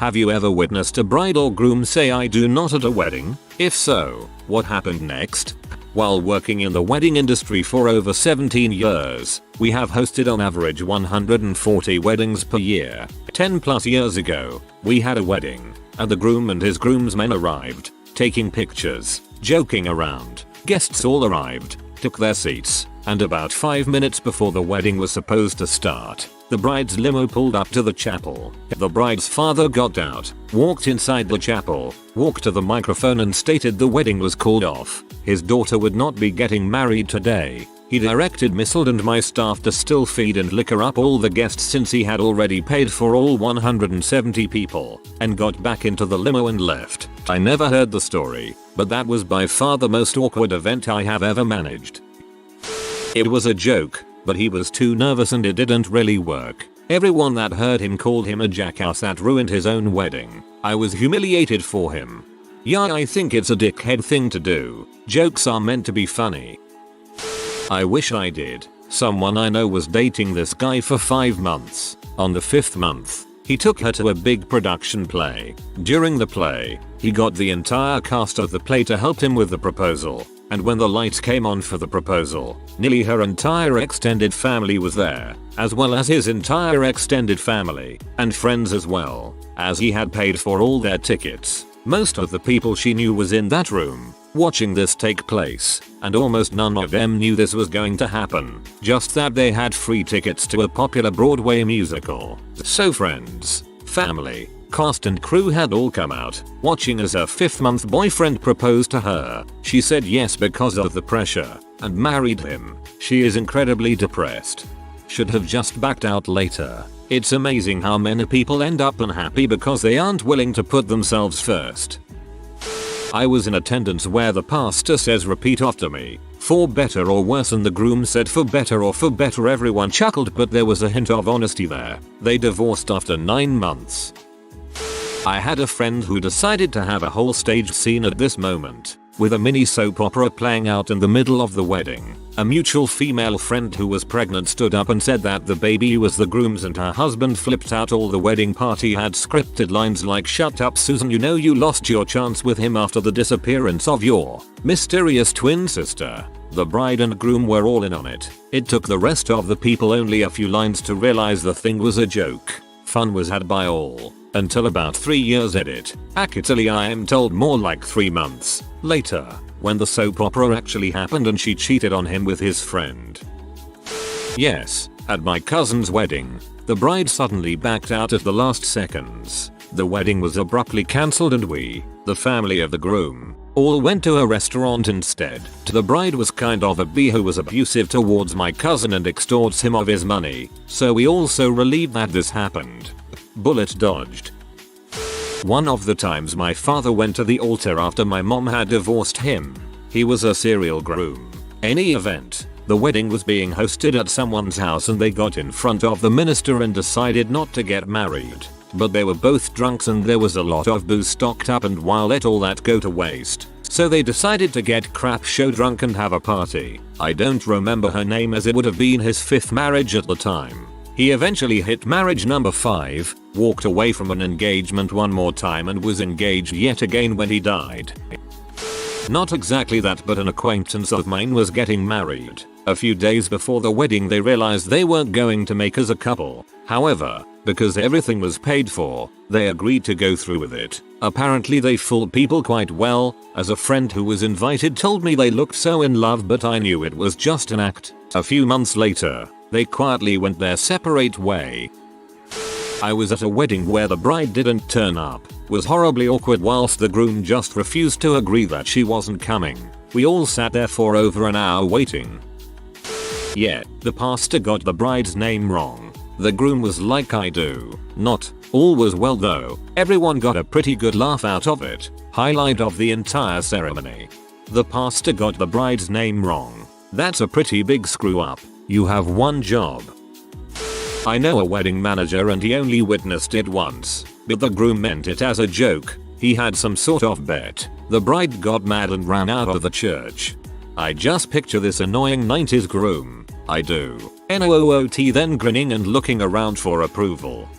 Have you ever witnessed a bride or groom say "I do not" at a wedding? If so, what happened next? While working in the wedding industry for over 17 years, we have hosted on average 140 weddings per year. 10 plus years ago, we had a wedding, and the groom and his groomsmen arrived, taking pictures, joking around. Guests all arrived, took their seats, and about 5 minutes before the wedding was supposed to start, the bride's limo pulled up to the chapel. The bride's father got out, walked inside the chapel, walked to the microphone and stated the wedding was called off. His daughter would not be getting married today. He directed Missile and my staff to still feed and liquor up all the guests since he had already paid for all 170 people, and got back into the limo and left. I never heard the story, but that was by far the most awkward event I have ever managed. It was a joke, but he was too nervous and it didn't really work. Everyone that heard him called him a jackass that ruined his own wedding. I was humiliated for him. Yeah, I think it's a dickhead thing to do. Jokes are meant to be funny. I wish I did. Someone I know was dating this guy for 5 months. On the 5th month, he took her to a big production play. During the play, he got the entire cast of the play to help him with the proposal. And when the lights came on for the proposal, nearly her entire extended family was there, as well as his entire extended family, and friends as well, as he had paid for all their tickets. Most of the people she knew was in that room, watching this take place, and almost none of them knew this was going to happen, just that they had free tickets to a popular Broadway musical. So friends, family, cast and crew had all come out, watching as her 5th-month boyfriend proposed to her. She said yes because of the pressure, and married him. She is incredibly depressed. Should have just backed out later. It's amazing how many people end up unhappy because they aren't willing to put themselves first. I was in attendance where the pastor says repeat after me, for better or worse, and the groom said for better or for better. Everyone chuckled, but there was a hint of honesty there. They divorced after 9 months. I had a friend who decided to have a whole stage scene at this moment, with a mini soap opera playing out in the middle of the wedding. A mutual female friend who was pregnant stood up and said that the baby was the groom's, and her husband flipped out. All the wedding party had scripted lines like "Shut up Susan, you know you lost your chance with him after the disappearance of your mysterious twin sister." The bride and groom were all in on it. It took the rest of the people only a few lines to realize the thing was a joke. Fun was had by all, until about 3 years edit. Actually, I am told more like 3 months later, when the soap opera actually happened and she cheated on him with his friend. Yes, at my cousin's wedding, the bride suddenly backed out at the last seconds. The wedding was abruptly cancelled and we, the family of the groom, all went to a restaurant instead. The bride was kind of a bee who was abusive towards my cousin and extorts him of his money, so we also relieved that this happened. Bullet dodged. One of the times my father went to the altar after my mom had divorced him. He was a serial groom. Any event, the wedding was being hosted at someone's house and they got in front of the minister and decided not to get married. But they were both drunks and there was a lot of booze stocked up, and why let all that go to waste? So they decided to get crap show drunk and have a party. I don't remember her name as it would have been his 5th marriage at the time. He eventually hit marriage number 5, walked away from an engagement one more time and was engaged yet again when he died. Not exactly that, but an acquaintance of mine was getting married. A few days before the wedding they realized they weren't going to make as a couple. However, because everything was paid for, they agreed to go through with it. Apparently they fooled people quite well, as a friend who was invited told me they looked so in love, but I knew it was just an act. A few months later, they quietly went their separate way. I was at a wedding where the bride didn't turn up, was horribly awkward whilst the groom just refused to agree that she wasn't coming. We all sat there for over an hour waiting. Yeah, the pastor got the bride's name wrong. The groom was like, "I do not." All was well though. Everyone got a pretty good laugh out of it. Highlight of the entire ceremony. The pastor got the bride's name wrong. That's a pretty big screw up. You have one job. I know a wedding manager and he only witnessed it once, but the groom meant it as a joke. He had some sort of bet. The bride got mad and ran out of the church. I just picture this annoying 90s groom. I do. NOOT, then grinning and looking around for approval.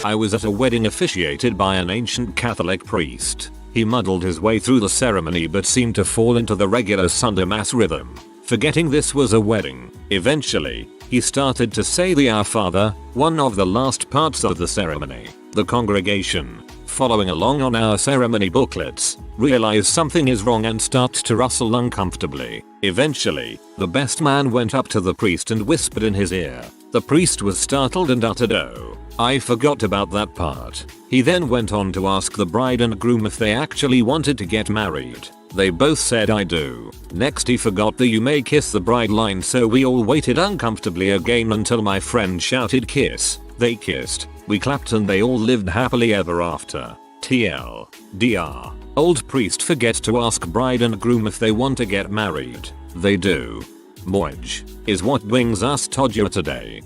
I was at a wedding officiated by an ancient Catholic priest. He muddled his way through the ceremony but seemed to fall into the regular Sunday mass rhythm, forgetting this was a wedding. Eventually, he started to say the Our Father, one of the last parts of the ceremony. The congregation, following along on our ceremony booklets, realize something is wrong and start to rustle uncomfortably. Eventually, the best man went up to the priest and whispered in his ear. The priest was startled and uttered, "Oh, I forgot about that part." He then went on to ask the bride and groom if they actually wanted to get married. They both said, "I do." Next he forgot the "you may kiss the bride" line, so we all waited uncomfortably again until my friend shouted kiss. They kissed, we clapped, and they all lived happily ever after. TLDR. Old priest forgets to ask bride and groom if they want to get married. They do. Marriage is what brings us together today.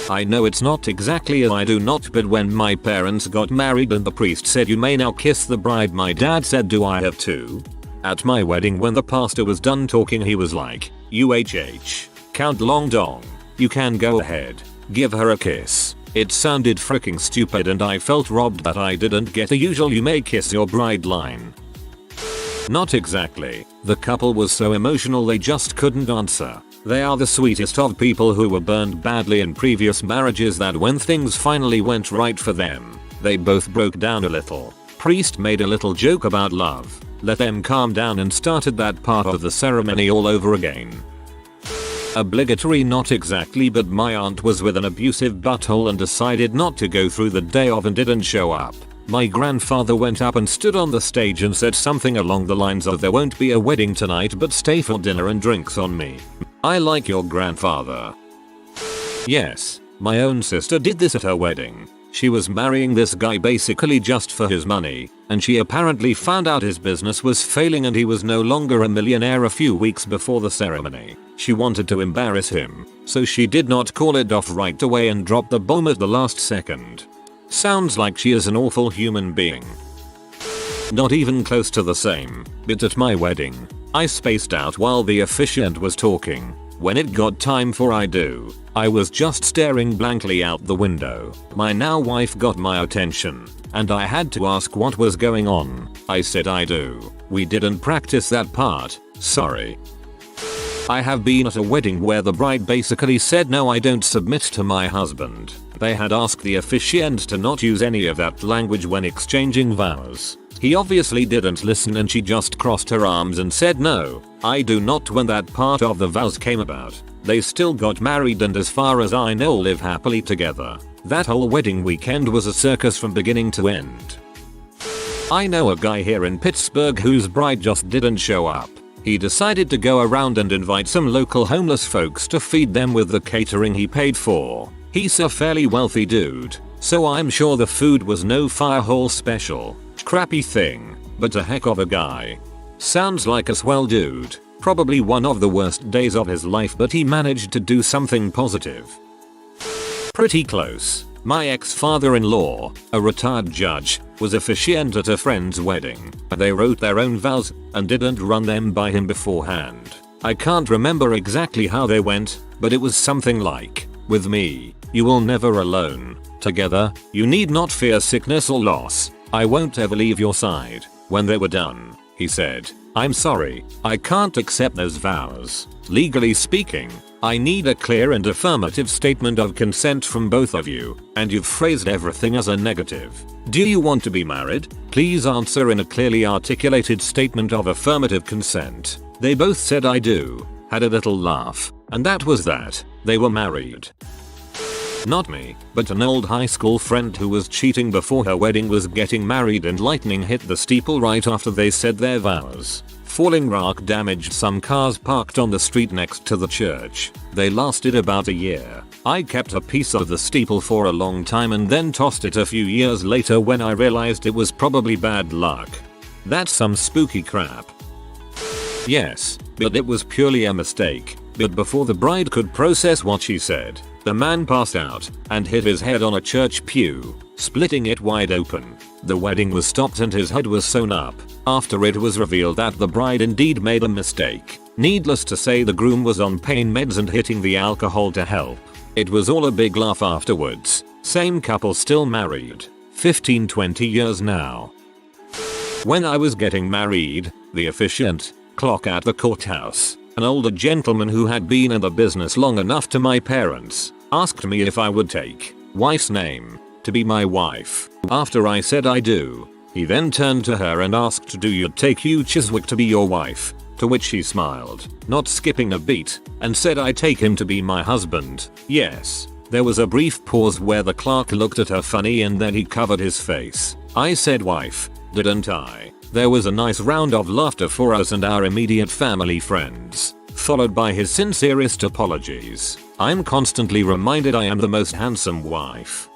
I know it's not exactly a I do not, but when my parents got married and the priest said "you may now kiss the bride," my dad said, "Do I have to?" At my wedding, when the pastor was done talking, he was like, "UHH, count long dong. You can go ahead. Give her a kiss." It sounded freaking stupid and I felt robbed that I didn't get the usual "you may kiss your bride" line. Not exactly. The couple was so emotional they just couldn't answer. They are the sweetest of people who were burned badly in previous marriages that when things finally went right for them, they both broke down a little. Priest made a little joke about love, let them calm down, and started that part of the ceremony all over again. Obligatory, not exactly, but my aunt was with an abusive butthole and decided not to go through the day of and didn't show up. My grandfather went up and stood on the stage and said something along the lines of, "There won't be a wedding tonight, but stay for dinner and drinks on me." I like your grandfather. Yes, my own sister did this at her wedding. She was marrying this guy basically just for his money, and she apparently found out his business was failing and he was no longer a millionaire a few weeks before the ceremony. She wanted to embarrass him, so she did not call it off right away and dropped the bomb at the last second. Sounds like she is an awful human being. Not even close to the same, but at my wedding, I spaced out while the officiant was talking. When it got time for I do, I was just staring blankly out the window. My now wife got my attention, and I had to ask what was going on. I said, "I do. We didn't practice that part, sorry." I have been at a wedding where the bride basically said, "No, I don't submit to my husband." They had asked the officiant to not use any of that language when exchanging vows. He obviously didn't listen and she just crossed her arms and said, "No, I do not." When that part of the vows came about, they still got married and as far as I know live happily together. That whole wedding weekend was a circus from beginning to end. I know a guy here in Pittsburgh whose bride just didn't show up. He decided to go around and invite some local homeless folks to feed them with the catering he paid for. He's a fairly wealthy dude, so I'm sure the food was no firehole special, crappy thing, but a heck of a guy. Sounds like a swell dude. Probably one of the worst days of his life, but he managed to do something positive. Pretty close. My ex-father-in-law, a retired judge, was officiant at a friend's wedding. They wrote their own vows and didn't run them by him beforehand. I can't remember exactly how they went, but it was something like, "With me, you will never alone. Together, you need not fear sickness or loss. I won't ever leave your side." When they were done, he said, "I'm sorry, I can't accept those vows. Legally speaking, I need a clear and affirmative statement of consent from both of you, and you've phrased everything as a negative. Do you want to be married? Please answer in a clearly articulated statement of affirmative consent." They both said "I do," had a little laugh, and that was that. They were married. Not me, but an old high school friend who was cheating before her wedding was getting married and lightning hit the steeple right after they said their vows. Falling rock damaged some cars parked on the street next to the church. They lasted about a year. I kept a piece of the steeple for a long time and then tossed it a few years later when I realized it was probably bad luck. That's some spooky crap. Yes, but it was purely a mistake. But before the bride could process what she said, the man passed out and hit his head on a church pew, splitting it wide open. The wedding was stopped and his head was sewn up. After it was revealed that the bride indeed made a mistake. Needless to say, the groom was on pain meds and hitting the alcohol to help. It was all a big laugh afterwards. Same couple still married. 15-20 years now. When I was getting married, the officiant, clock at the courthouse, an older gentleman who had been in the business long enough to my parents, asked me if I would take wife's name to be my wife. After I said I do, he then turned to her and asked, do you take Hugh Chiswick to be your wife? To which she smiled, not skipping a beat, and said I take him to be my husband. Yes. There was a brief pause where the clerk looked at her funny and then he covered his face. I said wife, didn't I? There was a nice round of laughter for us and our immediate family friends, followed by his sincerest apologies. I'm constantly reminded I am the most handsome wife.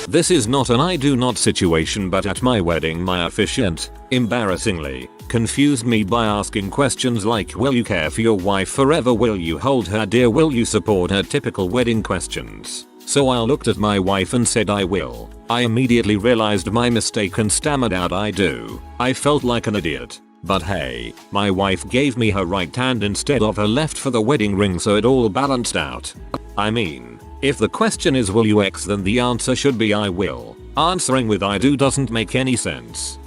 This is not an I do not situation, but at my wedding my officiant, embarrassingly, confused me by asking questions like, will you care for your wife forever, will you hold her dear, will you support her, typical wedding questions. So I looked at my wife and said I will. I immediately realized my mistake and stammered out I do. I felt like an idiot. But hey, my wife gave me her right hand instead of her left for the wedding ring, so it all balanced out. I mean, if the question is will you X, then the answer should be I will. Answering with I do doesn't make any sense.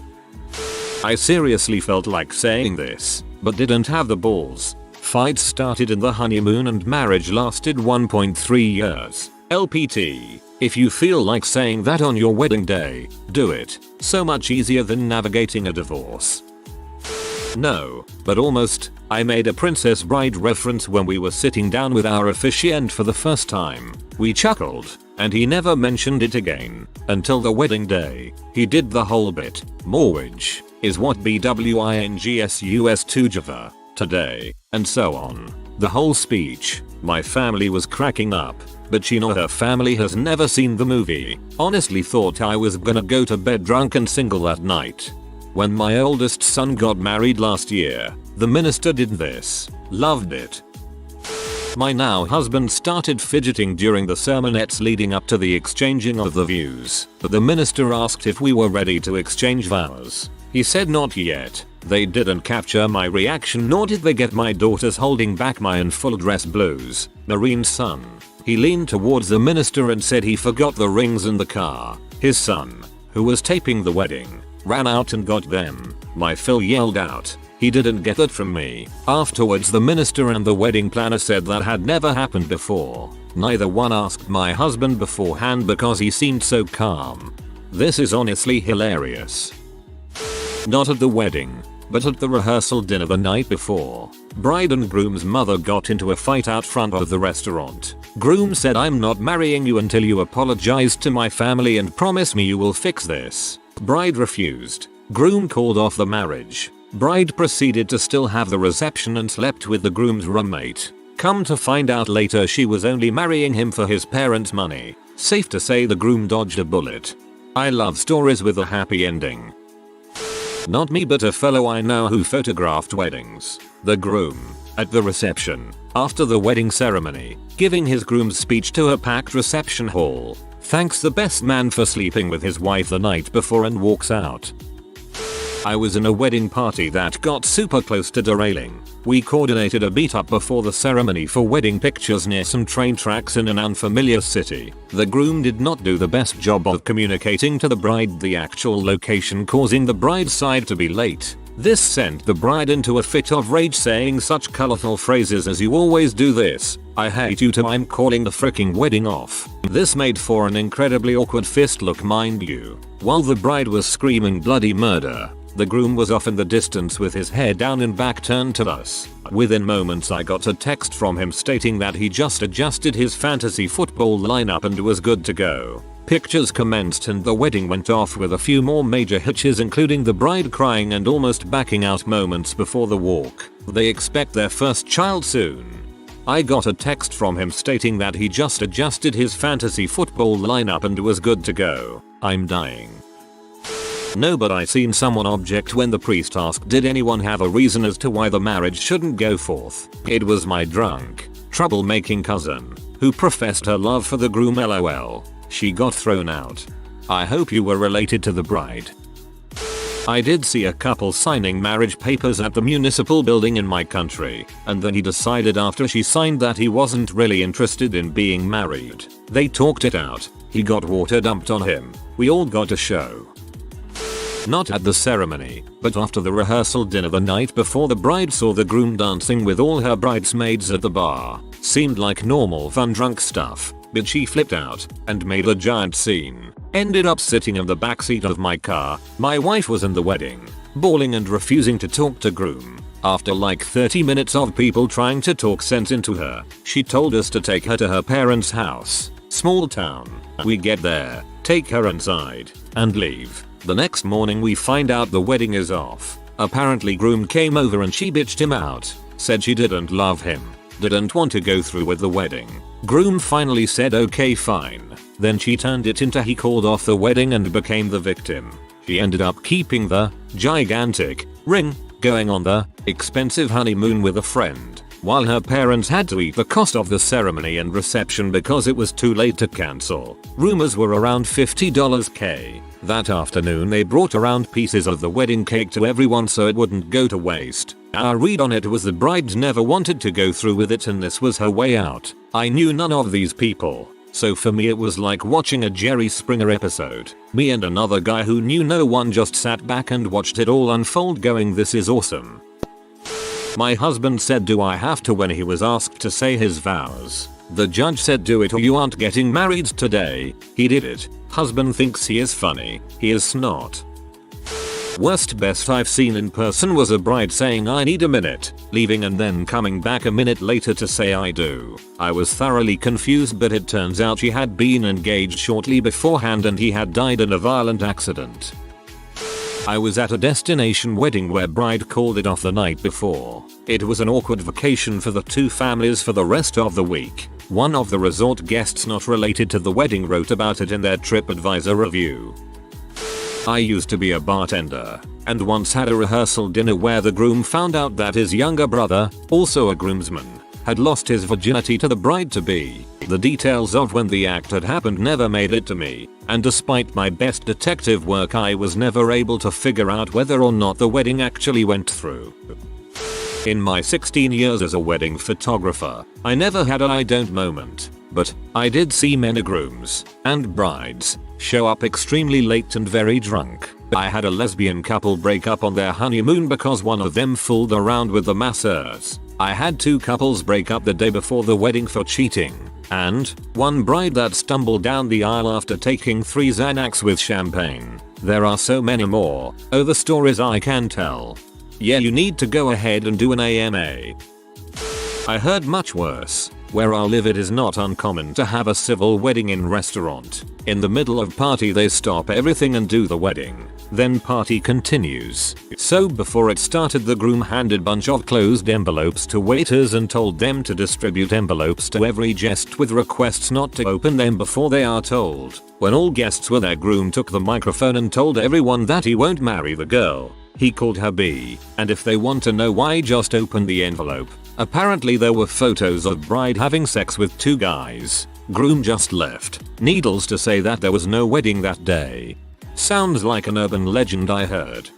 I seriously felt like saying this, but didn't have the balls. Fights started in the honeymoon and marriage lasted 1.3 years. LPT. If you feel like saying that on your wedding day, do it. So much easier than navigating a divorce. No, but almost. I made a Princess Bride reference when we were sitting down with our officiant for the first time. We chuckled, and he never mentioned it again until the wedding day. He did the whole bit. Mortgage is what BWINGSUS to Java today, and so on. The whole speech. My family was cracking up, but she nor her family has never seen the movie. Honestly thought I was gonna go to bed drunk and single that night. When my oldest son got married last year, the minister did this. Loved it. My now husband started fidgeting during the sermonettes leading up to the exchanging of the views. But the minister asked if we were ready to exchange vows. He said not yet. They didn't capture my reaction, nor did they get my daughters holding back my in full dress blues marine son. He leaned towards the minister and said he forgot the rings in the car. His son, who was taping the wedding, ran out and got them. My Phil yelled out, he didn't get that from me. Afterwards the minister and the wedding planner said that had never happened before. Neither one asked my husband beforehand because he seemed so calm. This is honestly hilarious. Not at the wedding, but at the rehearsal dinner the night before. Bride and groom's mother got into a fight out front of the restaurant. Groom said, I'm not marrying you until you apologize to my family and promise me you will fix this. Bride refused. Groom called off the marriage. Bride proceeded to still have the reception and slept with the groom's roommate. Come to find out later she was only marrying him for his parents' money. Safe to say the groom dodged a bullet. I love stories with a happy ending. Not me, but a fellow I know who photographed weddings. The groom, at the reception, after the wedding ceremony, giving his groom's speech to a packed reception hall, thanks the best man for sleeping with his wife the night before and walks out. I was in a wedding party that got super close to derailing. We coordinated a meetup before the ceremony for wedding pictures near some train tracks in an unfamiliar city. The groom did not do the best job of communicating to the bride the actual location, causing the bride's side to be late. This sent the bride into a fit of rage, saying such colorful phrases as you always do this, I hate you, to I'm calling the fricking wedding off. This made for an incredibly awkward fist look, mind you. While the bride was screaming bloody murder, the groom was off in the distance with his head down and back turned to us. Within moments I got a text from him stating that he just adjusted his fantasy football lineup and was good to go. Pictures commenced and the wedding went off with a few more major hitches, including the bride crying and almost backing out moments before the walk. They expect their first child soon. I got a text from him stating that he just adjusted his fantasy football lineup and was good to go. I'm dying. No, but I seen someone object when the priest asked did anyone have a reason as to why the marriage shouldn't go forth. It was my drunk, troublemaking cousin, who professed her love for the groom, lol. She got thrown out. I hope you were related to the bride. I did see a couple signing marriage papers at the municipal building in my country, and then he decided after she signed that he wasn't really interested in being married. They talked it out. He got water dumped on him. We all got a show. Not at the ceremony, but after the rehearsal dinner the night before, the bride saw the groom dancing with all her bridesmaids at the bar. Seemed like normal fun drunk stuff, but she flipped out and made a giant scene. Ended up sitting in the backseat of my car. My wife was in the wedding, bawling and refusing to talk to groom. After like 30 minutes of people trying to talk sense into her, she told us to take her to her parents' house. Small town. We get there, take her inside, and leave. The next morning we find out the wedding is off. Apparently groom came over and she bitched him out. Said she didn't love him. Didn't want to go through with the wedding. Groom finally said okay fine. Then she turned it into he called off the wedding and became the victim. She ended up keeping the gigantic ring, going on the expensive honeymoon with a friend, while her parents had to eat the cost of the ceremony and reception because it was too late to cancel. Rumors were around $50K. That afternoon they brought around pieces of the wedding cake to everyone so it wouldn't go to waste. Our read on it was the bride never wanted to go through with it and this was her way out. I knew none of these people, so for me it was like watching a Jerry Springer episode. Me and another guy who knew no one just sat back and watched it all unfold going, this is awesome. My husband said, do I have to, when he was asked to say his vows. The judge said, do it or you aren't getting married today. He did it. Husband thinks he is funny. He is not. Worst best I've seen in person was a bride saying I need a minute, leaving and then coming back a minute later to say I do. I was thoroughly confused, but it turns out she had been engaged shortly beforehand and he had died in a violent accident. I was at a destination wedding where bride called it off the night before. It was an awkward vacation for the two families for the rest of the week. One of the resort guests not related to the wedding wrote about it in their TripAdvisor review. I used to be a bartender, and once had a rehearsal dinner where the groom found out that his younger brother, also a groomsman, had lost his virginity to the bride-to-be. The details of when the act had happened never made it to me, and despite my best detective work I was never able to figure out whether or not the wedding actually went through. In my 16 years as a wedding photographer, I never had an I don't moment, but I did see many grooms and brides show up extremely late and very drunk. I had a lesbian couple break up on their honeymoon because one of them fooled around with the masseurs. I had two couples break up the day before the wedding for cheating, and one bride that stumbled down the aisle after taking 3 Xanax with champagne. There are so many more. Oh, the stories I can tell. Yeah, you need to go ahead and do an AMA. I heard much worse. Where I live it is not uncommon to have a civil wedding in restaurant. In the middle of party they stop everything and do the wedding. Then party continues. So before it started the groom handed bunch of closed envelopes to waiters and told them to distribute envelopes to every guest with requests not to open them before they are told. When all guests were there, groom took the microphone and told everyone that he won't marry the girl. He called her B, and if they want to know why, just open the envelope. Apparently there were photos of bride having sex with 2 guys. Groom just left. Needless to say that there was no wedding that day. Sounds like an urban legend I heard.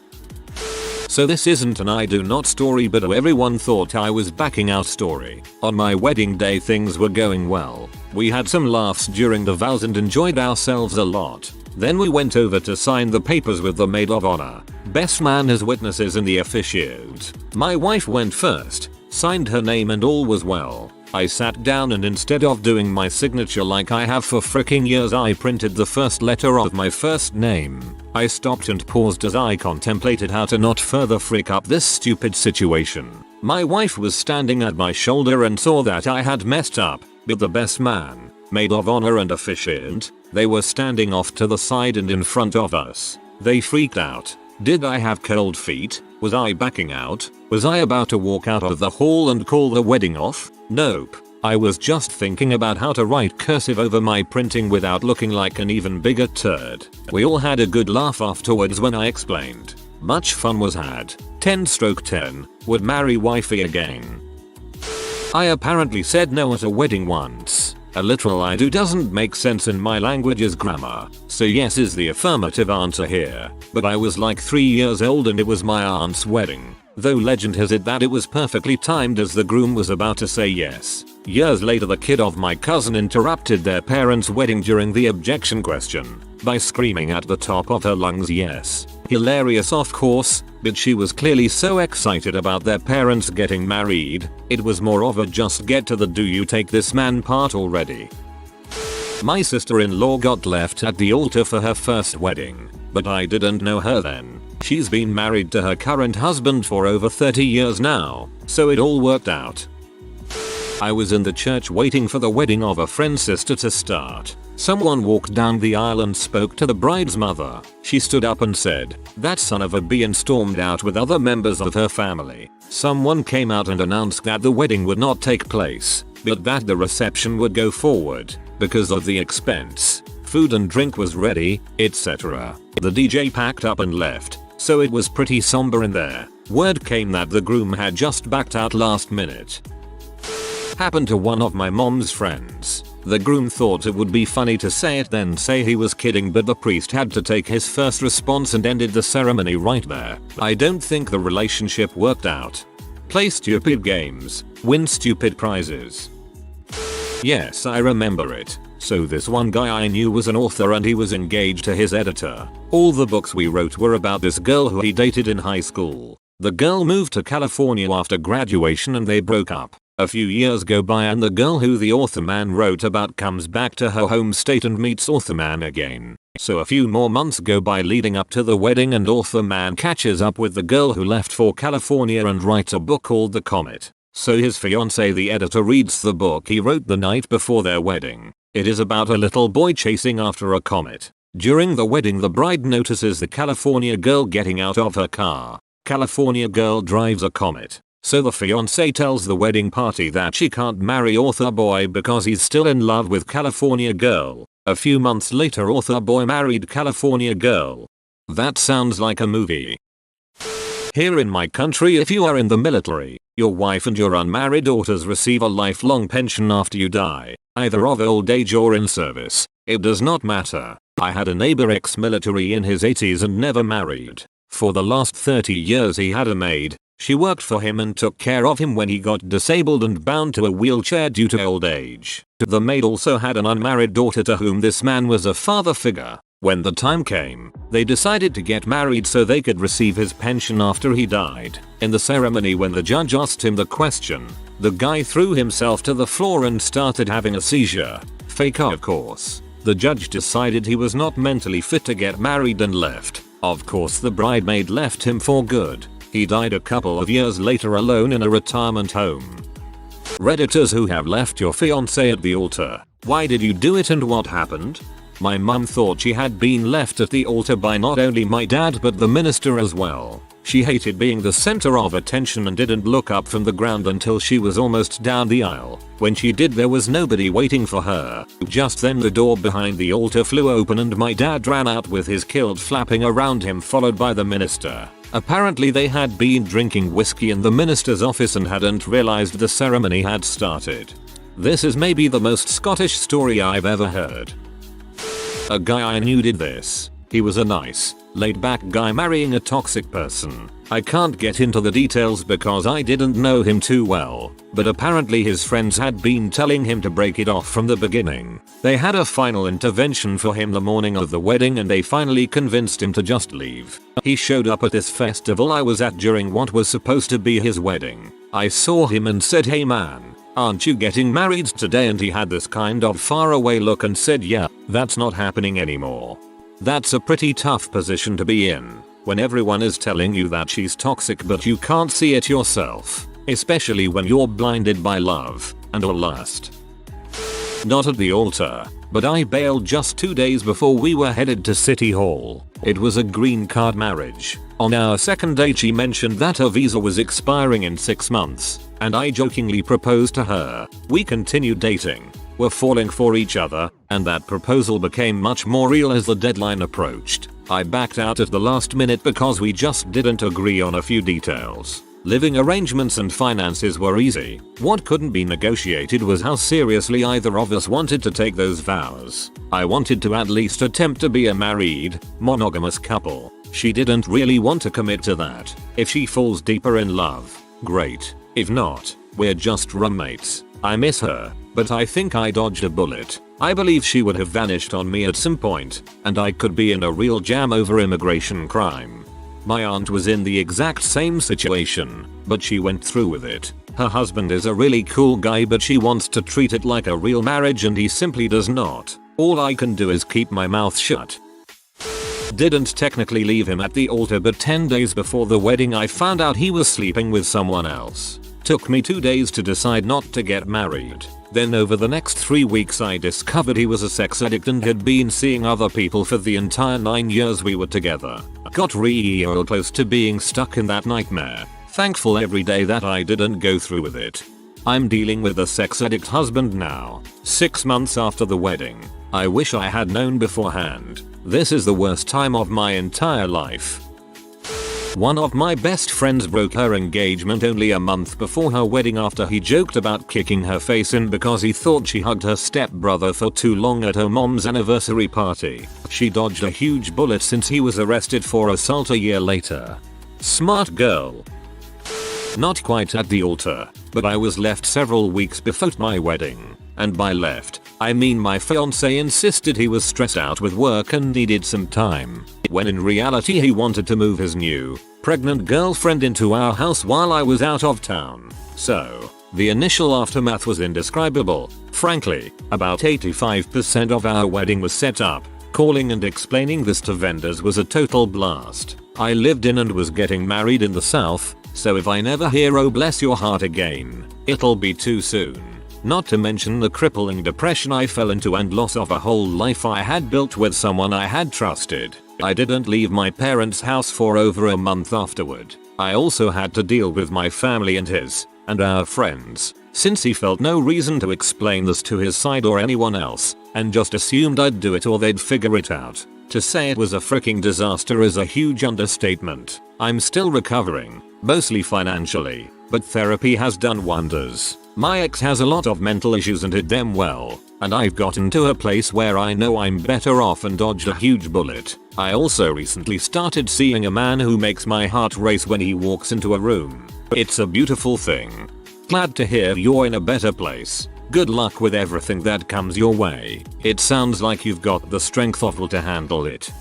So this isn't an I do not story, but everyone thought I was backing out story. On my wedding day things were going well. We had some laughs during the vows and enjoyed ourselves a lot. Then we went over to sign the papers with the maid of honor, best man as witnesses and the officiant. My wife went first, signed her name and all was well. I sat down and instead of doing my signature like I have for fricking years, I printed the first letter of my first name. I stopped and paused as I contemplated how to not further frick up this stupid situation. My wife was standing at my shoulder and saw that I had messed up, but the best man, maid of honor and officiant, they were standing off to the side and in front of us. They freaked out. Did I have cold feet? Was I backing out? Was I about to walk out of the hall and call the wedding off? Nope. I was just thinking about how to write cursive over my printing without looking like an even bigger turd. We all had a good laugh afterwards when I explained. Much fun was had. 10/10. Would marry wifey again. I apparently said no at a wedding once. A literal I do doesn't make sense in my language's grammar, so yes is the affirmative answer here. But I was like 3 years old and it was my aunt's wedding. Though legend has it that it was perfectly timed as the groom was about to say yes. Years later, the kid of my cousin interrupted their parents' wedding during the objection question by screaming at the top of her lungs, yes. Hilarious of course, but she was clearly so excited about their parents getting married, it was more of a just get to the do you take this man part already. My sister-in-law got left at the altar for her first wedding, but I didn't know her then. She's been married to her current husband for over 30 years now, so it all worked out. I was in the church waiting for the wedding of a friend's sister to start. Someone walked down the aisle and spoke to the bride's mother. She stood up and said, "That son of a b," and stormed out with other members of her family. Someone came out and announced that the wedding would not take place, but that the reception would go forward because of the expense. Food and drink was ready, etc. The DJ packed up and left, so it was pretty somber in there. Word came that the groom had just backed out last minute. Happened to one of my mom's friends. The groom thought it would be funny to say it then say he was kidding, but the priest had to take his first response and ended the ceremony right there. I don't think the relationship worked out. Play stupid games, win stupid prizes. Yes, I remember it. So this one guy I knew was an author and he was engaged to his editor. All the books we wrote were about this girl who he dated in high school. The girl moved to California after graduation and they broke up. A few years go by and the girl who the author man wrote about comes back to her home state and meets author man again. So a few more months go by leading up to the wedding and author man catches up with the girl who left for California and writes a book called The Comet. So his fiancee, the editor, reads the book he wrote the night before their wedding. It is about a little boy chasing after a comet. During the wedding, the bride notices the California girl getting out of her car. California girl drives a comet. So the fiancé tells the wedding party that she can't marry author boy because he's still in love with California girl. A few months later, author boy married California girl. That sounds like a movie. Here in my country, if you are in the military, your wife and your unmarried daughters receive a lifelong pension after you die, either of old age or in service. It does not matter. I had a neighbor ex-military in his 80s and never married. For the last 30 years he had a maid. She worked for him and took care of him when he got disabled and bound to a wheelchair due to old age. The maid also had an unmarried daughter to whom this man was a father figure. When the time came, they decided to get married so they could receive his pension after he died. In the ceremony, when the judge asked him the question, the guy threw himself to the floor and started having a seizure. Fake, of course. The judge decided he was not mentally fit to get married and left. Of course, the bridesmaid left him for good. He died a couple of years later alone in a retirement home. Redditors who have left your fiancé at the altar. Why did you do it and what happened? My mum thought she had been left at the altar by not only my dad but the minister as well. She hated being the center of attention and didn't look up from the ground until she was almost down the aisle. When she did, there was nobody waiting for her. Just then the door behind the altar flew open and my dad ran out with his kilt flapping around him, followed by the minister. Apparently they had been drinking whiskey in the minister's office and hadn't realized the ceremony had started. This is maybe the most Scottish story I've ever heard. A guy I knew did this. He was a nice, laid-back guy marrying a toxic person. I can't get into the details because I didn't know him too well, but apparently his friends had been telling him to break it off from the beginning. They had a final intervention for him the morning of the wedding and they finally convinced him to just leave. He showed up at this festival I was at during what was supposed to be his wedding. I saw him and said, "Hey man, aren't you getting married today?" And he had this kind of faraway look and said, "Yeah, that's not happening anymore." That's a pretty tough position to be in, when everyone is telling you that she's toxic but you can't see it yourself, especially when you're blinded by love and/or lust. Not at the altar, but I bailed just 2 days before we were headed to City Hall. It was a green card marriage. On our second date she mentioned that her visa was expiring in 6 months, and I jokingly proposed to her. We continued dating, were falling for each other, and that proposal became much more real as the deadline approached. I backed out at the last minute because we just didn't agree on a few details. Living arrangements and finances were easy. What couldn't be negotiated was how seriously either of us wanted to take those vows. I wanted to at least attempt to be a married, monogamous couple. She didn't really want to commit to that. If she falls deeper in love, great. If not, we're just roommates. I miss her, but I think I dodged a bullet. I believe she would have vanished on me at some point, and I could be in a real jam over immigration crime. My aunt was in the exact same situation, but she went through with it. Her husband is a really cool guy, but she wants to treat it like a real marriage and he simply does not. All I can do is keep my mouth shut. Didn't technically leave him at the altar, but 10 days before the wedding I found out he was sleeping with someone else. Took me 2 days to decide not to get married. Then over the next 3 weeks I discovered he was a sex addict and had been seeing other people for the entire 9 years we were together. Got real close to being stuck in that nightmare. Thankful every day that I didn't go through with it. I'm dealing with a sex addict husband now, 6 months after the wedding. I wish I had known beforehand. This is the worst time of my entire life. One of my best friends broke her engagement only a month before her wedding after he joked about kicking her face in because he thought she hugged her stepbrother for too long at her mom's anniversary party. She dodged a huge bullet since he was arrested for assault a year later. Smart girl. Not quite at the altar, but I was left several weeks before my wedding. And by left, I mean my fiancé insisted he was stressed out with work and needed some time, when in reality he wanted to move his new, pregnant girlfriend into our house while I was out of town. So, the initial aftermath was indescribable. Frankly, about 85% of our wedding was set up. Calling and explaining this to vendors was a total blast. I lived in and was getting married in the south, so if I never hear "oh bless your heart" again, it'll be too soon. Not to mention the crippling depression I fell into and loss of a whole life I had built with someone I had trusted. I didn't leave my parents' house for over a month afterward. I also had to deal with my family and his, and our friends, since he felt no reason to explain this to his side or anyone else, and just assumed I'd do it or they'd figure it out. To say it was a freaking disaster is a huge understatement. I'm still recovering, mostly financially, but therapy has done wonders. My ex has a lot of mental issues and hid them well, and I've gotten to a place where I know I'm better off and dodged a huge bullet. I also recently started seeing a man who makes my heart race when he walks into a room. It's a beautiful thing. Glad to hear you're in a better place. Good luck with everything that comes your way. It sounds like you've got the strength of will to handle it.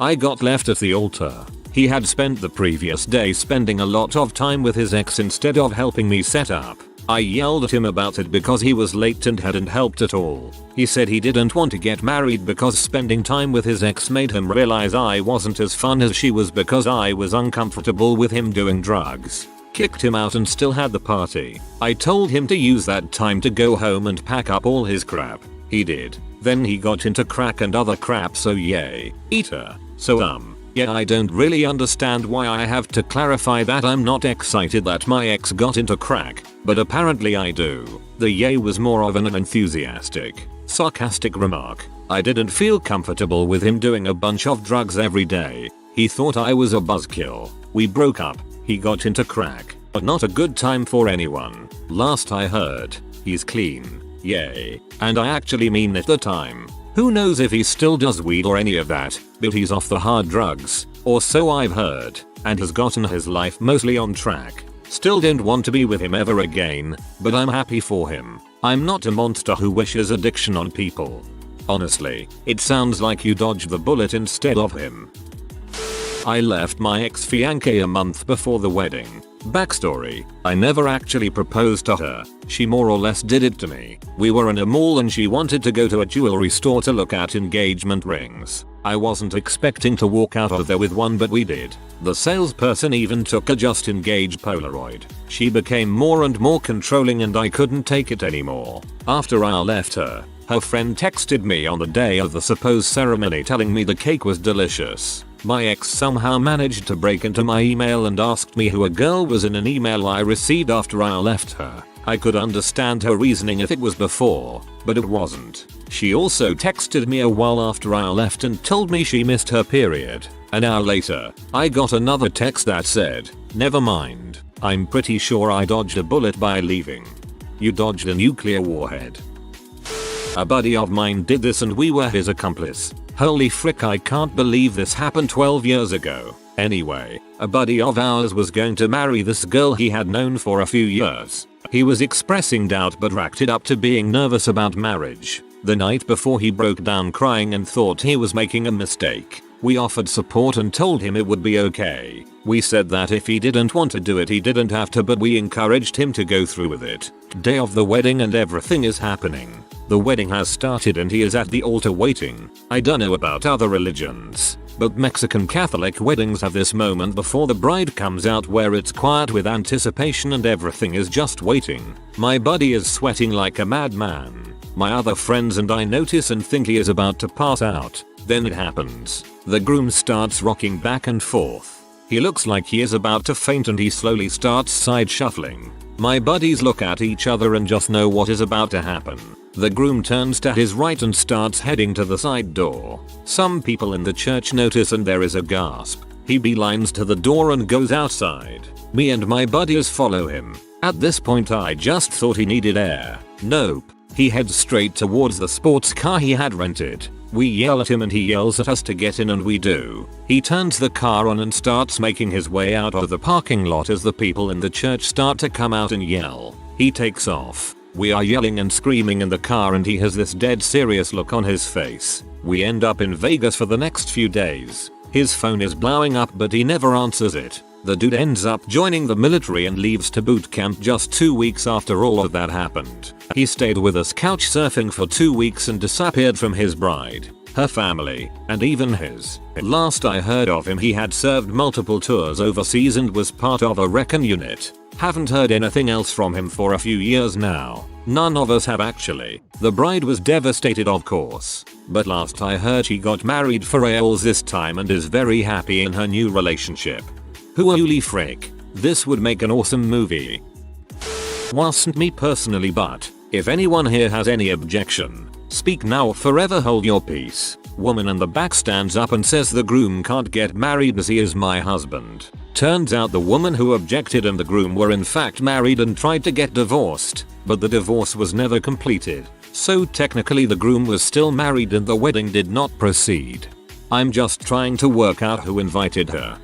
I got left at the altar. He had spent the previous day spending a lot of time with his ex instead of helping me set up. I yelled at him about it because he was late and hadn't helped at all. He said he didn't want to get married because spending time with his ex made him realize I wasn't as fun as she was because I was uncomfortable with him doing drugs. Kicked him out and still had the party. I told him to use that time to go home and pack up all his crap. He did. Then he got into crack and other crap, so yay. Eater. So yeah, I don't really understand why I have to clarify that I'm not excited that my ex got into crack, but apparently I do. The yay was more of an enthusiastic, sarcastic remark. I didn't feel comfortable with him doing a bunch of drugs every day. He thought I was a buzzkill. We broke up. He got into crack, but not a good time for anyone. Last I heard, he's clean. Yay. And I actually mean at the time. Who knows if he still does weed or any of that, but he's off the hard drugs, or so I've heard, and has gotten his life mostly on track. Still don't want to be with him ever again, but I'm happy for him. I'm not a monster who wishes addiction on people. Honestly, it sounds like you dodged the bullet instead of him. I left my ex-fiancée a month before the wedding. Backstory, I never actually proposed to her. She more or less did it to me. We were in a mall and she wanted to go to a jewelry store to look at engagement rings. I wasn't expecting to walk out of there with one, but we did. The salesperson even took a just engaged Polaroid. She became more and more controlling and I couldn't take it anymore. After I left her friend texted me on the day of the supposed ceremony telling me the cake was delicious. My ex somehow managed to break into my email and asked me who a girl was in an email I received after I left her. I could understand her reasoning if it was before, but it wasn't. She also texted me a while after I left and told me she missed her period. An hour later, I got another text that said, "Never mind. I'm pretty sure I dodged a bullet by leaving." You dodged a nuclear warhead. A buddy of mine did this and we were his accomplice. Holy frick, I can't believe this happened 12 years ago. Anyway, a buddy of ours was going to marry this girl he had known for a few years. He was expressing doubt but racked it up to being nervous about marriage. The night before he broke down crying and thought he was making a mistake. We offered support and told him it would be okay. We said that if he didn't want to do it he didn't have to, but we encouraged him to go through with it. Day of the wedding and everything is happening. The wedding has started and he is at the altar waiting. I don't know about other religions, but Mexican Catholic weddings have this moment before the bride comes out where it's quiet with anticipation and everything is just waiting. My buddy is sweating like a madman. My other friends and I notice and think he is about to pass out. Then it happens. The groom starts rocking back and forth. He looks like he is about to faint and he slowly starts side shuffling. My buddies look at each other and just know what is about to happen. The groom turns to his right and starts heading to the side door. Some people in the church notice and there is a gasp. He beelines to the door and goes outside. Me and my buddies follow him. At this point I just thought he needed air. Nope. He heads straight towards the sports car he had rented. We yell at him and he yells at us to get in and we do. He turns the car on and starts making his way out of the parking lot as the people in the church start to come out and yell. He takes off. We are yelling and screaming in the car and he has this dead serious look on his face. We end up in Vegas for the next few days. His phone is blowing up but he never answers it. The dude ends up joining the military and leaves to boot camp just 2 weeks after all of that happened. He stayed with us couch surfing for 2 weeks and disappeared from his bride, her family, and even his. Last I heard of him he had served multiple tours overseas and was part of a recon unit. Haven't heard anything else from him for a few years now. None of us have actually. The bride was devastated of course. But last I heard she got married for reals this time and is very happy in her new relationship. Holy frick. This would make an awesome movie. Wasn't me personally, but if anyone here has any objection, speak now or forever hold your peace. Woman in the back stands up and says the groom can't get married as he is my husband. Turns out the woman who objected and the groom were in fact married and tried to get divorced, but the divorce was never completed. So technically the groom was still married and the wedding did not proceed. I'm just trying to work out who invited her.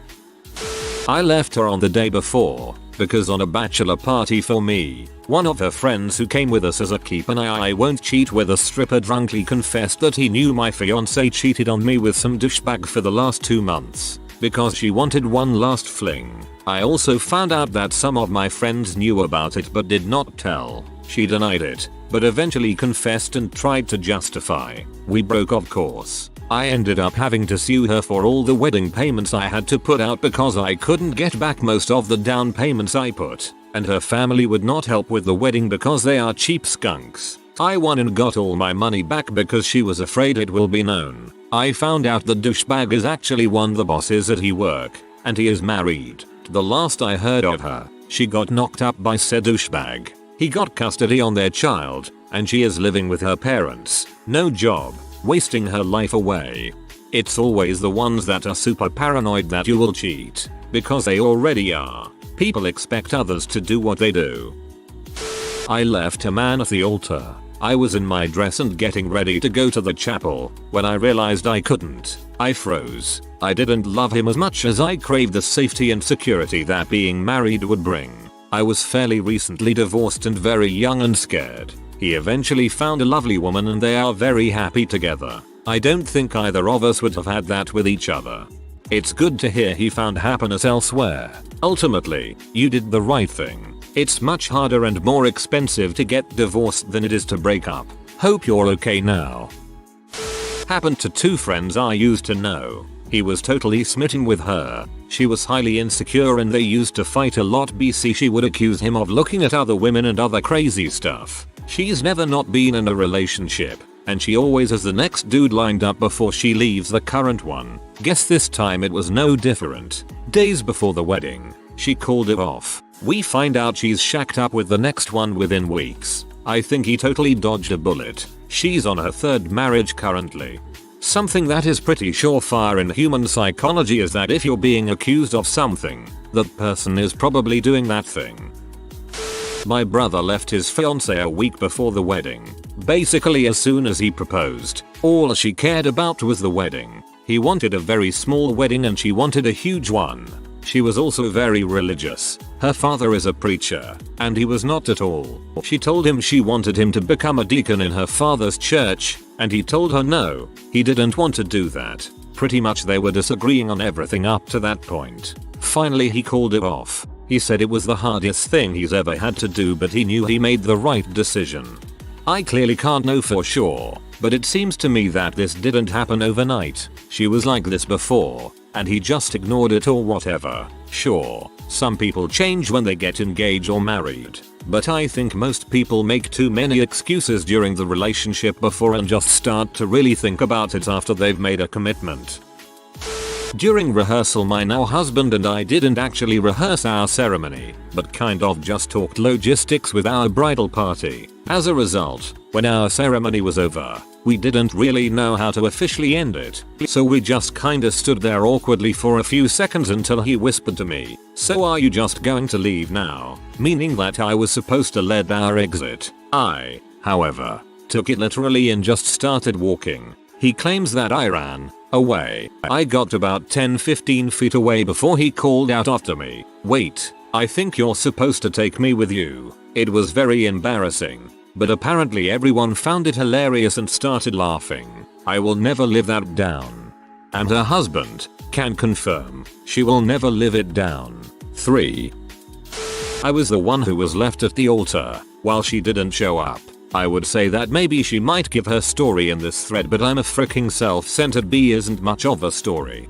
I left her on the day before, because on a bachelor party for me, one of her friends who came with us as a keep and I won't cheat with a stripper drunkenly confessed that he knew my fiancée cheated on me with some douchebag for the last 2 months, because she wanted one last fling. I also found out that some of my friends knew about it but did not tell. She denied it, but eventually confessed and tried to justify. We broke of course. I ended up having to sue her for all the wedding payments I had to put out because I couldn't get back most of the down payments I put, and her family would not help with the wedding because they are cheap skunks. I won and got all my money back because she was afraid it will be known. I found out the douchebag is actually one of the bosses at he work, and he is married. The last I heard of her, she got knocked up by said douchebag. He got custody on their child, and she is living with her parents, no job, wasting her life away. It's always the ones that are super paranoid that you will cheat, because they already are. People expect others to do what they do. I left a man at the altar. I was in my dress and getting ready to go to the chapel when I realized I couldn't. I froze. I didn't love him as much as I craved the safety and security that being married would bring. I was fairly recently divorced and very young and scared. He eventually found a lovely woman and they are very happy together. I don't think either of us would have had that with each other. It's good to hear he found happiness elsewhere. Ultimately, you did the right thing. It's much harder and more expensive to get divorced than it is to break up. Hope you're okay now. Happened to 2 friends I used to know. He was totally smitten with her. She was highly insecure and they used to fight a lot. BC she would accuse him of looking at other women and other crazy stuff. She's never not been in a relationship, and she always has the next dude lined up before she leaves the current one. Guess this time it was no different. Days before the wedding, she called it off. We find out she's shacked up with the next one within weeks. I think he totally dodged a bullet. She's on her 3rd marriage currently. Something that is pretty surefire in human psychology is that if you're being accused of something, that person is probably doing that thing. My brother left his fiancée a week before the wedding. Basically as soon as he proposed, all she cared about was the wedding. He wanted a very small wedding and she wanted a huge one. She was also very religious. Her father is a preacher, and he was not at all. She told him she wanted him to become a deacon in her father's church, and he told her no, he didn't want to do that. Pretty much they were disagreeing on everything up to that point. Finally he called it off. He said it was the hardest thing he's ever had to do, but he knew he made the right decision. I clearly can't know for sure, but it seems to me that this didn't happen overnight. She was like this before, and he just ignored it or whatever. Sure, some people change when they get engaged or married, but I think most people make too many excuses during the relationship before and just start to really think about it after they've made a commitment. During rehearsal, my now husband and I didn't actually rehearse our ceremony, but kind of just talked logistics with our bridal party. As a result, when our ceremony was over, we didn't really know how to officially end it, so we just kinda stood there awkwardly for a few seconds until he whispered to me, "So are you just going to leave now?" Meaning that I was supposed to lead our exit. I, however, took it literally and just started walking. He claims that I ran away. I got about 10-15 feet away before he called out after me, "Wait, I think you're supposed to take me with you." It was very embarrassing, but apparently everyone found it hilarious and started laughing. I will never live that down. And her husband can confirm she will never live it down. 3. I was the one who was left at the altar while she didn't show up. I would say that maybe she might give her story in this thread, but I'm a freaking self-centered bee, isn't much of a story.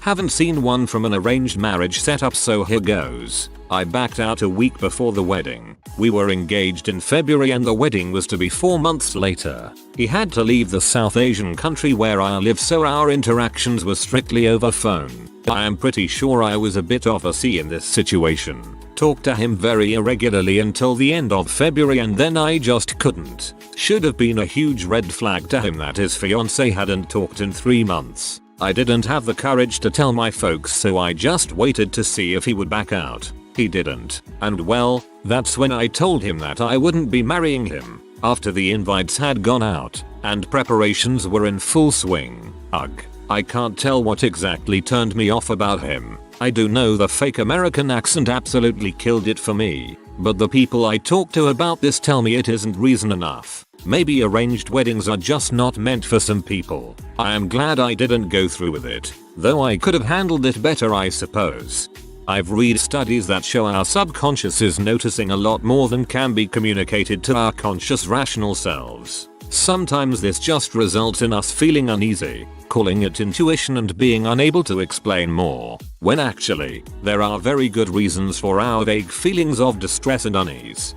Haven't seen one from an arranged marriage setup, so here goes. I backed out a week before the wedding. We were engaged in February and the wedding was to be 4 months later. He had to leave the South Asian country where I live, so our interactions were strictly over phone. I am pretty sure I was a bit of a C in this situation. Talked to him very irregularly until the end of February and then I just couldn't. Should have been a huge red flag to him that his fiancée hadn't talked in 3 months. I didn't have the courage to tell my folks, so I just waited to see if he would back out. He didn't. And well, that's when I told him that I wouldn't be marrying him. After the invites had gone out and preparations were in full swing. Ugh. I can't tell what exactly turned me off about him. I do know the fake American accent absolutely killed it for me, but the people I talk to about this tell me it isn't reason enough. Maybe arranged weddings are just not meant for some people. I am glad I didn't go through with it, though I could have handled it better, I suppose. I've read studies that show our subconscious is noticing a lot more than can be communicated to our conscious rational selves. Sometimes this just results in us feeling uneasy, calling it intuition and being unable to explain more, when actually, there are very good reasons for our vague feelings of distress and unease.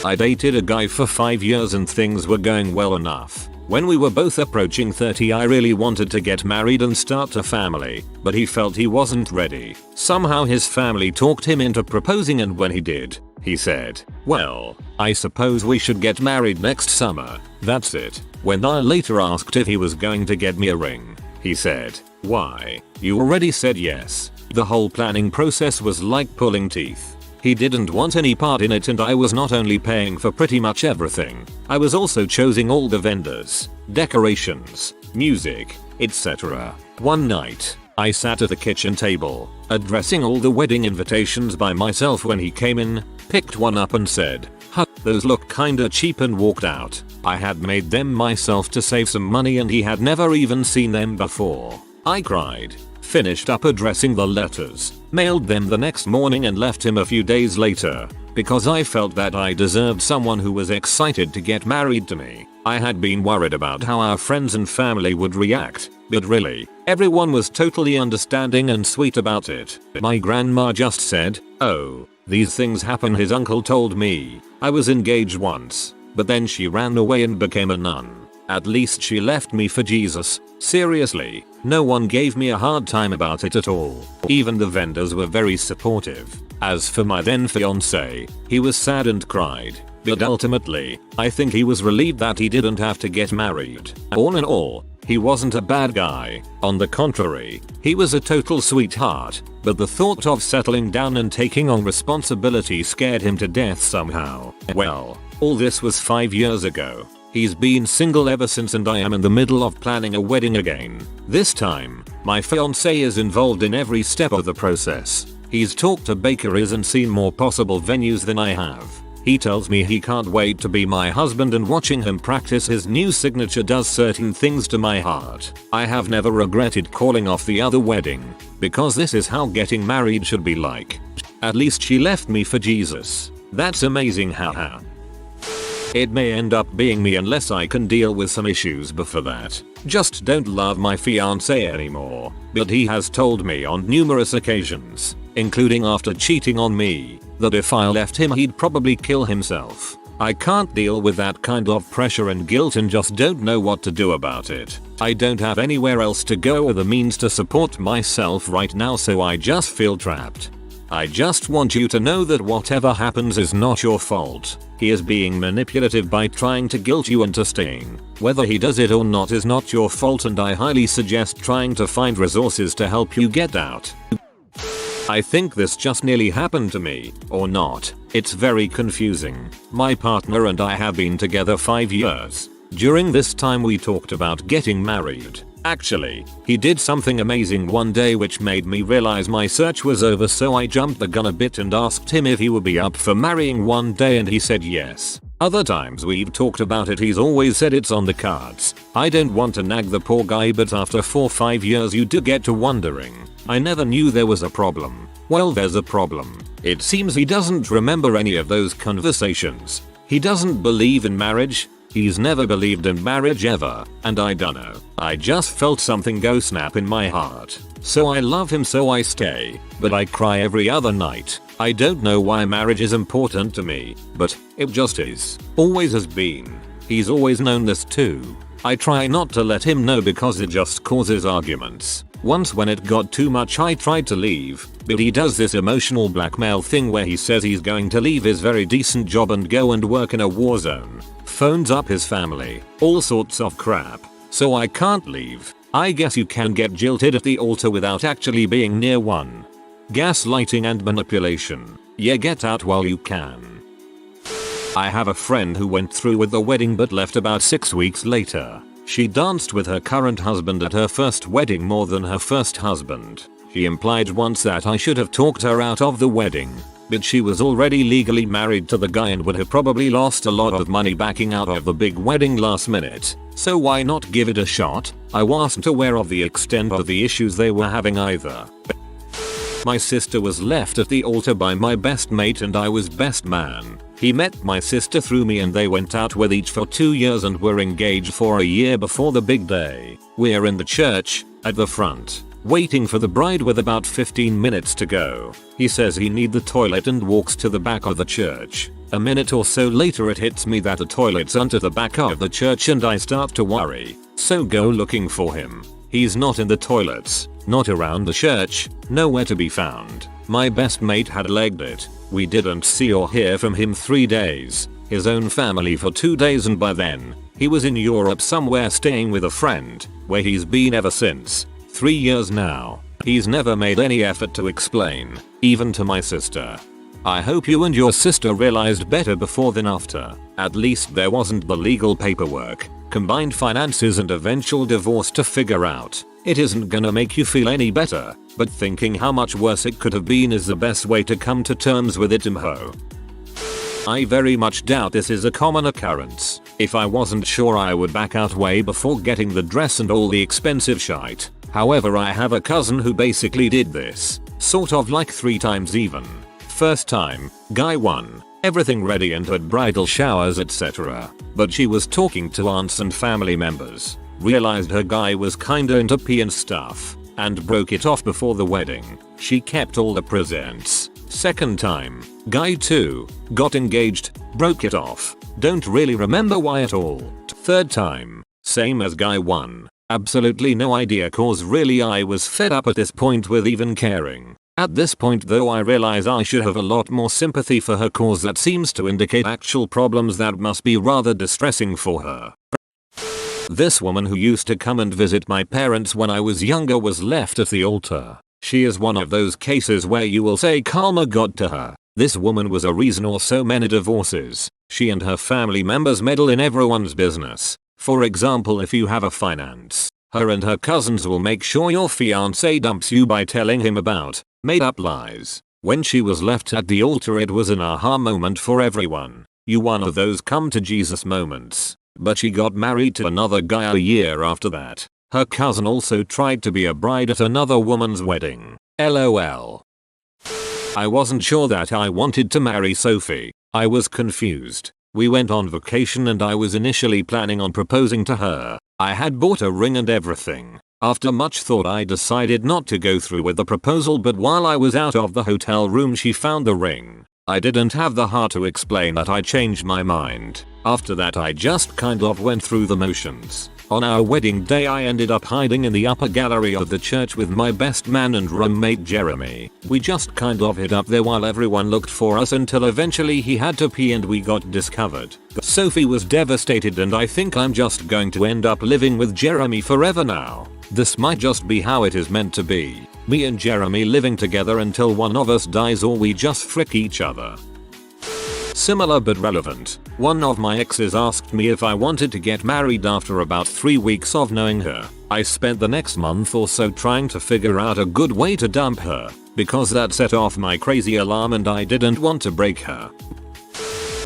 I dated a guy for 5 years and things were going well enough. When we were both approaching 30, I really wanted to get married and start a family, but he felt he wasn't ready. Somehow his family talked him into proposing, and when he did, he said, "Well, I suppose we should get married next summer." That's it. When I later asked if he was going to get me a ring, he said, "Why? You already said yes." The whole planning process was like pulling teeth. He didn't want any part in it, and I was not only paying for pretty much everything, I was also choosing all the vendors, decorations, music, etc. One night, I sat at the kitchen table, addressing all the wedding invitations by myself when he came in, picked one up and said, "Huh, those look kinda cheap," and walked out. I had made them myself to save some money and he had never even seen them before. I cried, finished up addressing the letters, mailed them the next morning and left him a few days later, because I felt that I deserved someone who was excited to get married to me. I had been worried about how our friends and family would react, but really, everyone was totally understanding and sweet about it. My grandma just said, "Oh, these things happen," his uncle told me. I was engaged once, but then she ran away and became a nun. At least she left me for Jesus. Seriously, no one gave me a hard time about it at all. Even the vendors were very supportive. As for my then fiancé, he was sad and cried, but ultimately, I think he was relieved that he didn't have to get married. All in all, he wasn't a bad guy. On the contrary, he was a total sweetheart, but the thought of settling down and taking on responsibility scared him to death somehow. Well, all this was 5 years ago. He's been single ever since and I am in the middle of planning a wedding again. This time, my fiancé is involved in every step of the process. He's talked to bakeries and seen more possible venues than I have. He tells me he can't wait to be my husband, and watching him practice his new signature does certain things to my heart. I have never regretted calling off the other wedding, because this is how getting married should be like. At least she left me for Jesus. That's amazing, haha. It may end up being me unless I can deal with some issues before that. Just don't love my fiancé anymore, but he has told me on numerous occasions, including after cheating on me, that if I left him he'd probably kill himself. I can't deal with that kind of pressure and guilt and just don't know what to do about it. I don't have anywhere else to go or the means to support myself right now, so I just feel trapped. I just want you to know that whatever happens is not your fault. He is being manipulative by trying to guilt you into staying. Whether he does it or not is not your fault, and I highly suggest trying to find resources to help you get out. I think this just nearly happened to me, or not. It's very confusing. My partner and I have been together 5 years. During this time we talked about getting married. Actually, he did something amazing one day which made me realize my search was over, so I jumped the gun a bit and asked him if he would be up for marrying one day, and he said yes. Other times we've talked about it, he's always said it's on the cards. I don't want to nag the poor guy, but after 4 or 5 years you do get to wondering. I never knew there was a problem. Well, there's a problem. It seems he doesn't remember any of those conversations. He doesn't believe in marriage. He's never believed in marriage ever, and I dunno. I just felt something go snap in my heart. So I love him, so I stay, but I cry every other night. I don't know why marriage is important to me, but it just is. Always has been. He's always known this too. I try not to let him know because it just causes arguments. Once when it got too much I tried to leave, but he does this emotional blackmail thing where he says he's going to leave his very decent job and go and work in a war zone. Phones up his family, all sorts of crap. So I can't leave. I guess you can get jilted at the altar without actually being near one. Gaslighting and manipulation. Yeah, get out while you can. I have a friend who went through with the wedding but left about 6 weeks later. She danced with her current husband at her first wedding more than her first husband. She implied once that I should have talked her out of the wedding, but she was already legally married to the guy and would have probably lost a lot of money backing out of the big wedding last minute. So why not give it a shot? I wasn't aware of the extent of the issues they were having either. My sister was left at the altar by my best mate and I was best man. He met my sister through me and they went out with each for 2 years and were engaged for a year before the big day. We're in the church, at the front, waiting for the bride with about 15 minutes to go. He says he needs the toilet and walks to the back of the church. A minute or so later it hits me that the toilet's under the back of the church and I start to worry. So go looking for him. He's not in the toilets, not around the church, nowhere to be found. My best mate had legged it. We didn't see or hear from him 3 days. His own family for 2 days, and by then, he was in Europe somewhere staying with a friend, where he's been ever since. 3 years now. He's never made any effort to explain, even to my sister. I hope you and your sister realized better before than after. At least there wasn't the legal paperwork, combined finances and eventual divorce to figure out. It isn't gonna make you feel any better, but thinking how much worse it could have been is the best way to come to terms with it, imho. I very much doubt this is a common occurrence. If I wasn't sure I would back out way before getting the dress and all the expensive shite. However, I have a cousin who basically did this, sort of like 3 times even. First time, guy 1, everything ready and had bridal showers etc. But she was talking to aunts and family members, realized her guy was kinda into pee and stuff, and broke it off before the wedding. She kept all the presents. Second time, guy 2, got engaged, broke it off, don't really remember why at all. Third time, same as guy 1, absolutely no idea, cause really I was fed up at this point with even caring. At this point though I realize I should have a lot more sympathy for her, cause that seems to indicate actual problems that must be rather distressing for her. This woman who used to come and visit my parents when I was younger was left at the altar. She is one of those cases where you will say karma got to her. This woman was a reason for so many divorces. She and her family members meddle in everyone's business. For example, if you have a finance, her and her cousins will make sure your fiancé dumps you by telling him about made up lies. When she was left at the altar, it was an aha moment for everyone. You one of those come to Jesus moments. But she got married to another guy a year after that. Her cousin also tried to be a bride at another woman's wedding. LOL. I wasn't sure that I wanted to marry Sophie. I was confused. We went on vacation and I was initially planning on proposing to her. I had bought a ring and everything. After much thought, I decided not to go through with the proposal, but while I was out of the hotel room she found the ring. I didn't have the heart to explain that I changed my mind. After that I just kind of went through the motions. On our wedding day I ended up hiding in the upper gallery of the church with my best man and roommate Jeremy. We just kind of hid up there while everyone looked for us until eventually he had to pee and we got discovered. Sophie was devastated and I think I'm just going to end up living with Jeremy forever now. This might just be how it is meant to be. Me and Jeremy living together until one of us dies or we just frick each other. Similar but relevant. One of my exes asked me if I wanted to get married after about 3 weeks of knowing her. I spent the next month or so trying to figure out a good way to dump her, because that set off my crazy alarm and I didn't want to break her.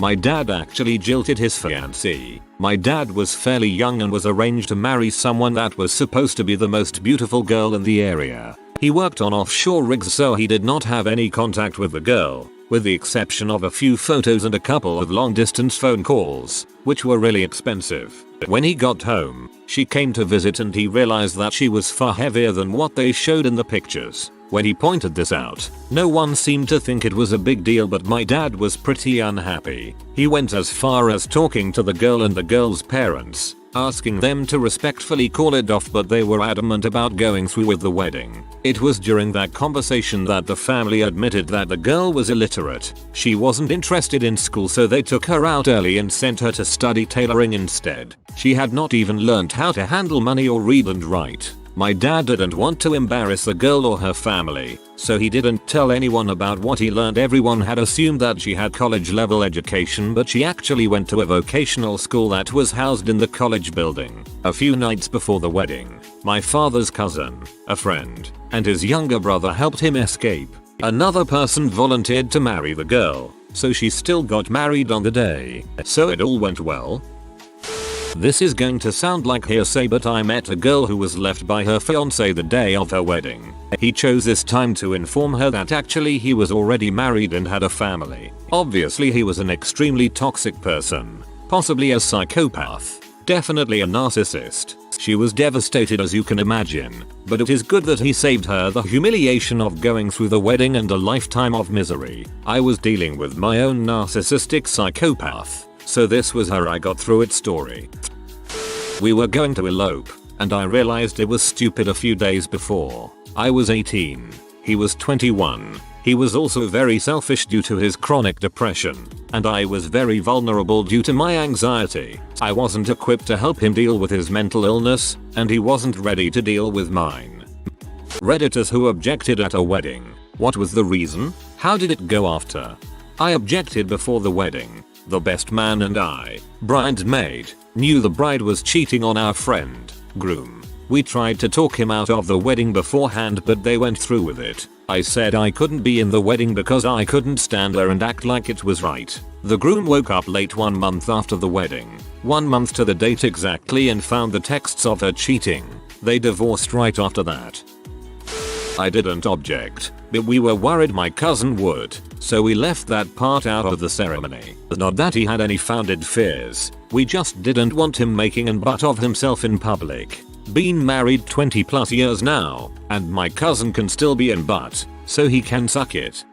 My dad actually jilted his fiancée. My dad was fairly young and was arranged to marry someone that was supposed to be the most beautiful girl in the area. He worked on offshore rigs, so he did not have any contact with the girl, with the exception of a few photos and a couple of long-distance phone calls, which were really expensive. When he got home, she came to visit and he realized that she was far heavier than what they showed in the pictures. When he pointed this out, no one seemed to think it was a big deal, but my dad was pretty unhappy. He went as far as talking to the girl and the girl's parents, asking them to respectfully call it off, but they were adamant about going through with the wedding. It was during that conversation that the family admitted that the girl was illiterate. She wasn't interested in school, so they took her out early and sent her to study tailoring instead. She had not even learned how to handle money or read and write. My dad didn't want to embarrass the girl or her family, so he didn't tell anyone about what he learned. Everyone had assumed that she had college level education, but she actually went to a vocational school that was housed in the college building. A few nights before the wedding, my father's cousin, a friend, and his younger brother helped him escape. Another person volunteered to marry the girl, so she still got married on the day. So it all went well. This is going to sound like hearsay, but I met a girl who was left by her fiancé the day of her wedding. He chose this time to inform her that actually he was already married and had a family. Obviously he was an extremely toxic person, possibly a psychopath, definitely a narcissist. She was devastated, as you can imagine, but it is good that he saved her the humiliation of going through the wedding and a lifetime of misery. I was dealing with my own narcissistic psychopath, so this was how I got through it story. We were going to elope, and I realized it was stupid a few days before. I was 18. He was 21. He was also very selfish due to his chronic depression, and I was very vulnerable due to my anxiety. I wasn't equipped to help him deal with his mental illness, and he wasn't ready to deal with mine. Redditors who objected at a wedding. What was the reason? How did it go after? I objected before the wedding. The best man and I, bridesmaid, knew the bride was cheating on our friend, groom. We tried to talk him out of the wedding beforehand, but they went through with it. I said I couldn't be in the wedding because I couldn't stand there and act like it was right. The groom woke up late 1 month after the wedding, 1 month to the date exactly, and found the texts of her cheating. They divorced right after that. I didn't object, but we were worried my cousin would, so we left that part out of the ceremony. Not that he had any founded fears, we just didn't want him making an butt of himself in public. Been married 20 plus years now, and my cousin can still be in butt, so he can suck it.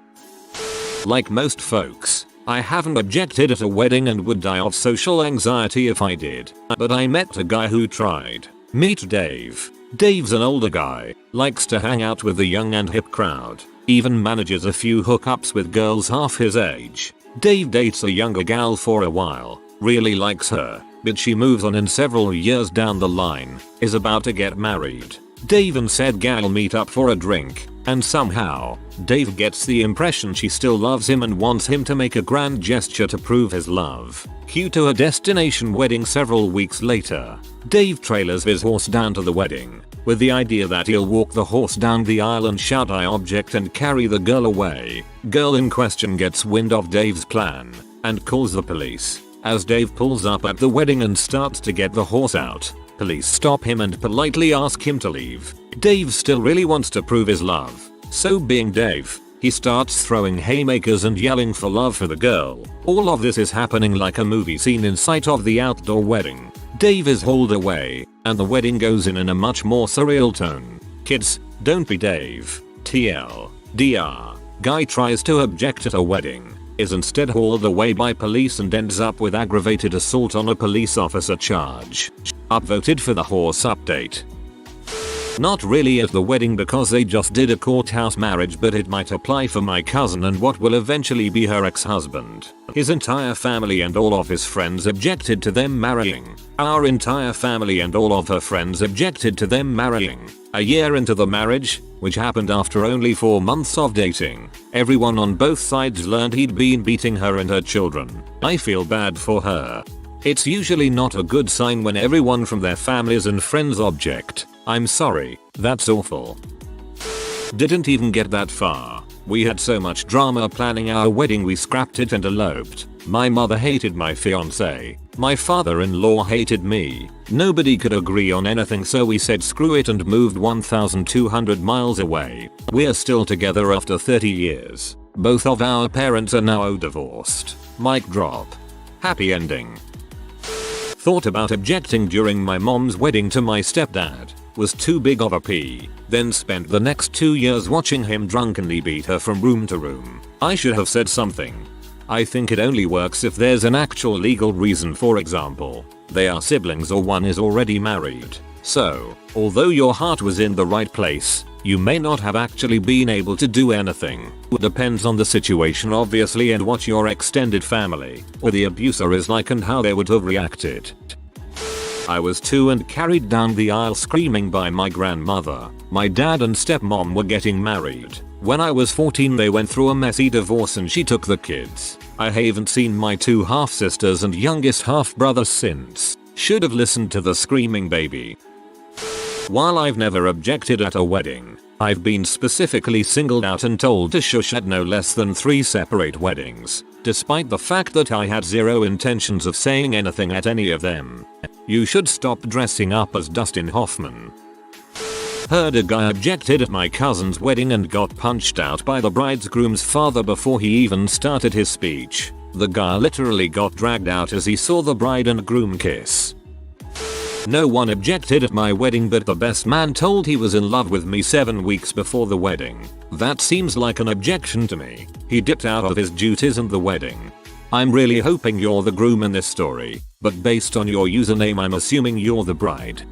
Like most folks, I haven't objected at a wedding and would die of social anxiety if I did, but I met a guy who tried. Meet Dave. Dave's an older guy, likes to hang out with the young and hip crowd, even manages a few hookups with girls half his age. Dave dates a younger gal for a while, really likes her, but she moves on and several years down the line, is about to get married. Dave and said gal meet up for a drink, And somehow, Dave gets the impression she still loves him and wants him to make a grand gesture to prove his love. Cue to a destination wedding several weeks later. Dave trailers his horse down to the wedding, with the idea that he'll walk the horse down the aisle and shout "I object" and carry the girl away. Girl in question gets wind of Dave's plan and calls the police. As Dave pulls up at the wedding and starts to get the horse out, police stop him and politely ask him to leave. Dave still really wants to prove his love, so being Dave, he starts throwing haymakers and yelling for love for the girl. All of this is happening like a movie scene in sight of the outdoor wedding. Dave is hauled away, and the wedding goes in a much more surreal tone. Kids, don't be Dave. TLDR. Guy tries to object at a wedding, is instead hauled away by police and ends up with aggravated assault on a police officer charge. Upvoted for the horse update. Not really at the wedding because they just did a courthouse marriage, but it might apply for my cousin and what will eventually be her ex-husband. His entire family and all of his friends objected to them marrying. Our entire family and all of her friends objected to them marrying. A year into the marriage, which happened after only 4 months of dating, everyone on both sides learned he'd been beating her and her children. I feel bad for her. It's usually not a good sign when everyone from their families and friends object. I'm sorry, that's awful. Didn't even get that far. We had so much drama planning our wedding we scrapped it and eloped. My mother hated my fiancé. My father-in-law hated me. Nobody could agree on anything, so we said screw it and moved 1,200 miles away. We're still together after 30 years. Both of our parents are now divorced. Mic drop. Happy ending. Thought about objecting during my mom's wedding to my stepdad. Was too big of a P. Then spent the next 2 years watching him drunkenly beat her from room to room. I should have said something. I think it only works if there's an actual legal reason, for example, they are siblings or one is already married. So, although your heart was in the right place, you may not have actually been able to do anything. Depends on the situation obviously and what your extended family or the abuser is like and how they would have reacted. I was 2 and carried down the aisle screaming by my grandmother. My dad and stepmom were getting married. When I was 14 they went through a messy divorce and she took the kids. I haven't seen my 2 half-sisters and youngest half-brother since. Should have listened to the screaming baby. While I've never objected at a wedding, I've been specifically singled out and told to shush at no less than 3 separate weddings, despite the fact that I had zero intentions of saying anything at any of them. You should stop dressing up as Dustin Hoffman. Heard a guy objected at my cousin's wedding and got punched out by the bridegroom's father before he even started his speech. The guy literally got dragged out as he saw the bride and groom kiss. No one objected at my wedding, but the best man told he was in love with me 7 weeks before the wedding. That seems like an objection to me. He dipped out of his duties and the wedding. I'm really hoping you're the groom in this story, but based on your username I'm assuming you're the bride.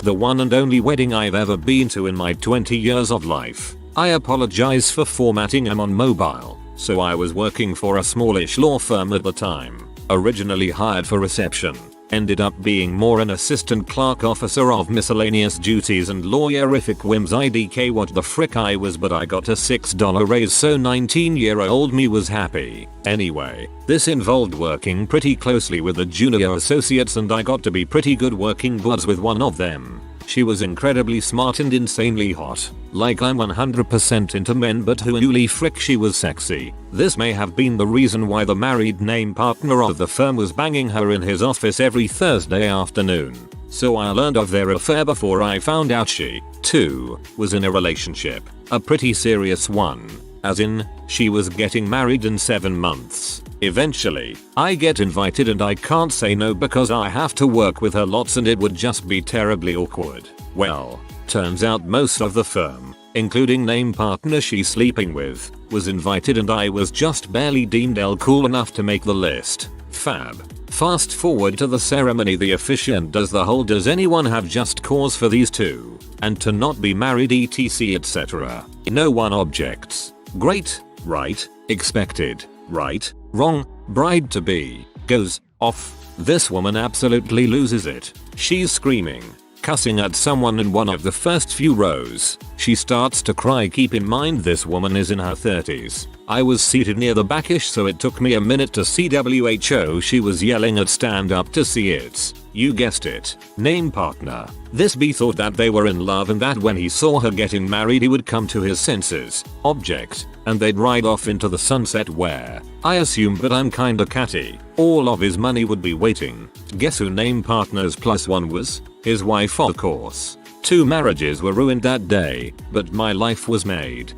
The one and only wedding I've ever been to in my 20 years of life. I apologize for formatting, I'm on mobile, so I was working for a smallish law firm at the time. Originally hired for reception. Ended up being more an assistant clerk officer of miscellaneous duties and lawyerific whims. IDK what the frick I was, but I got a $6 raise, so 19-year-old me was happy. Anyway, this involved working pretty closely with the junior associates and I got to be pretty good working buds with one of them. She was incredibly smart and insanely hot. Like I'm 100% into men, but holy frick she was sexy. This may have been the reason why the married name partner of the firm was banging her in his office every Thursday afternoon. So I learned of their affair before I found out she, too, was in a relationship. A pretty serious one. As in, she was getting married in 7 months. Eventually, I get invited and I can't say no because I have to work with her lots and it would just be terribly awkward. Well, turns out most of the firm, including name partner she's sleeping with, was invited and I was just barely deemed cool enough to make the list. Fab. Fast forward to the ceremony, the officiant does the whole "does anyone have just cause for these two and to not be married etc etc." No one objects. Great, right, expected, right, wrong, bride to be, goes off. This woman absolutely loses it. She's screaming, cussing at someone in one of the first few rows. She starts to cry. Keep in mind this woman is in her 30s. I was seated near the backish, so it took me a minute to see WHO. She was yelling at stand up to see it. You guessed it. Name partner. This B thought that they were in love and that when he saw her getting married he would come to his senses. Object. And they'd ride off into the sunset where, I assume, but I'm kinda catty, all of his money would be waiting. Guess who name partners +1 was? His wife, of course. 2 marriages were ruined that day, but my life was made.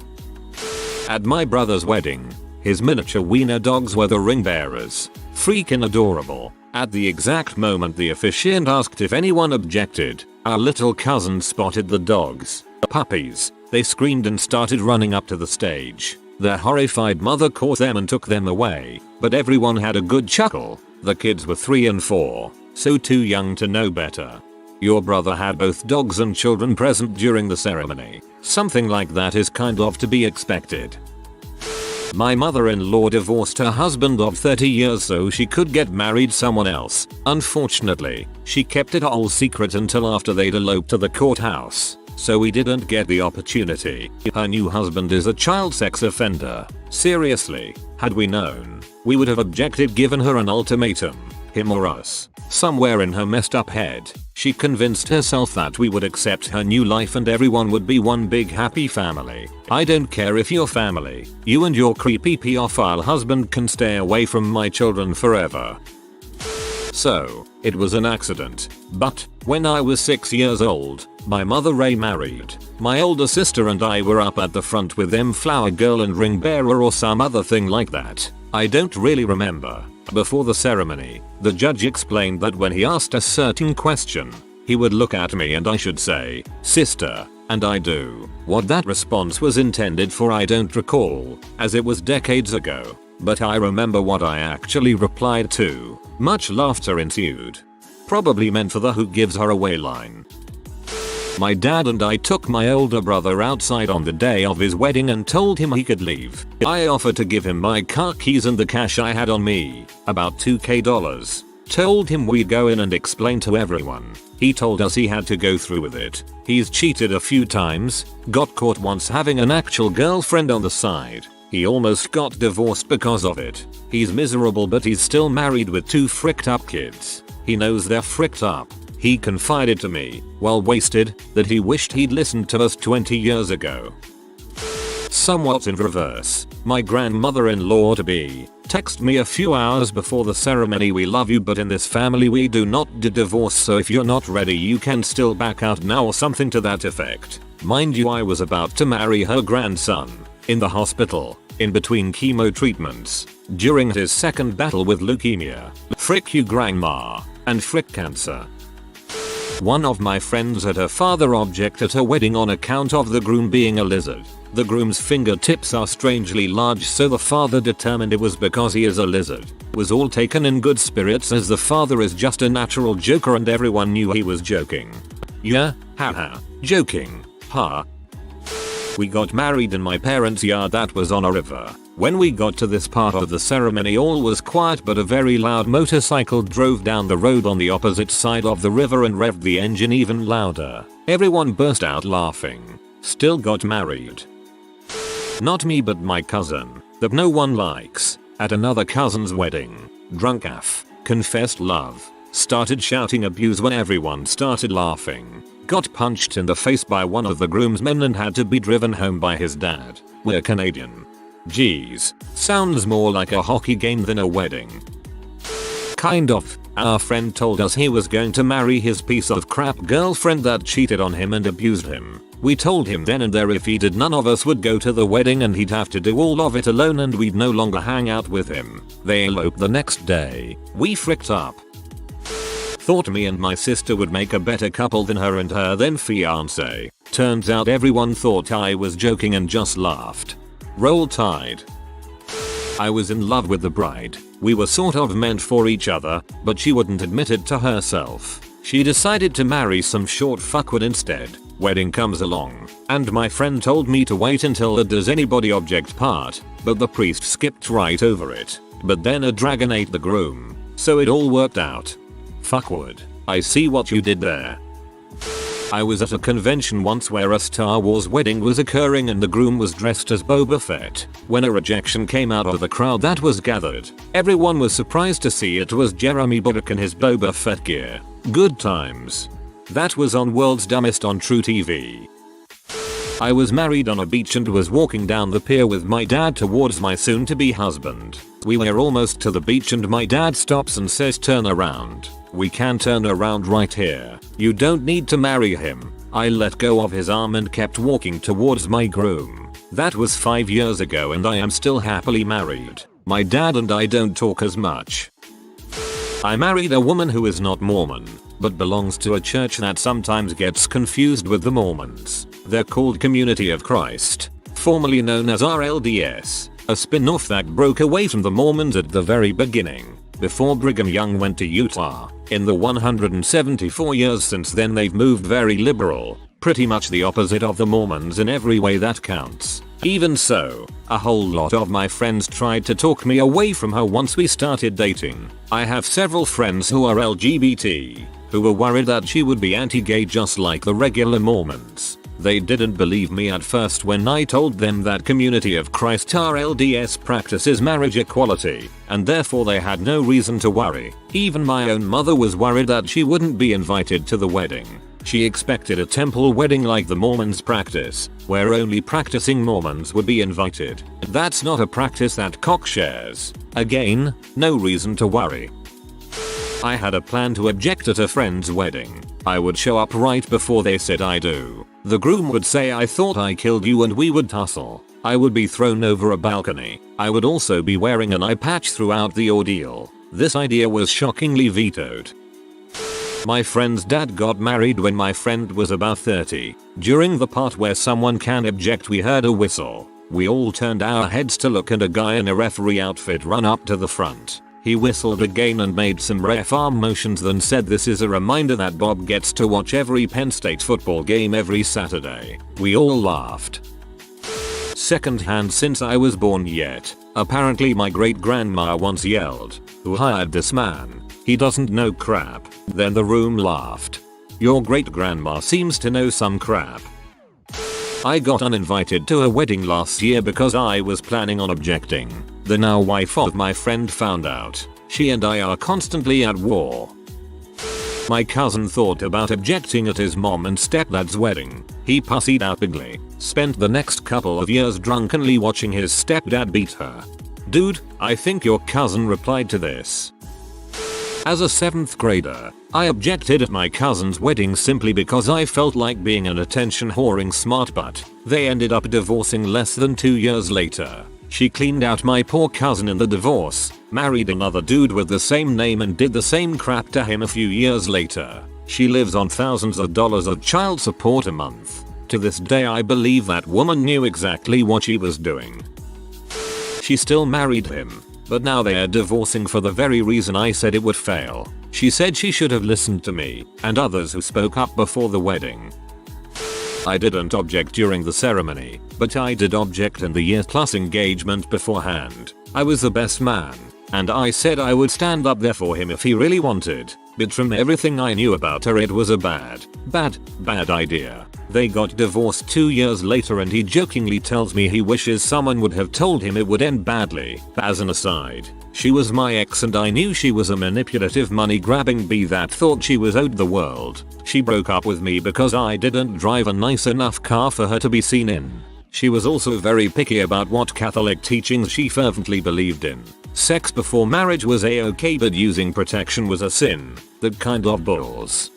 At my brother's wedding, his miniature wiener dogs were the ring bearers. Freaking adorable. At the exact moment the officiant asked if anyone objected, our little cousin spotted the dogs. Puppies. They screamed and started running up to the stage. Their horrified mother caught them and took them away, but everyone had a good chuckle. The kids were 3 and 4, so too young to know better. Your brother had both dogs and children present during the ceremony. Something like that is kind of to be expected. My mother-in-law divorced her husband of 30 years so she could get married someone else. Unfortunately, she kept it all secret until after they'd eloped to the courthouse, so we didn't get the opportunity. Her new husband is a child sex offender. Seriously, had we known, we would have objected, given her an ultimatum. Him or us. Somewhere in her messed up head, she convinced herself that we would accept her new life and everyone would be one big happy family. I don't care if you're family. You and your creepy pedophile husband can stay away from my children forever. So, it was an accident. But, when I was 6 years old, my mother remarried. My older sister and I were up at the front with them, flower girl and ring bearer or some other thing like that. I don't really remember. Before the ceremony, the judge explained that when he asked a certain question, he would look at me and I should say, "Sister," and I do. What that response was intended for I don't recall, as it was decades ago, but I remember what I actually replied to. Much laughter ensued. Probably meant for the "who gives her away" line. My dad and I took my older brother outside on the day of his wedding and told him he could leave. I offered to give him my car keys and the cash I had on me, about $2,000. Told him we'd go in and explain to everyone. He told us he had to go through with it. He's cheated a few times, got caught once having an actual girlfriend on the side. He almost got divorced because of it. He's miserable but he's still married with 2 fricked up kids. He knows they're fricked up. He confided to me, while wasted, that he wished he'd listened to us 20 years ago. Somewhat in reverse, my grandmother-in-law to be texted me a few hours before the ceremony, "We love you but in this family we do not do divorce, so if you're not ready you can still back out now," or something to that effect. Mind you, I was about to marry her grandson, in the hospital, in between chemo treatments, during his second battle with leukemia. Frick you grandma, and frick cancer. One of my friends had her father object at her wedding on account of the groom being a lizard. The groom's fingertips are strangely large, so the father determined it was because he is a lizard. Was all taken in good spirits as the father is just a natural joker and everyone knew he was joking. Yeah, haha, joking, ha. We got married in my parents' yard that was on a river. When we got to this part of the ceremony all was quiet, but a very loud motorcycle drove down the road on the opposite side of the river and revved the engine even louder. Everyone burst out laughing. Still got married. Not me but my cousin, that no one likes, at another cousin's wedding. Drunk AF, confessed love, started shouting abuse when everyone started laughing. Got punched in the face by one of the groomsmen and had to be driven home by his dad. We're Canadian. Geez, sounds more like a hockey game than a wedding. Kind of. Our friend told us he was going to marry his piece of crap girlfriend that cheated on him and abused him. We told him then and there if he did none of us would go to the wedding and he'd have to do all of it alone and we'd no longer hang out with him. They eloped the next day. We fricked up. Thought me and my sister would make a better couple than her and her then fiancee. Turns out everyone thought I was joking and just laughed. Roll Tide. I was in love with the bride. We were sort of meant for each other, but she wouldn't admit it to herself. She decided to marry some short fuckwit instead. Wedding comes along, and my friend told me to wait until the "does anybody object" part, but the priest skipped right over it. But then a dragon ate the groom, so it all worked out. Fuckward. I see what you did there. I was at a convention once where a Star Wars wedding was occurring and the groom was dressed as Boba Fett. When a rejection came out of the crowd that was gathered, everyone was surprised to see it was Jeremy Bullock in his Boba Fett gear. Good times. That was on World's Dumbest on True TV. I was married on a beach and was walking down the pier with my dad towards my soon-to-be husband. We were almost to the beach and my dad stops and says, "Turn around. We can turn around right here. You don't need to marry him." I let go of his arm and kept walking towards my groom. That was 5 years ago and I am still happily married. My dad and I don't talk as much. I married a woman who is not Mormon, but belongs to a church that sometimes gets confused with the Mormons. They're called Community of Christ, formerly known as RLDS, a spin-off that broke away from the Mormons at the very beginning, before Brigham Young went to Utah. In the 174 years since then they've moved very liberal, pretty much the opposite of the Mormons in every way that counts. Even so, a whole lot of my friends tried to talk me away from her once we started dating. I have several friends who are LGBT, who were worried that she would be anti-gay just like the regular Mormons. They didn't believe me at first when I told them that Community of Christ RLDS practices marriage equality, and therefore they had no reason to worry. Even my own mother was worried that she wouldn't be invited to the wedding. She expected a temple wedding like the Mormons practice, where only practicing Mormons would be invited. That's not a practice that Cox shares. Again, no reason to worry. I had a plan to object at a friend's wedding. I would show up right before they said I do. The groom would say, "I thought I killed you," and we would tussle. I would be thrown over a balcony. I would also be wearing an eye patch throughout the ordeal. This idea was shockingly vetoed. My friend's dad got married when my friend was about 30. During the part where someone can object, we heard a whistle. We all turned our heads to look and a guy in a referee outfit ran up to the front. He whistled again and made some ref arm motions, then said, "This is a reminder that Bob gets to watch every Penn State football game every Saturday." We all laughed. Second hand since I was born yet. Apparently my great grandma once yelled, "Who hired this man? He doesn't know crap." Then the room laughed. Your great grandma seems to know some crap. I got uninvited to a wedding last year because I was planning on objecting. The now wife of my friend found out. She and I are constantly at war. My cousin thought about objecting at his mom and stepdad's wedding. He pussied out bigly. Spent the next couple of years drunkenly watching his stepdad beat her. Dude, I think your cousin replied to this. As a 7th grader, I objected at my cousin's wedding simply because I felt like being an attention whoring smart butt. They ended up divorcing less than 2 years later. She cleaned out my poor cousin in the divorce, married another dude with the same name and did the same crap to him a few years later. She lives on thousands of dollars of child support a month. To this day I believe that woman knew exactly what she was doing. She still married him, but now they are divorcing for the very reason I said it would fail. She said she should have listened to me and others who spoke up before the wedding. I didn't object during the ceremony, but I did object in the year-plus engagement beforehand. I was the best man, and I said I would stand up there for him if he really wanted, but from everything I knew about her it was a bad idea. They got divorced 2 years later and he jokingly tells me he wishes someone would have told him it would end badly. As an aside, she was my ex and I knew she was a manipulative, money-grabbing bee that thought she was owed the world. She broke up with me because I didn't drive a nice enough car for her to be seen in. She was also very picky about what Catholic teachings she fervently believed in. Sex before marriage was a-okay, but using protection was a sin. That kind of balls.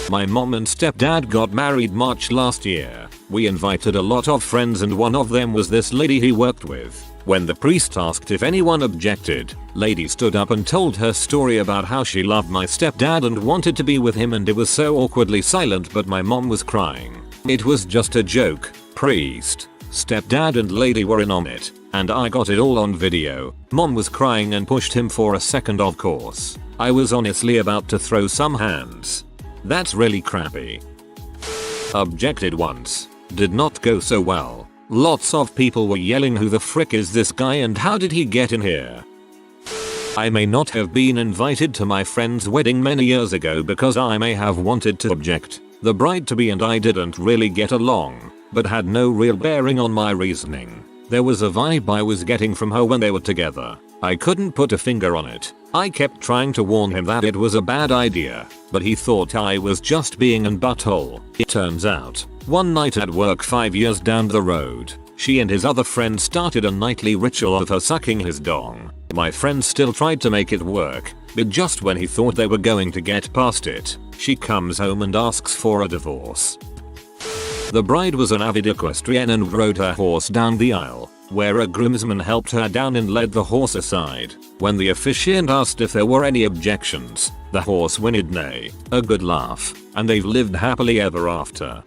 My mom and stepdad got married March last year. We invited a lot of friends and one of them was this lady he worked with. When the priest asked if anyone objected, lady stood up and told her story about how she loved my stepdad and wanted to be with him, and it was so awkwardly silent, but my mom was crying. It was just a joke. Priest, stepdad and lady were in on it, and I got it all on video. Mom was crying and pushed him for a second, of course. I was honestly about to throw some hands. That's really crappy. Objected once. Did not go so well. Lots of people were yelling, "Who the frick is this guy and how did he get in here?" I may not have been invited to my friend's wedding many years ago because I may have wanted to object. The bride-to-be and I didn't really get along, but had no real bearing on my reasoning. There was a vibe I was getting from her when they were together. I couldn't put a finger on it. I kept trying to warn him that it was a bad idea, but he thought I was just being an butthole. It turns out, one night at work 5 years down the road, she and his other friend started a nightly ritual of her sucking his dong. My friend still tried to make it work, but just when he thought they were going to get past it, she comes home and asks for a divorce. The bride was an avid equestrian and rode her horse down the aisle, where a groomsman helped her down and led the horse aside. When the officiant asked if there were any objections, the horse whinnied nay, a good laugh, and they've lived happily ever after.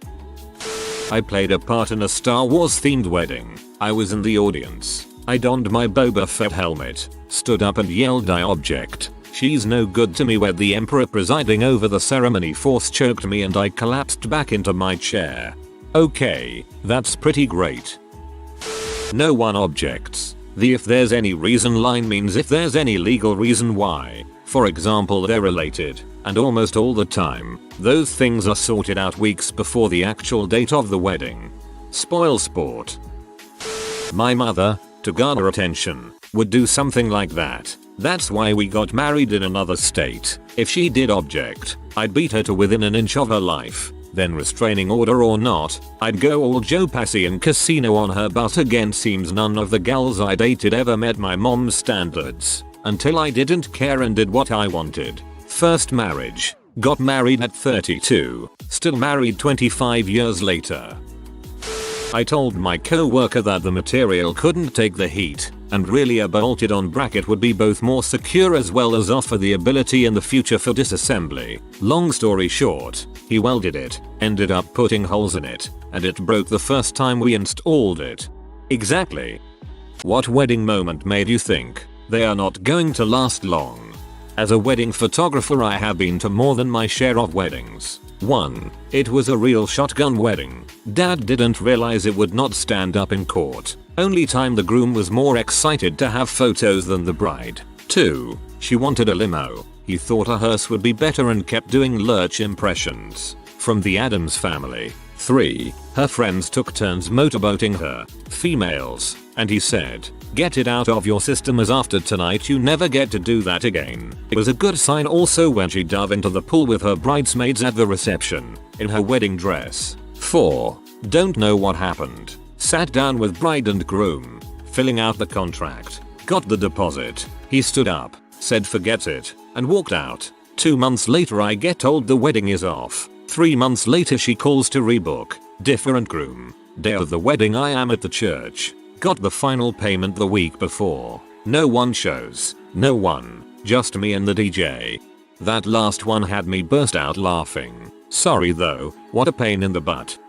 I played a part in a Star Wars themed wedding. I was in the audience. I donned my Boba Fett helmet, stood up and yelled "I object. She's no good to me," where the Emperor presiding over the ceremony force choked me and I collapsed back into my chair. Okay, that's pretty great. No one objects. The "if there's any reason" line means if there's any legal reason why. For example, they're related, and almost all the time, those things are sorted out weeks before the actual date of the wedding. Spoil sport. My mother, to garner attention, would do something like that. That's why we got married in another state. If she did object, I'd beat her to within an inch of her life. Then restraining order or not, I'd go all Joe Pesci and Casino on her butt again. Seems none of the gals I dated ever met my mom's standards. Until I didn't care and did what I wanted. First marriage. Got married at 32. Still married 25 years later. I told my co-worker that the material couldn't take the heat, and really a bolted on bracket would be both more secure as well as offer the ability in the future for disassembly. Long story short, he welded it, ended up putting holes in it, and it broke the first time we installed it. Exactly. What wedding moment made you think they are not going to last long? As a wedding photographer, I have been to more than my share of weddings. 1. It was a real shotgun wedding. Dad didn't realize it would not stand up in court. Only time the groom was more excited to have photos than the bride. 2. She wanted a limo. He thought a hearse would be better and kept doing lurch impressions from the Addams Family. 3. Her friends took turns motorboating her, females, and he said, "Get it out of your system, as after tonight you never get to do that again." It was a good sign also when she dove into the pool with her bridesmaids at the reception, in her wedding dress. 4. Don't know what happened. Sat down with bride and groom, filling out the contract, got the deposit. He stood up, said forget it, and walked out. 2 months later I get told the wedding is off. 3 months later she calls to rebook. Different groom. Day of the wedding I am at the church. Got the final payment the week before. No one shows. No one. Just me and the DJ. That last one had me burst out laughing. Sorry though, what a pain in the butt.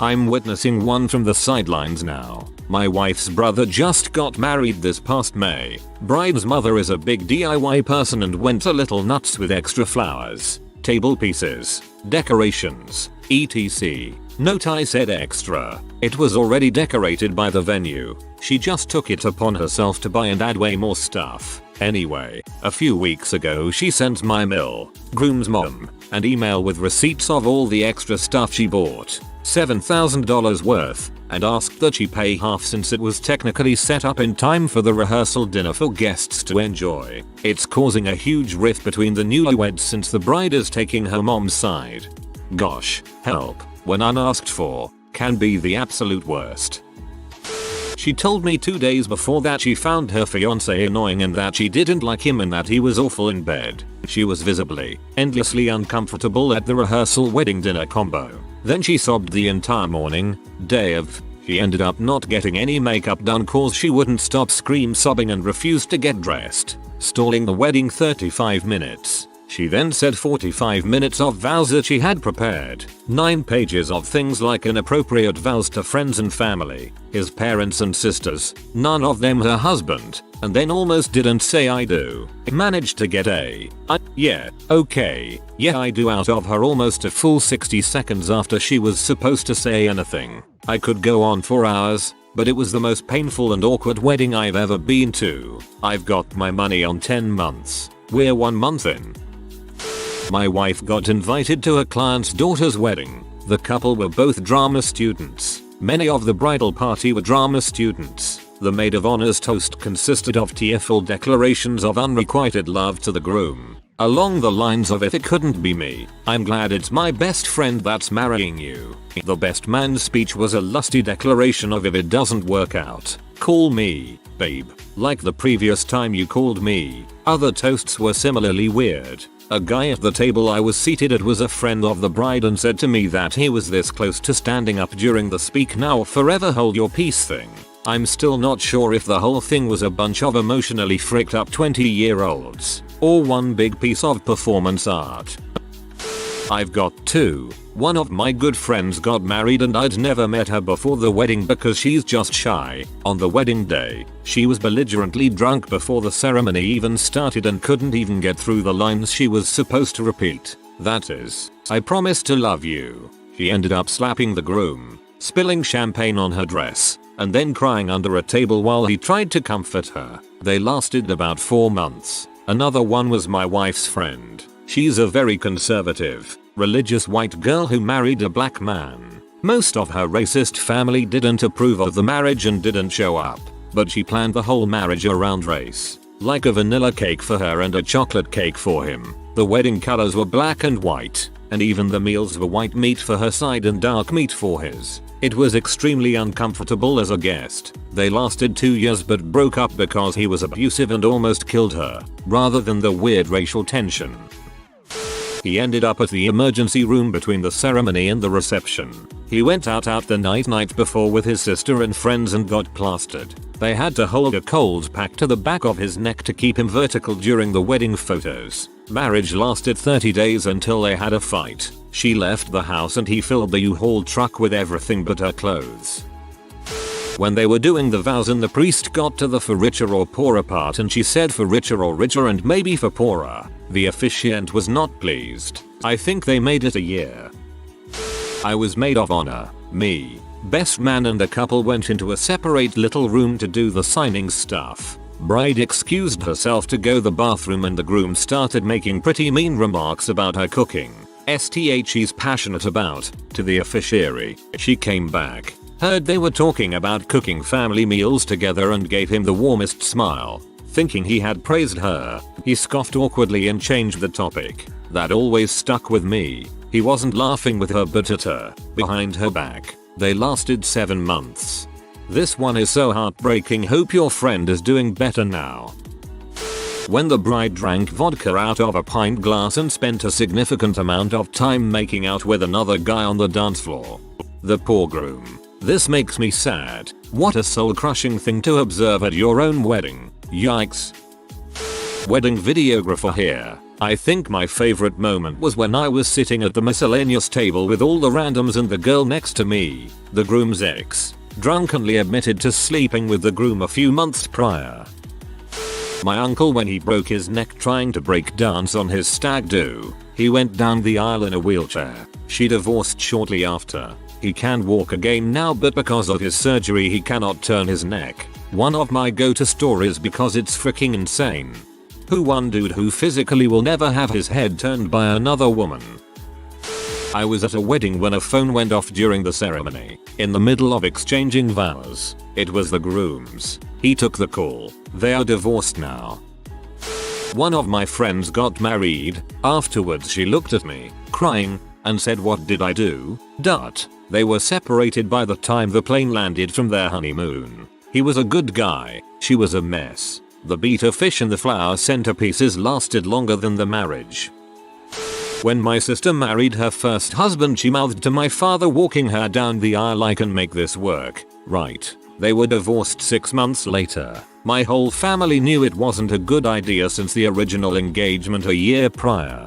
I'm witnessing one from the sidelines now. My wife's brother just got married this past May. Bride's mother is a big DIY person and went a little nuts with extra flowers, table pieces, decorations, etc. Note I said extra. It was already decorated by the venue. She just took it upon herself to buy and add way more stuff. Anyway, a few weeks ago she sent my groom's mom, an email with receipts of all the extra stuff she bought, $7,000 worth, and asked that she pay half since it was technically set up in time for the rehearsal dinner for guests to enjoy. It's causing a huge rift between the newlyweds since the bride is taking her mom's side. Gosh, help, when unasked for, can be the absolute worst. She told me 2 days before that she found her fiancé annoying and that she didn't like him and that he was awful in bed. She was visibly, endlessly uncomfortable at the rehearsal wedding dinner combo. Then she sobbed the entire morning, day of. She ended up not getting any makeup done cause she wouldn't stop scream sobbing and refused to get dressed, stalling the wedding 35 minutes. She then said 45 minutes of vows that she had prepared, 9 pages of things like inappropriate vows to friends and family, his parents and sisters, none of them her husband, and then almost didn't say I do. Managed to get a yeah, okay, yeah I do out of her almost a full 60 seconds after she was supposed to say anything. I could go on for hours, but it was the most painful and awkward wedding I've ever been to. I've got my money on 10 months. We're 1 month in. My wife got invited to a client's daughter's wedding. The couple were both drama students. Many of the bridal party were drama students. The maid of honor's toast consisted of tearful declarations of unrequited love to the groom. Along the lines of, if it couldn't be me, I'm glad it's my best friend that's marrying you. The best man's speech was a lusty declaration of, if it doesn't work out, call me, babe, like the previous time you called me. Other toasts were similarly weird. A guy at the table I was seated at was a friend of the bride and said to me that he was this close to standing up during the speak now or forever hold your peace thing. I'm still not sure if the whole thing was a bunch of emotionally fricked up 20-year-olds or one big piece of performance art. I've got two. One of my good friends got married and I'd never met her before the wedding because she's just shy. On the wedding day, she was belligerently drunk before the ceremony even started and couldn't even get through the lines she was supposed to repeat. That is, I promise to love you. She ended up slapping the groom, spilling champagne on her dress, and then crying under a table while he tried to comfort her. They lasted about 4 months. Another one was my wife's friend. She's a very conservative, religious white girl who married a black man. Most of her racist family didn't approve of the marriage and didn't show up, but she planned the whole marriage around race. Like a vanilla cake for her and a chocolate cake for him. The wedding colors were black and white, and even the meals were white meat for her side and dark meat for his. It was extremely uncomfortable as a guest. They lasted 2 years but broke up because he was abusive and almost killed her, rather than the weird racial tension. He ended up at the emergency room between the ceremony and the reception. He went out the night before with his sister and friends and got plastered. They had to hold a cold pack to the back of his neck to keep him vertical during the wedding photos. Marriage lasted 30 days until they had a fight. She left the house and he filled the U-Haul truck with everything but her clothes. When they were doing the vows and the priest got to the for richer or poorer part and she said for richer or richer and maybe for poorer, the officiant was not pleased. I think they made it a year. I was maid of honor. Me, best man and a couple went into a separate little room to do the signing stuff. Bride excused herself to go the bathroom and the groom started making pretty mean remarks about her cooking. She's passionate about, to the officiary. She came back, heard they were talking about cooking family meals together and gave him the warmest smile. Thinking he had praised her, he scoffed awkwardly and changed the topic. That always stuck with me. He wasn't laughing with her but at her, behind her back. They lasted 7 months. This one is so heartbreaking. Hope your friend is doing better now. When the bride drank vodka out of a pint glass and spent a significant amount of time making out with another guy on the dance floor. The poor groom. This makes me sad. What a soul-crushing thing to observe at your own wedding. Yikes. Wedding videographer here. I think my favorite moment was when I was sitting at the miscellaneous table with all the randoms and the girl next to me, the groom's ex, drunkenly admitted to sleeping with the groom a few months prior. My uncle, when he broke his neck trying to break dance on his stag do, he went down the aisle in a wheelchair. She divorced shortly after. He can walk again now but because of his surgery he cannot turn his neck. One of my go-to stories because it's freaking insane. One dude who physically will never have his head turned by another woman. I was at a wedding when a phone went off during the ceremony. In the middle of exchanging vows. It was the groom's. He took the call. They are divorced now. One of my friends got married. Afterwards she looked at me, crying, and said, "What did I do?" They were separated by the time the plane landed from their honeymoon. He was a good guy. She was a mess. The betta fish and the flower centerpieces lasted longer than the marriage. When my sister married her first husband she mouthed to my father walking her down the aisle, "I can make this work, right?" They were divorced 6 months later. My whole family knew it wasn't a good idea since the original engagement a year prior.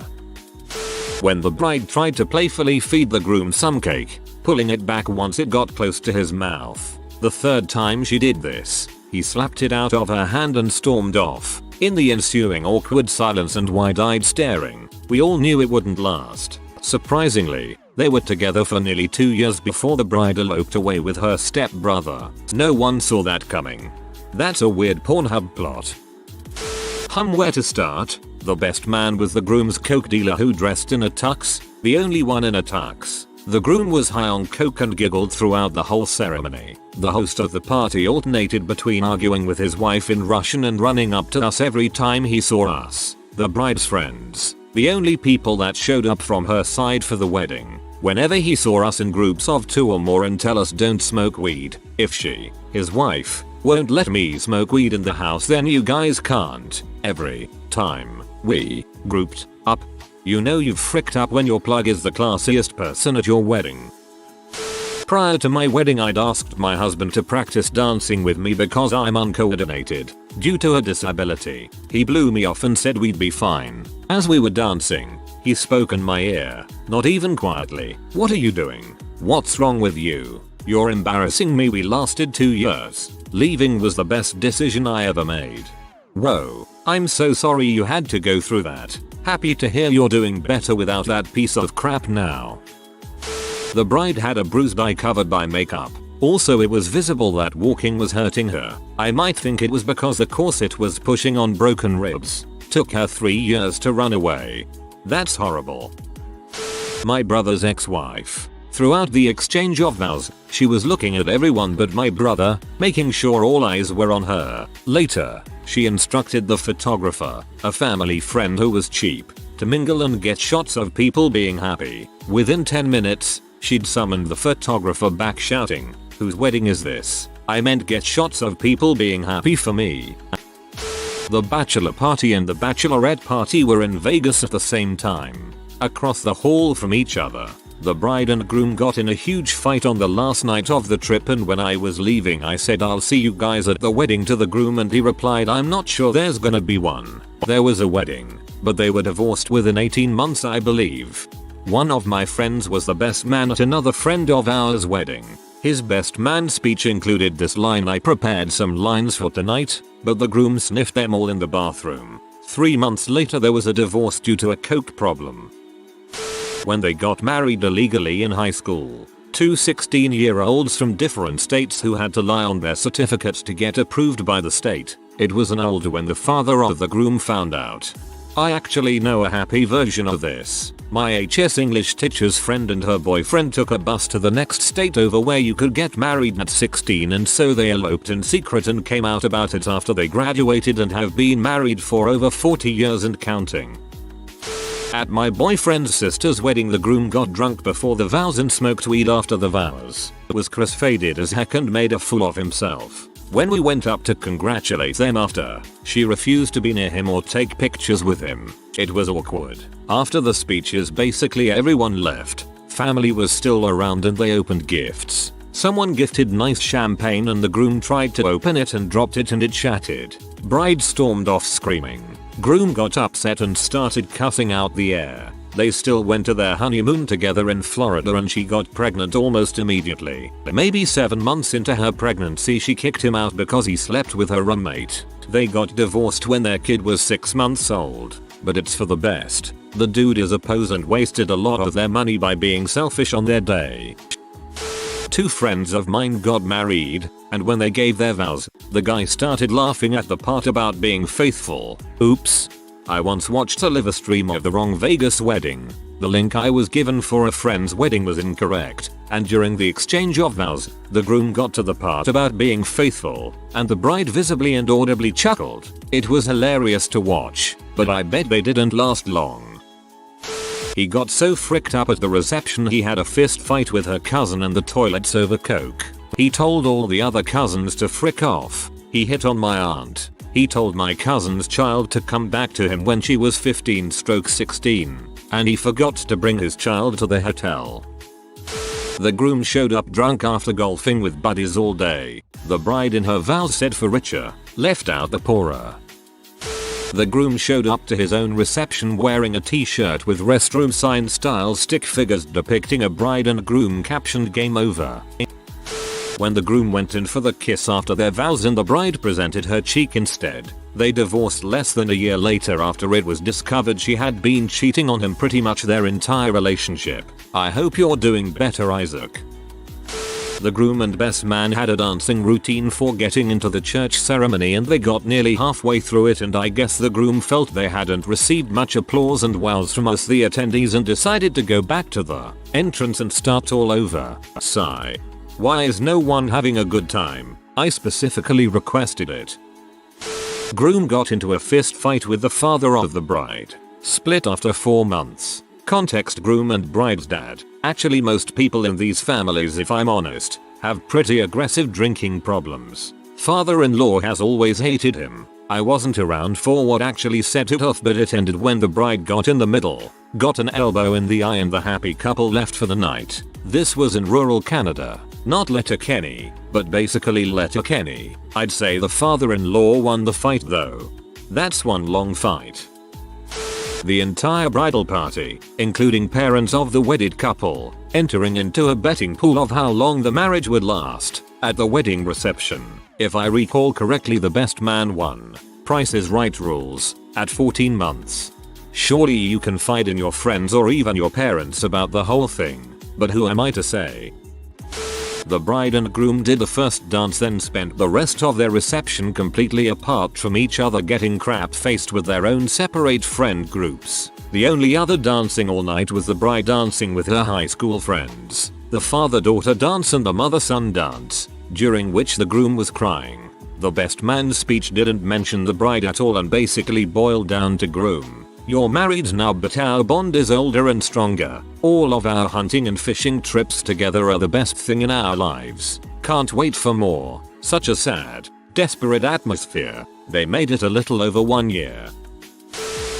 When the bride tried to playfully feed the groom some cake, pulling it back once it got close to his mouth. The third time she did this, he slapped it out of her hand and stormed off. In the ensuing awkward silence and wide-eyed staring, we all knew it wouldn't last. Surprisingly, they were together for nearly 2 years before the bride eloped away with her stepbrother. No one saw that coming. That's a weird Pornhub plot. Where to start? The best man was the groom's coke dealer who dressed in a tux, the only one in a tux. The groom was high on coke and giggled throughout the whole ceremony. The host of the party alternated between arguing with his wife in Russian and running up to us every time he saw us, the bride's friends, the only people that showed up from her side for the wedding. Whenever he saw us in groups of 2 or more and tell us don't smoke weed, if she, his wife, won't let me smoke weed in the house then you guys can't. Every time we grouped up, you know you've fricked up when your plug is the classiest person at your wedding. Prior to my wedding I'd asked my husband to practice dancing with me because I'm uncoordinated due to a disability. He blew me off and said we'd be fine. As we were dancing, he spoke in my ear, not even quietly. "What are you doing? What's wrong with you? You're embarrassing me." We lasted 2 years. Leaving was the best decision I ever made. Whoa, I'm so sorry you had to go through that. Happy to hear you're doing better without that piece of crap now. The bride had a bruised eye covered by makeup. Also it was visible that walking was hurting her. I might think it was because the corset was pushing on broken ribs. Took her 3 years to run away. That's horrible. My brother's ex-wife. Throughout the exchange of vows, she was looking at everyone but my brother, making sure all eyes were on her. Later, she instructed the photographer, a family friend who was cheap, to mingle and get shots of people being happy. Within 10 minutes, she'd summoned the photographer back shouting, "Whose wedding is this? I meant get shots of people being happy for me." The bachelor party and the bachelorette party were in Vegas at the same time. Across the hall from each other, the bride and groom got in a huge fight on the last night of the trip, and when I was leaving I said I'll see you guys at the wedding to the groom, and he replied I'm not sure there's gonna be one. There was a wedding, but they were divorced within 18 months I believe. One of my friends was the best man at another friend of ours' wedding. His best man speech included this line: "I prepared some lines for tonight, but the groom sniffed them all in the bathroom." 3 months later there was a divorce due to a coke problem. When they got married illegally in high school, 2 16-year-olds from different states who had to lie on their certificates to get approved by the state. It was an older when the father of the groom found out. I actually know a happy version of this. My HS English teacher's friend and her boyfriend took a bus to the next state over where you could get married at 16, and so they eloped in secret and came out about it after they graduated and have been married for over 40 years and counting. At my boyfriend's sister's wedding the groom got drunk before the vows and smoked weed after the vows. Was cross-faded as heck and made a fool of himself. When we went up to congratulate them after, she refused to be near him or take pictures with him. It was awkward. After the speeches basically everyone left. Family was still around and they opened gifts. Someone gifted nice champagne and the groom tried to open it and dropped it and it shattered. Bride stormed off screaming. Groom got upset and started cussing out the air. They still went to their honeymoon together in Florida and she got pregnant almost immediately. Maybe 7 months into her pregnancy she kicked him out because he slept with her roommate. They got divorced when their kid was 6 months old. But it's for the best. The dude is a pose and wasted a lot of their money by being selfish on their day. 2 friends of mine got married, and when they gave their vows, the guy started laughing at the part about being faithful. Oops. I once watched a live stream of the wrong Vegas wedding. The link I was given for a friend's wedding was incorrect, and during the exchange of vows, the groom got to the part about being faithful, and the bride visibly and audibly chuckled. It was hilarious to watch, but I bet they didn't last long. He got so fricked up at the reception he had a fist fight with her cousin in the toilets over coke. He told all the other cousins to frick off. He hit on my aunt. He told my cousin's child to come back to him when she was 15/16, and he forgot to bring his child to the hotel. The groom showed up drunk after golfing with buddies all day. The bride in her vows said for richer, left out the poorer. The groom showed up to his own reception wearing a t-shirt with restroom sign style stick figures depicting a bride and groom captioned "Game Over." When the groom went in for the kiss after their vows and the bride presented her cheek instead, they divorced less than a year later after it was discovered she had been cheating on him pretty much their entire relationship. I hope you're doing better, Isaac. The groom and best man had a dancing routine for getting into the church ceremony, and they got nearly halfway through it, and I guess the groom felt they hadn't received much applause and wows from us the attendees and decided to go back to the entrance and start all over. Sigh. Why is no one having a good time? I specifically requested it. Groom got into a fist fight with the father of the bride. Split after 4 months. Context: groom and bride's dad. Actually, most people in these families, if I'm honest, have pretty aggressive drinking problems. Father-in-law has always hated him. I wasn't around for what actually set it off, but it ended when the bride got in the middle, got an elbow in the eye, and the happy couple left for the night. This was in rural Canada. Not Letterkenny, but basically Letterkenny. I'd say the father-in-law won the fight though. That's one long fight. The entire bridal party, including parents of the wedded couple, entering into a betting pool of how long the marriage would last. At the wedding reception, if I recall correctly, the best man won. Price is Right rules, at 14 months. Surely you confide in your friends or even your parents about the whole thing, but who am I to say? The bride and groom did the first dance, then spent the rest of their reception completely apart from each other, getting crap-faced with their own separate friend groups. The only other dancing all night was the bride dancing with her high school friends, the father-daughter dance and the mother-son dance, during which the groom was crying. The best man's speech didn't mention the bride at all and basically boiled down to: groom, you're married now, but our bond is older and stronger. All of our hunting and fishing trips together are the best thing in our lives. Can't wait for more. Such a sad, desperate atmosphere. They made it a little over 1 year.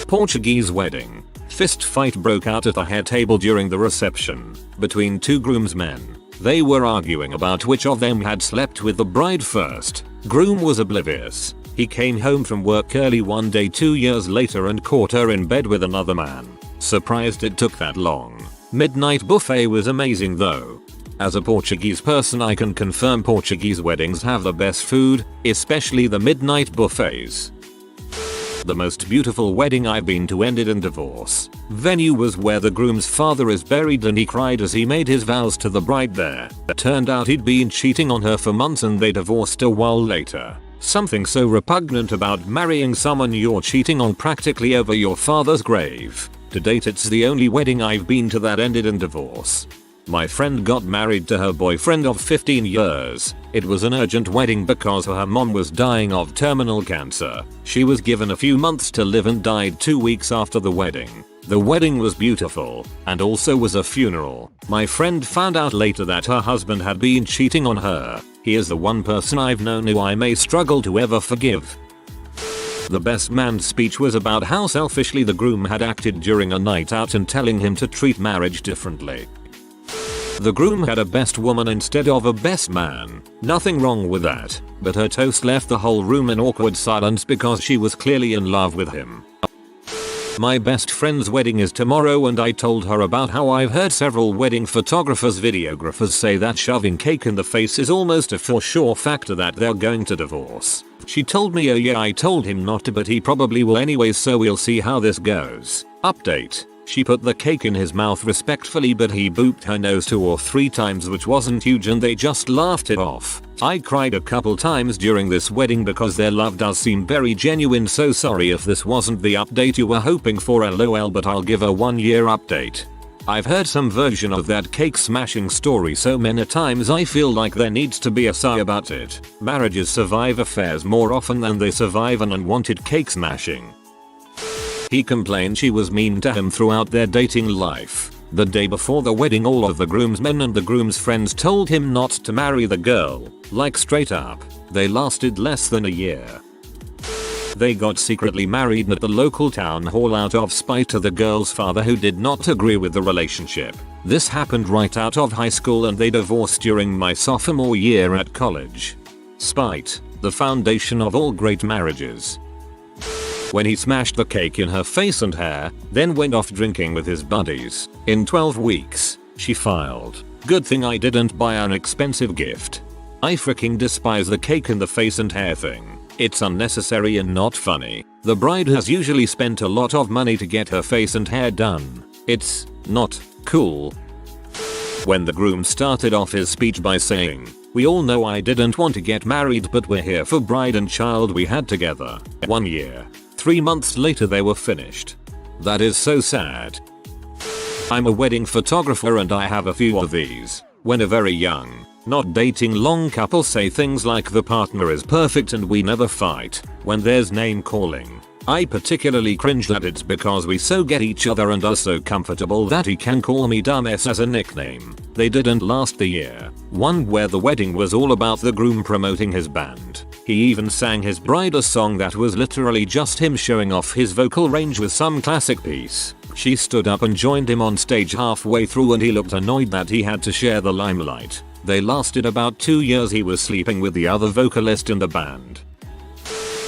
Portuguese wedding. Fist fight broke out at the head table during the reception between two groomsmen. They were arguing about which of them had slept with the bride first. Groom was oblivious. He came home from work early one day 2 years later and caught her in bed with another man. Surprised it took that long. Midnight buffet was amazing though. As a Portuguese person, I can confirm Portuguese weddings have the best food, especially the midnight buffets. The most beautiful wedding I've been to ended in divorce. Venue was where the groom's father is buried, and he cried as he made his vows to the bride there. It turned out he'd been cheating on her for months and they divorced a while later. Something so repugnant about marrying someone you're cheating on practically over your father's grave. To date, it's the only wedding I've been to that ended in divorce. My friend got married to her boyfriend of 15 years. It was an urgent wedding because her mom was dying of terminal cancer. She was given a few months to live and died 2 weeks after the wedding. The wedding was beautiful, and also was a funeral. My friend found out later that her husband had been cheating on her. He is the one person I've known who I may struggle to ever forgive. The best man's speech was about how selfishly the groom had acted during a night out and telling him to treat marriage differently. The groom had a best woman instead of a best man. Nothing wrong with that, but her toast left the whole room in awkward silence because she was clearly in love with him. My best friend's wedding is tomorrow, and I told her about how I've heard several wedding photographers, videographers say that shoving cake in the face is almost a for sure factor that they're going to divorce. She told me, oh yeah, I told him not to, but he probably will anyway, so we'll see how this goes. Update. She put the cake in his mouth respectfully, but he booped her nose 2 or 3 times, which wasn't huge, and they just laughed it off. I cried a couple times during this wedding because their love does seem very genuine. So sorry if this wasn't the update you were hoping for, lol, but I'll give a 1 year update. I've heard some version of that cake smashing story so many times I feel like there needs to be a sigh about it. Marriages survive affairs more often than they survive an unwanted cake smashing. He complained she was mean to him throughout their dating life. The day before the wedding, all of the groomsmen and the groom's friends told him not to marry the girl. Like straight up. They lasted less than a year. They got secretly married at the local town hall out of spite to the girl's father, who did not agree with the relationship. This happened right out of high school, and they divorced during my sophomore year at college. Spite, the foundation of all great marriages. When he smashed the cake in her face and hair, then went off drinking with his buddies. In 12 weeks, she filed. Good thing I didn't buy an expensive gift. I freaking despise the cake in the face and hair thing. It's unnecessary and not funny. The bride has usually spent a lot of money to get her face and hair done. It's not cool. When the groom started off his speech by saying, "We all know I didn't want to get married, but we're here for bride and child we had together. 1 year. 3 months later they were finished." That is so sad. I'm a wedding photographer and I have a few of these. When a very young, not dating long couple say things like the partner is perfect and we never fight, when there's name calling. I particularly cringe that it's because we so get each other and are so comfortable that he can call me dumbass as a nickname. They didn't last the year. One where the wedding was all about the groom promoting his band. He even sang his bride a song that was literally just him showing off his vocal range with some classic piece. She stood up and joined him on stage halfway through and he looked annoyed that he had to share the limelight. They lasted about 2 years. He was sleeping with the other vocalist in the band.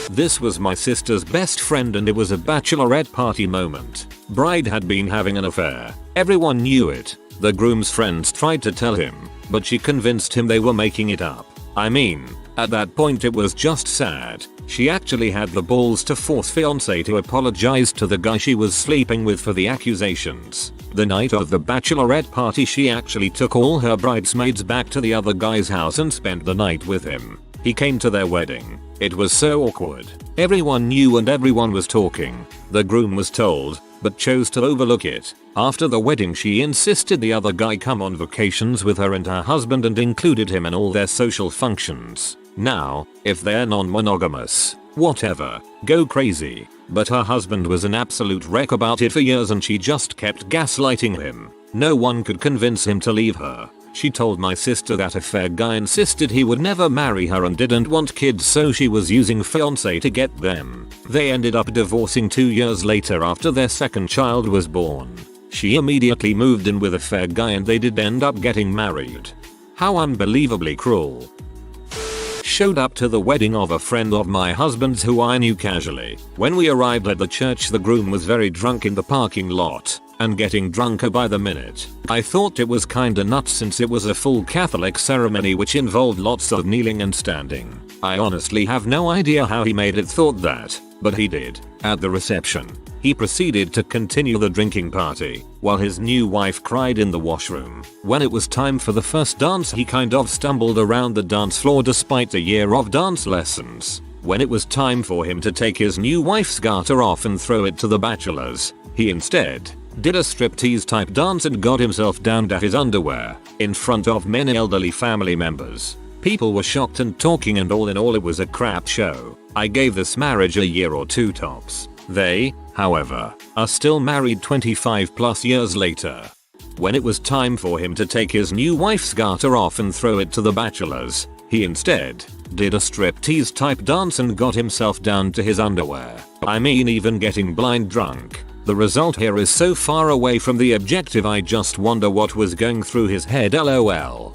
This was my sister's best friend and it was a bachelorette party moment. Bride had been having an affair. Everyone knew it. The groom's friends tried to tell him, but she convinced him they were making it up. I mean, at that point it was just sad. She actually had the balls to force fiancé to apologize to the guy she was sleeping with for the accusations. The night of the bachelorette party she actually took all her bridesmaids back to the other guy's house and spent the night with him. He came to their wedding. It was so awkward. Everyone knew and everyone was talking. The groom was told, but chose to overlook it. After the wedding she insisted the other guy come on vacations with her and her husband and included him in all their social functions. Now, if they're non-monogamous, whatever, go crazy. But her husband was an absolute wreck about it for years and she just kept gaslighting him. No one could convince him to leave her. She told my sister that a fair guy insisted he would never marry her and didn't want kids, so she was using fiancé to get them. They ended up divorcing 2 years later after their second child was born. She immediately moved in with a fair guy and they did end up getting married. How unbelievably cruel. Showed up to the wedding of a friend of my husband's who I knew casually. When we arrived at the church the groom was very drunk in the parking lot and getting drunker by the minute. I thought it was kinda nuts since it was a full Catholic ceremony which involved lots of kneeling and standing. I honestly have no idea how he made it thought that, but he did. At the reception, he proceeded to continue the drinking party while his new wife cried in the washroom. When it was time for the first dance he kind of stumbled around the dance floor despite a year of dance lessons. When it was time for him to take his new wife's garter off and throw it to the bachelors, he instead did a striptease type dance and got himself down to his underwear in front of many elderly family members. People were shocked and talking and all in all it was a crap show. I gave this marriage a year or 2 tops. They, however, are still married 25 plus years later. When it was time for him to take his new wife's garter off and throw it to the bachelors, he instead did a striptease type dance and got himself down to his underwear. I mean even getting blind drunk. The result here is so far away from the objective I just wonder what was going through his head, lol.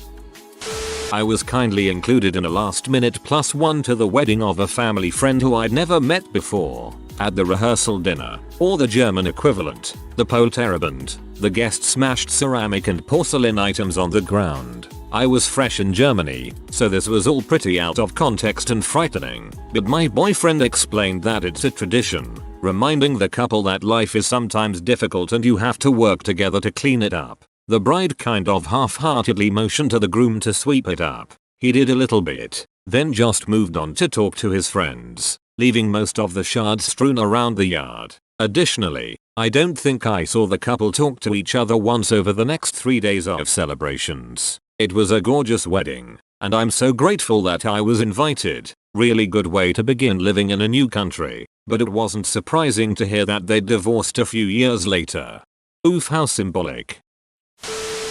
I was kindly included in a last minute +1 to the wedding of a family friend who I'd never met before. At the rehearsal dinner, or the German equivalent, the Polterabend, the guests smashed ceramic and porcelain items on the ground. I was fresh in Germany, so this was all pretty out of context and frightening, but my boyfriend explained that it's a tradition, reminding the couple that life is sometimes difficult and you have to work together to clean it up. The bride kind of half-heartedly motioned to the groom to sweep it up. He did a little bit, then just moved on to talk to his friends, leaving most of the shards strewn around the yard. Additionally, I don't think I saw the couple talk to each other once over the next 3 days of celebrations. It was a gorgeous wedding, and I'm so grateful that I was invited. Really good way to begin living in a new country, but it wasn't surprising to hear that they divorced a few years later. Oof, how symbolic.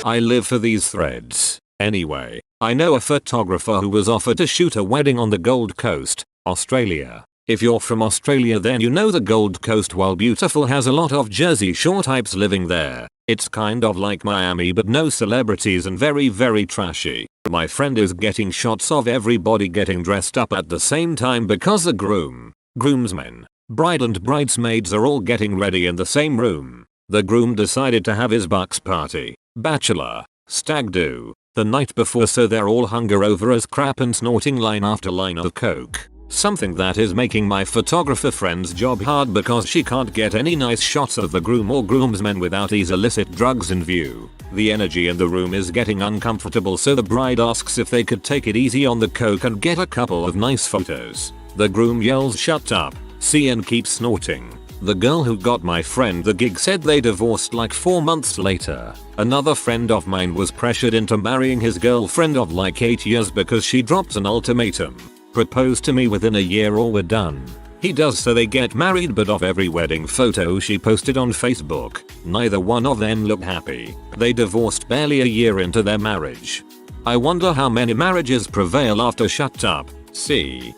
I live for these threads. Anyway, I know a photographer who was offered to shoot a wedding on the Gold Coast, Australia. If you're from Australia then you know the Gold Coast, while beautiful, has a lot of Jersey Shore types living there. It's kind of like Miami but no celebrities and very trashy. My friend is getting shots of everybody getting dressed up at the same time because the groomsmen, bride and bridesmaids are all getting ready in the same room. The groom decided to have his bucks party, bachelor, stag do, the night before, so they're all hungover as crap and snorting line after line of coke. Something that is making my photographer friend's job hard because she can't get any nice shots of the groom or groomsmen without these illicit drugs in view. The energy in the room is getting uncomfortable, so the bride asks if they could take it easy on the coke and get a couple of nice photos. The groom yells shut up, see, and keeps snorting. The girl who got my friend the gig said they divorced like 4 months later. Another friend of mine was pressured into marrying his girlfriend of like 8 years because she dropped an ultimatum. Propose to me within a year or we're done. He does, so they get married, but of every wedding photo she posted on Facebook, neither one of them looked happy. They divorced barely a year into their marriage. I wonder how many marriages prevail after shut up. See.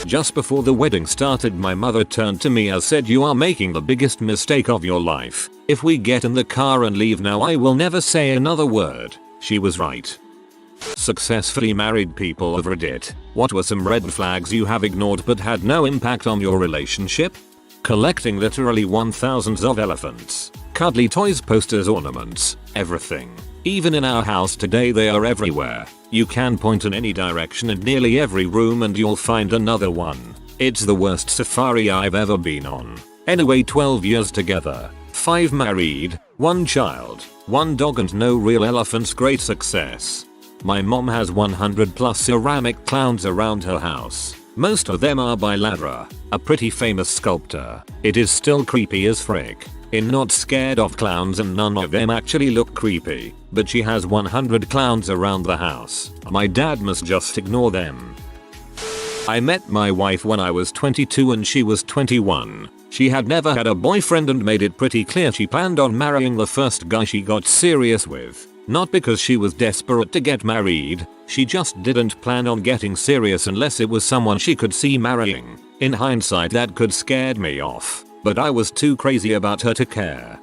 Just before the wedding started, my mother turned to me and said, "You are making the biggest mistake of your life. If we get in the car and leave now, I will never say another word." She was right. Successfully married people of Reddit, what were some red flags you have ignored but had no impact on your relationship? Collecting literally 1000s of elephants, cuddly toys, posters, ornaments, everything. Even in our house today they are everywhere. You can point in any direction in nearly every room and you'll find another one. It's the worst safari I've ever been on. Anyway, 12 years together, 5 married, 1 child, 1 dog and no real elephants. Great success. My mom has 100 plus ceramic clowns around her house. Most of them are by Ladra, a pretty famous sculptor. It is still creepy as frick. I'm not scared of clowns and none of them actually look creepy, but she has 100 clowns around the house. My dad must just ignore them. I met my wife when I was 22 and she was 21. She had never had a boyfriend and made it pretty clear she planned on marrying the first guy she got serious with. Not because she was desperate to get married, she just didn't plan on getting serious unless it was someone she could see marrying. In hindsight, that could scared me off, but I was too crazy about her to care.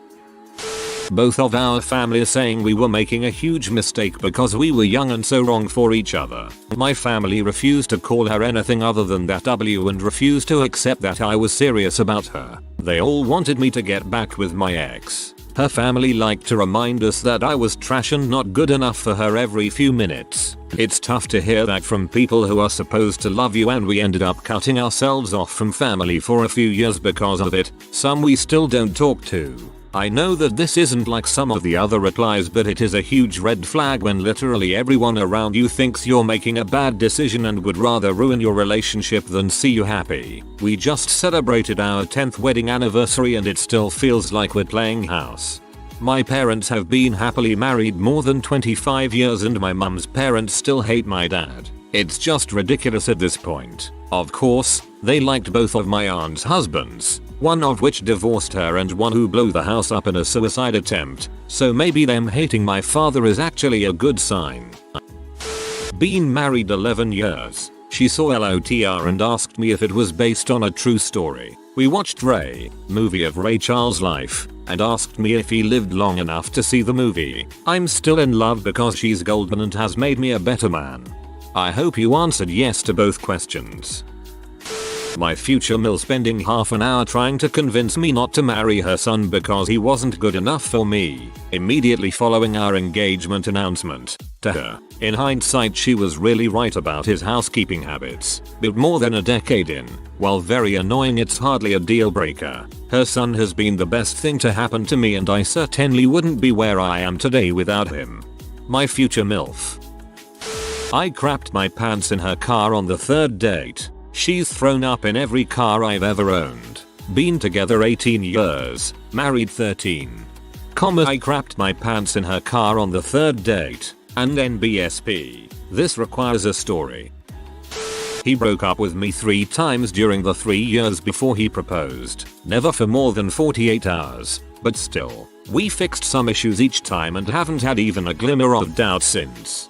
Both of our families saying we were making a huge mistake because we were young and so wrong for each other. My family refused to call her anything other than that W and refused to accept that I was serious about her. They all wanted me to get back with my ex. Her family liked to remind us that I was trash and not good enough for her every few minutes. It's tough to hear that from people who are supposed to love you, and we ended up cutting ourselves off from family for a few years because of it. Some we still don't talk to. I know that this isn't like some of the other replies, but it is a huge red flag when literally everyone around you thinks you're making a bad decision and would rather ruin your relationship than see you happy. We just celebrated our 10th wedding anniversary and it still feels like we're playing house. My parents have been happily married more than 25 years and my mum's parents still hate my dad. It's just ridiculous at this point. Of course, they liked both of my aunt's husbands, one of which divorced her and one who blew the house up in a suicide attempt, so maybe them hating my father is actually a good sign. Been married 11 years. She saw LOTR and asked me if it was based on a true story. We watched Ray, movie of Ray Charles' life, and asked me if he lived long enough to see the movie. I'm still in love because she's golden and has made me a better man. I hope you answered yes to both questions. My future mill spending half an hour trying to convince me not to marry her son because he wasn't good enough for me, immediately following our engagement announcement. To her, in hindsight, she was really right about his housekeeping habits, but more than a decade in, while very annoying, it's hardly a deal breaker. Her son has been the best thing to happen to me and I certainly wouldn't be where I am today without him. My future MILF. I crapped my pants in her car on the 3rd date. She's thrown up in every car I've ever owned. Been together 18 years, married 13. I crapped my pants in her car on the 3rd date, and NBSP. This requires a story. He broke up with me 3 times during the 3 years before he proposed. Never for more than 48 hours, but still, we fixed some issues each time and haven't had even a glimmer of doubt since.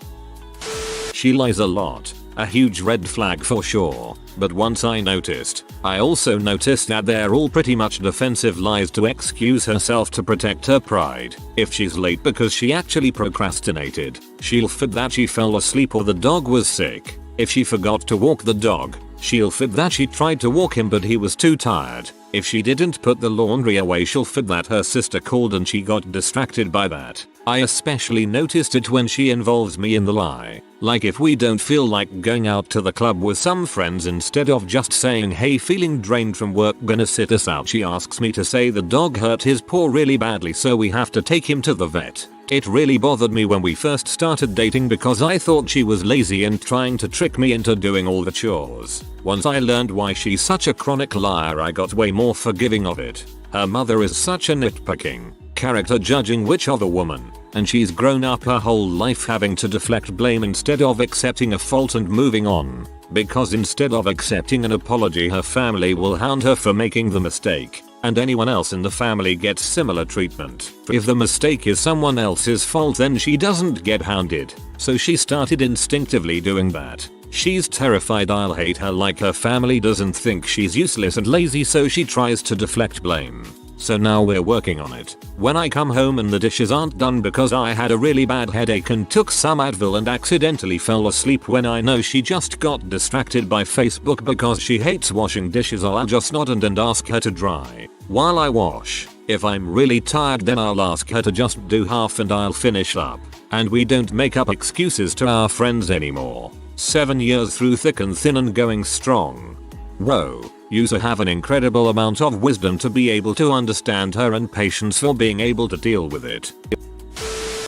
She lies a lot. A huge red flag for sure, but once I also noticed that they're all pretty much defensive lies to excuse herself to protect her pride. If she's late because she actually procrastinated, she'll fit that she fell asleep or the dog was sick. If she forgot to walk the dog, she'll fit that she tried to walk him but he was too tired. If she didn't put the laundry away, she'll fit that her sister called and she got distracted by that. I especially noticed it when she involves me in the lie. Like if we don't feel like going out to the club with some friends, instead of just saying hey feeling drained from work gonna sit us out, she asks me to say the dog hurt his paw really badly so we have to take him to the vet. It really bothered me when we first started dating because I thought she was lazy and trying to trick me into doing all the chores. Once I learned why she's such a chronic liar, I got way more forgiving of it. Her mother is such a nitpicking, character judging witch of a woman, and she's grown up her whole life having to deflect blame instead of accepting a fault and moving on. Because instead of accepting an apology, her family will hound her for making the mistake, and anyone else in the family gets similar treatment. If the mistake is someone else's fault, then she doesn't get hounded, so she started instinctively doing that. She's terrified I'll hate her like her family doesn't think she's useless and lazy, so she tries to deflect blame. So now we're working on it. When I come home and the dishes aren't done because I had a really bad headache and took some Advil and accidentally fell asleep when I know she just got distracted by Facebook because she hates washing dishes, I'll just nod and ask her to dry while I wash. If I'm really tired, then I'll ask her to just do half and I'll finish up. And we don't make up excuses to our friends anymore. 7 years through thick and thin and going strong. Whoa. You have an incredible amount of wisdom to be able to understand her and patience for being able to deal with it.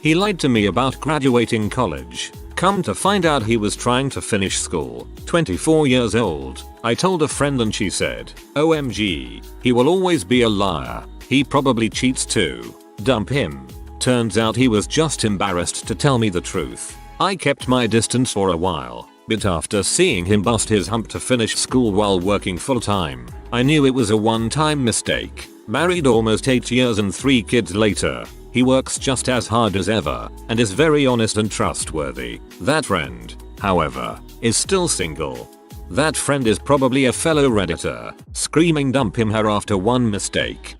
He lied to me about graduating college. Come to find out he was trying to finish school. 24 years old. I told a friend and she said, OMG, he will always be a liar. He probably cheats too. Dump him. Turns out he was just embarrassed to tell me the truth. I kept my distance for a while. But after seeing him bust his hump to finish school while working full time, I knew it was a one-time mistake. Married almost 8 years and 3 kids later, he works just as hard as ever and is very honest and trustworthy. That friend, however, is still single. That friend is probably a fellow Redditor, screaming dump him her after one mistake.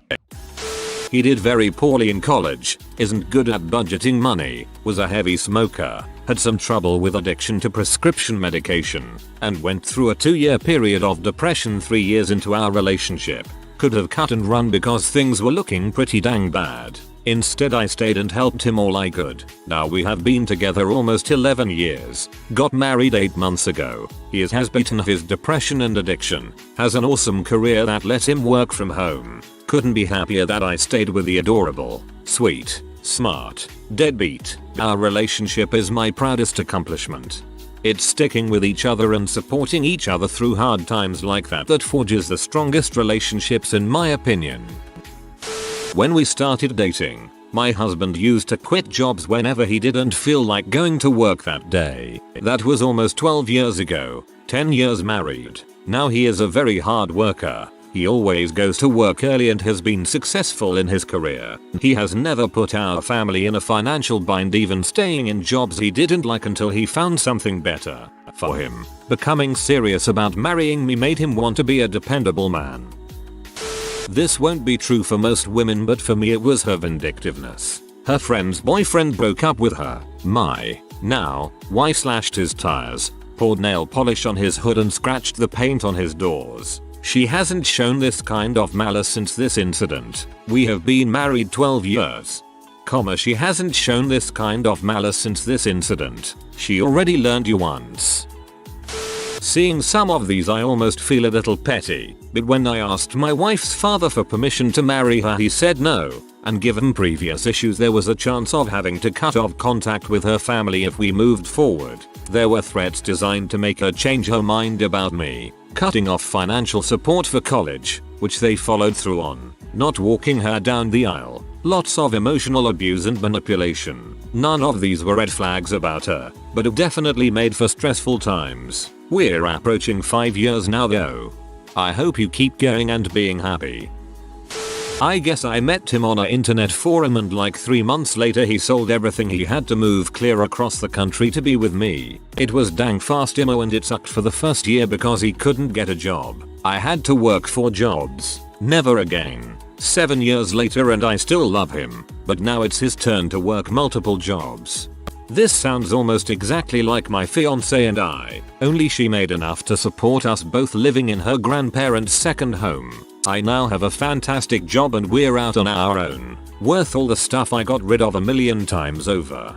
He did very poorly in college, isn't good at budgeting money, was a heavy smoker, had some trouble with addiction to prescription medication, and went through a 2-year period of depression 3 years into our relationship. Could have cut and run because things were looking pretty dang bad. Instead I stayed and helped him all I could. Now we have been together almost 11 years. Got married 8 months ago. He has beaten his depression and addiction. Has an awesome career that lets him work from home. Couldn't be happier that I stayed with the adorable, sweet, smart, deadbeat. Our relationship is my proudest accomplishment. It's sticking with each other and supporting each other through hard times like that forges the strongest relationships in my opinion. When we started dating, my husband used to quit jobs whenever he didn't feel like going to work that day. That was almost 12 years ago, 10 years married. Now he is a very hard worker. He always goes to work early and has been successful in his career. He has never put our family in a financial bind, even staying in jobs he didn't like until he found something better for him. Becoming serious about marrying me made him want to be a dependable man. This won't be true for most women, but for me it was her vindictiveness. Her friend's boyfriend broke up with her. My now wife slashed his tires, poured nail polish on his hood and scratched the paint on his doors. She hasn't shown this kind of malice since this incident. We have been married 12 years. She hasn't shown this kind of malice since this incident. She already learned you once. Seeing some of these I almost feel a little petty, but when I asked my wife's father for permission to marry her he said no, and given previous issues there was a chance of having to cut off contact with her family if we moved forward. There were threats designed to make her change her mind about me, cutting off financial support for college, which they followed through on, not walking her down the aisle, lots of emotional abuse and manipulation. None of these were red flags about her, but it definitely made for stressful times. We're approaching 5 years now though. I hope you keep going and being happy. I guess I met him on an internet forum and like 3 months later he sold everything he had to move clear across the country to be with me. It was dang fast emo and it sucked for the first year because he couldn't get a job. I had to work 4 jobs. Never again. 7 years later and I still love him, but now it's his turn to work multiple jobs. This sounds almost exactly like my fiancee and I, only she made enough to support us both living in her grandparents' second home. I now have a fantastic job and we're out on our own. Worth all the stuff I got rid of a million times over.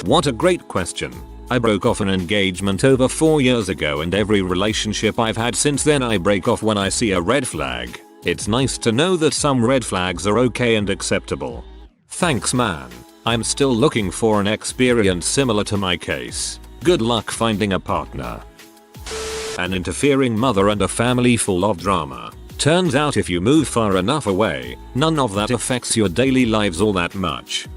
What a great question. I broke off an engagement over 4 years ago and every relationship I've had since then I break off when I see a red flag. It's nice to know that some red flags are okay and acceptable. Thanks man. I'm still looking for an experience similar to my case. Good luck finding a partner. An interfering mother and a family full of drama. Turns out if you move far enough away, none of that affects your daily lives all that much.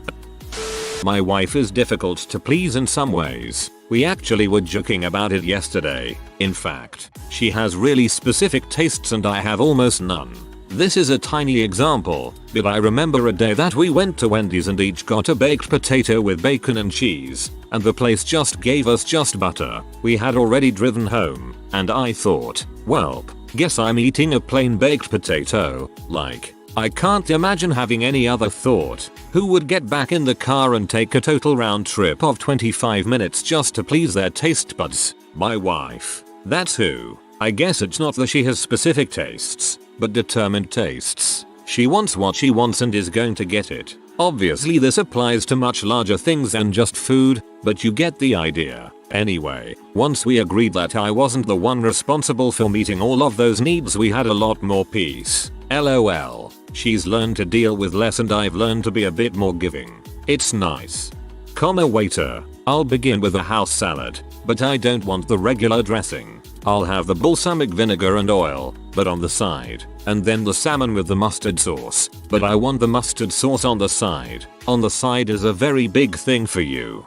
My wife is difficult to please in some ways. We actually were joking about it yesterday. In fact, she has really specific tastes and I have almost none. This is a tiny example, but I remember a day that we went to Wendy's and each got a baked potato with bacon and cheese, and the place just gave us just butter. We had already driven home, and I thought, welp, guess I'm eating a plain baked potato, like. I can't imagine having any other thought. Who would get back in the car and take a total round trip of 25 minutes just to please their taste buds? My wife. That's who. I guess it's not that she has specific tastes, but determined tastes. She wants what she wants and is going to get it. Obviously this applies to much larger things than just food, but you get the idea. Anyway, once we agreed that I wasn't the one responsible for meeting all of those needs we had a lot more peace. LOL. She's learned to deal with less and I've learned to be a bit more giving. It's nice. Waiter. I'll begin with a house salad, but I don't want the regular dressing. I'll have the balsamic vinegar and oil, but on the side, and then the salmon with the mustard sauce, but I want the mustard sauce on the side. On the side is a very big thing for you.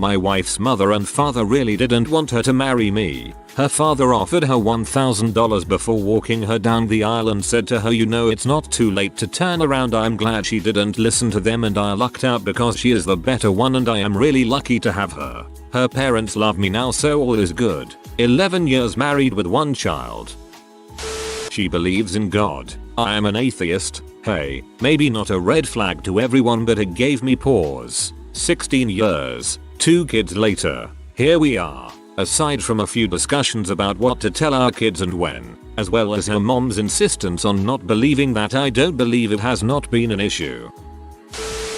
My wife's mother and father really didn't want her to marry me. Her father offered her $1,000 before walking her down the aisle and said to her, you know it's not too late to turn around. I'm glad she didn't listen to them and I lucked out because she is the better one and I am really lucky to have her. Her parents love me now so all is good. 11 years married with 1 child. She believes in God. I am an atheist. Hey, maybe not a red flag to everyone but it gave me pause. 16 years. 2 kids later, here we are. Aside from a few discussions about what to tell our kids and when, as well as her mom's insistence on not believing that I don't believe it has not been an issue.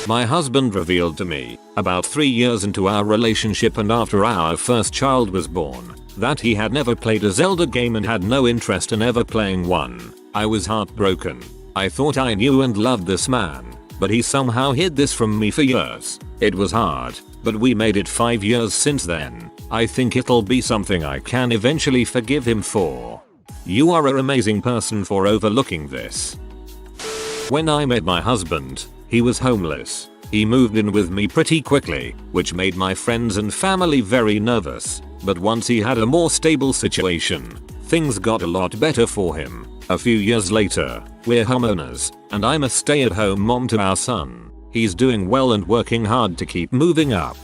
My husband revealed to me, about 3 years into our relationship and after our first child was born, that he had never played a Zelda game and had no interest in ever playing one. I was heartbroken. I thought I knew and loved this man, but he somehow hid this from me for years. It was hard, but we made it 5 years since then. I think it'll be something I can eventually forgive him for. You are an amazing person for overlooking this. When I met my husband, he was homeless. He moved in with me pretty quickly, which made my friends and family very nervous. But once he had a more stable situation, things got a lot better for him. A few years later, we're homeowners, and I'm a stay-at-home mom to our son. He's doing well and working hard to keep moving up.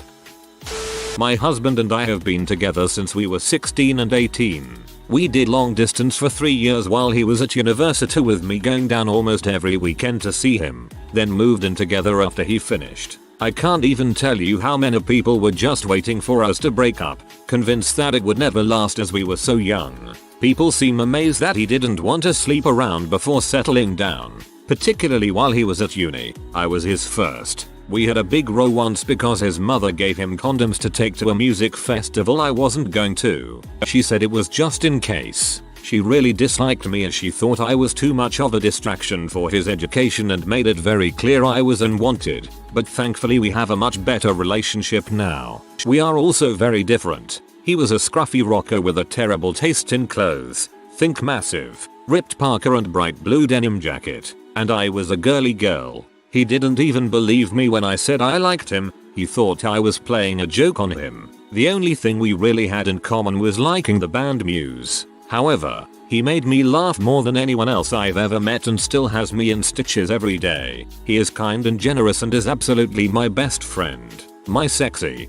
My husband and I have been together since we were 16 and 18. We did long distance for 3 years while he was at university with me going down almost every weekend to see him, then moved in together after he finished. I can't even tell you how many people were just waiting for us to break up, convinced that it would never last as we were so young. People seem amazed that he didn't want to sleep around before settling down, particularly while he was at uni. I was his first. We had a big row once because his mother gave him condoms to take to a music festival I wasn't going to. She said it was just in case. She really disliked me as she thought I was too much of a distraction for his education and made it very clear I was unwanted, but thankfully we have a much better relationship now. We are also very different. He was a scruffy rocker with a terrible taste in clothes. Think massive, ripped Parker and bright blue denim jacket, and I was a girly girl. He didn't even believe me when I said I liked him. He thought I was playing a joke on him. The only thing we really had in common was liking the band Muse. However, he made me laugh more than anyone else I've ever met and still has me in stitches every day. He is kind and generous and is absolutely my best friend. My sexy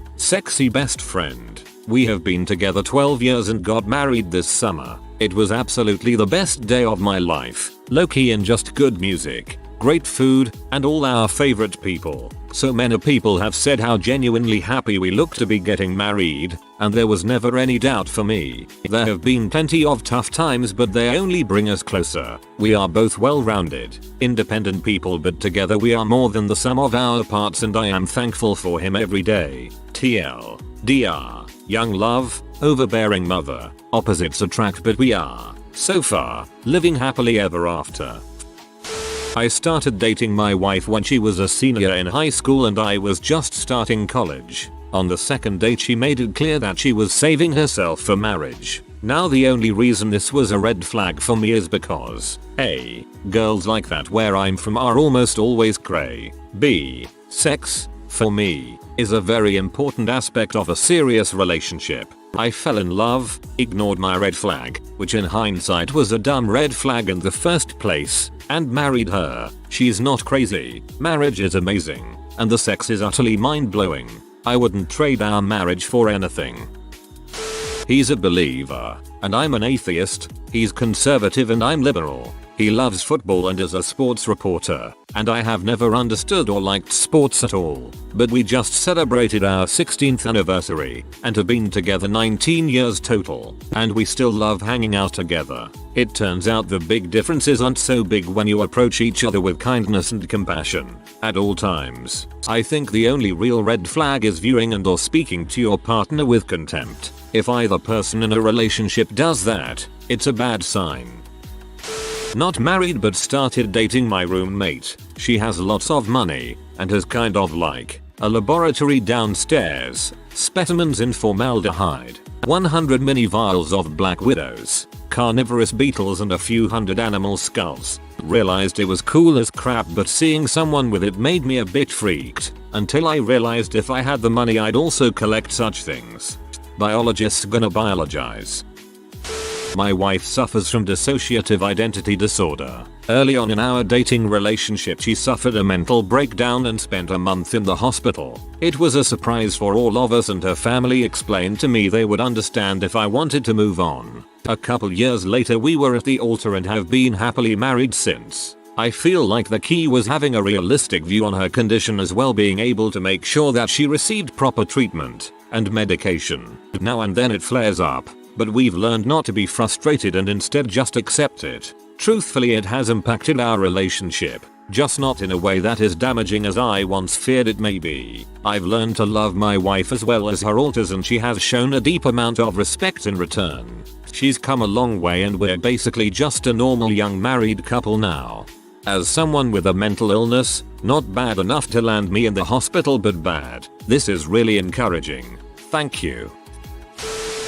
best friend. We have been together 12 years and got married this summer. It was absolutely the best day of my life. Low-key and just good music, great food, and all our favorite people. So many people have said how genuinely happy we look to be getting married, and there was never any doubt for me. There have been plenty of tough times, but they only bring us closer. We are both well-rounded, independent people, but together we are more than the sum of our parts, and I am thankful for him every day. TL. DR. Young love, overbearing mother. Opposites attract, but we are, so far, living happily ever after. I started dating my wife when she was a senior in high school and I was just starting college. On the second date she made it clear that she was saving herself for marriage. Now the only reason this was a red flag for me is because A. Girls like that where I'm from are almost always cray. B. Sex, for me, is a very important aspect of a serious relationship. I fell in love, ignored my red flag, which in hindsight was a dumb red flag in the first place, and married her. She's not crazy, marriage is amazing, and the sex is utterly mind-blowing. I wouldn't trade our marriage for anything. He's a believer, and I'm an atheist. He's conservative and I'm liberal. He loves football and is a sports reporter, and I have never understood or liked sports at all. But we just celebrated our 16th anniversary and have been together 19 years total, and we still love hanging out together. It turns out the big differences aren't so big when you approach each other with kindness and compassion at all times. I think the only real red flag is viewing and or speaking to your partner with contempt. If either person in a relationship does that, it's a bad sign. Not married but started dating my roommate. She has lots of money and has kind of like a laboratory downstairs, specimens in formaldehyde, 100 mini vials of black widows, carnivorous beetles and a few hundred animal skulls. Realized it was cool as crap, but seeing someone with it made me a bit freaked, until I realized if I had the money I'd also collect such things. Biologists gonna biologize. My wife suffers from dissociative identity disorder. Early on in our dating relationship she suffered a mental breakdown and spent a month in the hospital. It was a surprise for all of us, and her family explained to me they would understand if I wanted to move on. A couple years later we were at the altar and have been happily married since. I feel like the key was having a realistic view on her condition, as well being able to make sure that she received proper treatment and medication. Now and then it flares up, but we've learned not to be frustrated and instead just accept it. Truthfully, it has impacted our relationship, just not in a way that is damaging as I once feared it may be. I've learned to love my wife as well as her alters, and she has shown a deep amount of respect in return. She's come a long way and we're basically just a normal young married couple now. As someone with a mental illness, not bad enough to land me in the hospital but bad, this is really encouraging. Thank you.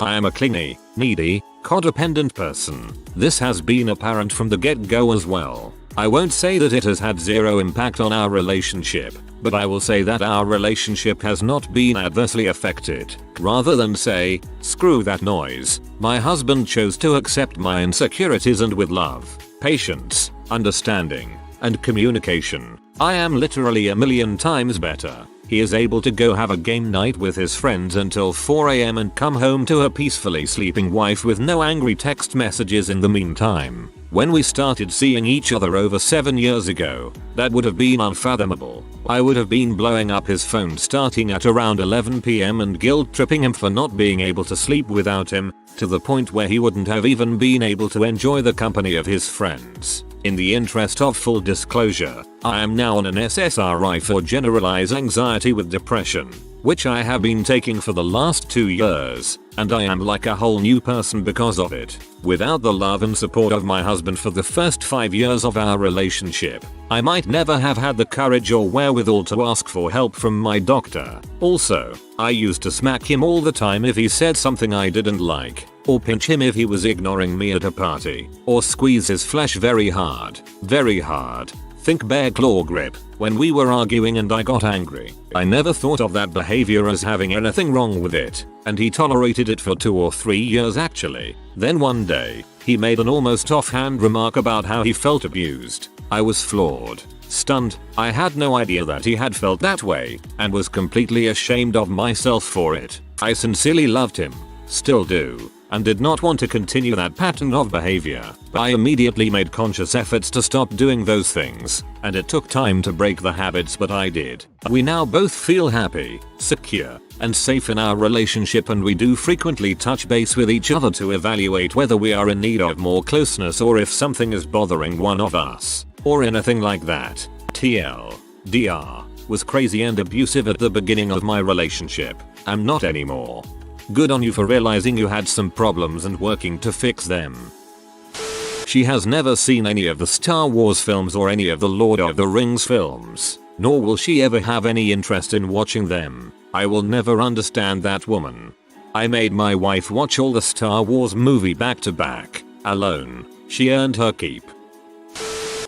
I am a clingy, needy, codependent person. This has been apparent from the get-go as well. I won't say that it has had zero impact on our relationship, but I will say that our relationship has not been adversely affected. Rather than say, screw that noise, my husband chose to accept my insecurities, and with love, patience, understanding, and communication, I am literally a million times better. He is able to go have a game night with his friends until 4 AM and come home to a peacefully sleeping wife with no angry text messages in the meantime. When we started seeing each other over 7 years ago, that would have been unfathomable. I would have been blowing up his phone starting at around 11 PM and guilt tripping him for not being able to sleep without him, to the point where he wouldn't have even been able to enjoy the company of his friends. In the interest of full disclosure, I am now on an SSRI for generalized anxiety with depression, which I have been taking for the last 2 years, and I am like a whole new person because of it. Without the love and support of my husband for the first 5 years of our relationship, I might never have had the courage or wherewithal to ask for help from my doctor. Also, I used to smack him all the time if he said something I didn't like, or pinch him if he was ignoring me at a party, or squeeze his flesh very hard. Very hard. Think bear claw grip, when we were arguing and I got angry. I never thought of that behavior as having anything wrong with it, and he tolerated it for 2 or 3 years actually. Then one day, he made an almost offhand remark about how he felt abused. I was floored, stunned. I had no idea that he had felt that way, and was completely ashamed of myself for it. I sincerely loved him, Still do, and did not want to continue that pattern of behavior. I immediately made conscious efforts to stop doing those things, and it took time to break the habits, but I did. We now both feel happy, secure, and safe in our relationship, and we do frequently touch base with each other to evaluate whether we are in need of more closeness or if something is bothering one of us, or anything like that. TLDR, was crazy and abusive at the beginning of my relationship. I'm not anymore. Good on you for realizing you had some problems and working to fix them. She has never seen any of the Star Wars films or any of the Lord of the Rings films, nor will she ever have any interest in watching them. I will never understand that woman. I made my wife watch all the Star Wars movie back to back, alone. She earned her keep.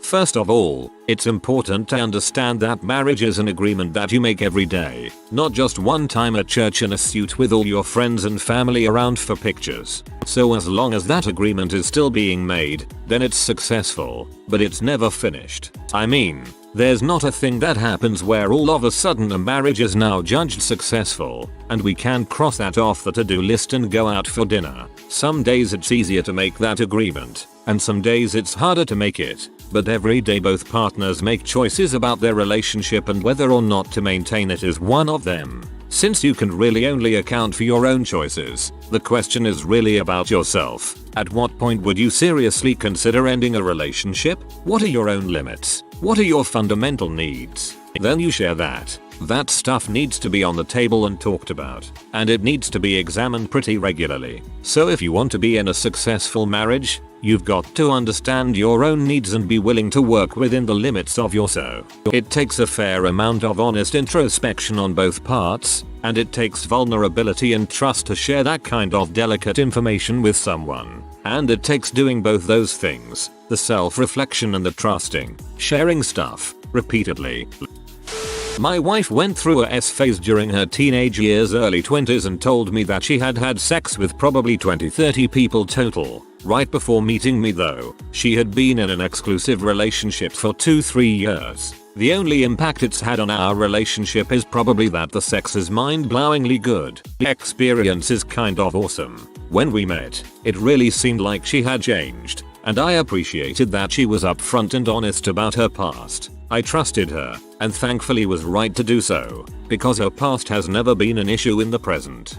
First of all, it's important to understand that marriage is an agreement that you make every day, not just one time at church in a suit with all your friends and family around for pictures. So as long as that agreement is still being made, then it's successful, but it's never finished. I mean, there's not a thing that happens where all of a sudden a marriage is now judged successful, and we can cross that off the to-do list and go out for dinner. Some days it's easier to make that agreement, and some days it's harder to make it. But every day both partners make choices about their relationship, and whether or not to maintain it is one of them. Since you can really only account for your own choices, the question is really about yourself. At what point would you seriously consider ending a relationship? What are your own limits? What are your fundamental needs? Then you share that. That stuff needs to be on the table and talked about, and it needs to be examined pretty regularly. So if you want to be in a successful marriage, you've got to understand your own needs and be willing to work within the limits of your so. It takes a fair amount of honest introspection on both parts, and it takes vulnerability and trust to share that kind of delicate information with someone. And it takes doing both those things, the self-reflection and the trusting, sharing stuff, repeatedly. My wife went through a S phase during her teenage years, early 20s, and told me that she had had sex with probably 20-30 people total. Right before meeting me though, she had been in an exclusive relationship for 2-3 years. The only impact it's had on our relationship is probably that the sex is mind-blowingly good. The experience is kind of awesome. When we met, it really seemed like she had changed, and I appreciated that she was upfront and honest about her past. I trusted her, and thankfully was right to do so, because her past has never been an issue in the present.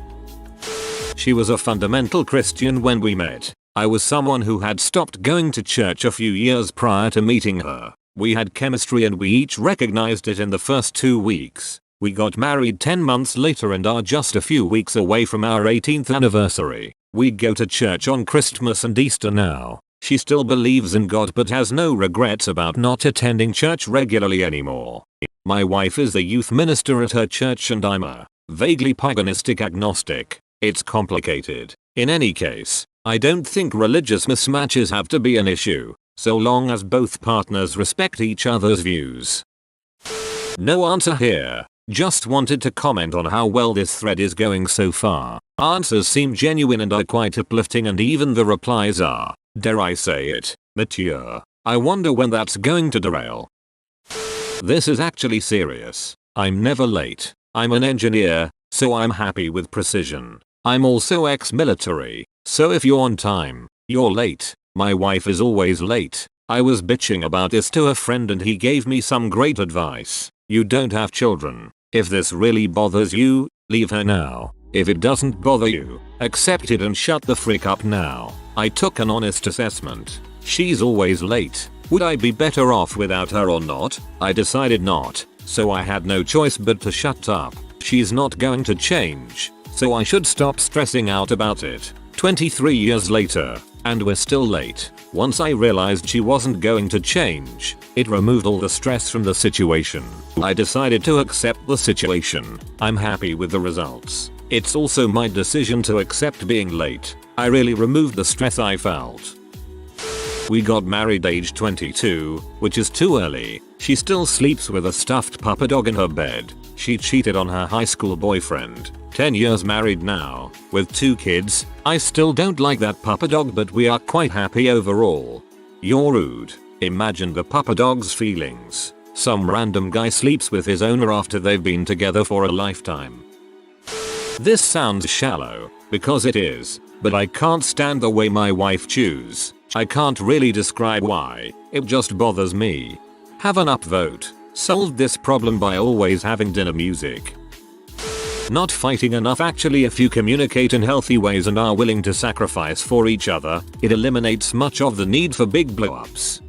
She was a fundamental Christian when we met. I was someone who had stopped going to church a few years prior to meeting her. We had chemistry and we each recognized it in the first 2 weeks. We got married 10 months later and are just a few weeks away from our 18th anniversary. We go to church on Christmas and Easter now. She still believes in God but has no regrets about not attending church regularly anymore. My wife is the youth minister at her church and I'm a vaguely paganistic agnostic. It's complicated. In any case, I don't think religious mismatches have to be an issue, so long as both partners respect each other's views. No answer here. Just wanted to comment on how well this thread is going so far. Answers seem genuine and are quite uplifting, and even the replies are, dare I say it, mature. I wonder when that's going to derail. This is actually serious. I'm never late. I'm an engineer, so I'm happy with precision. I'm also ex-military, so if you're on time, you're late. My wife is always late. I was bitching about this to a friend and he gave me some great advice. You don't have children. If this really bothers you, leave her now. If it doesn't bother you, accept it and shut the frick up now. I took an honest assessment. She's always late. Would I be better off without her or not? I decided not, so I had no choice but to shut up. She's not going to change, so I should stop stressing out about it. 23 years later, and we're still late. Once I realized she wasn't going to change, it removed all the stress from the situation. I decided to accept the situation. I'm happy with the results. It's also my decision to accept being late. I really removed the stress I felt. We got married age 22, which is too early. She still sleeps with a stuffed puppy dog in her bed. She cheated on her high school boyfriend. 10 years married now, with 2 kids. I still don't like that puppy dog, but we are quite happy overall. You're rude. Imagine the puppy dog's feelings. Some random guy sleeps with his owner after they've been together for a lifetime. This sounds shallow, because it is, but I can't stand the way my wife chews. I can't really describe why, it just bothers me. Have an upvote. Solved this problem by always having dinner music. Not fighting enough. Actually, if you communicate in healthy ways and are willing to sacrifice for each other, it eliminates much of the need for big blow-ups.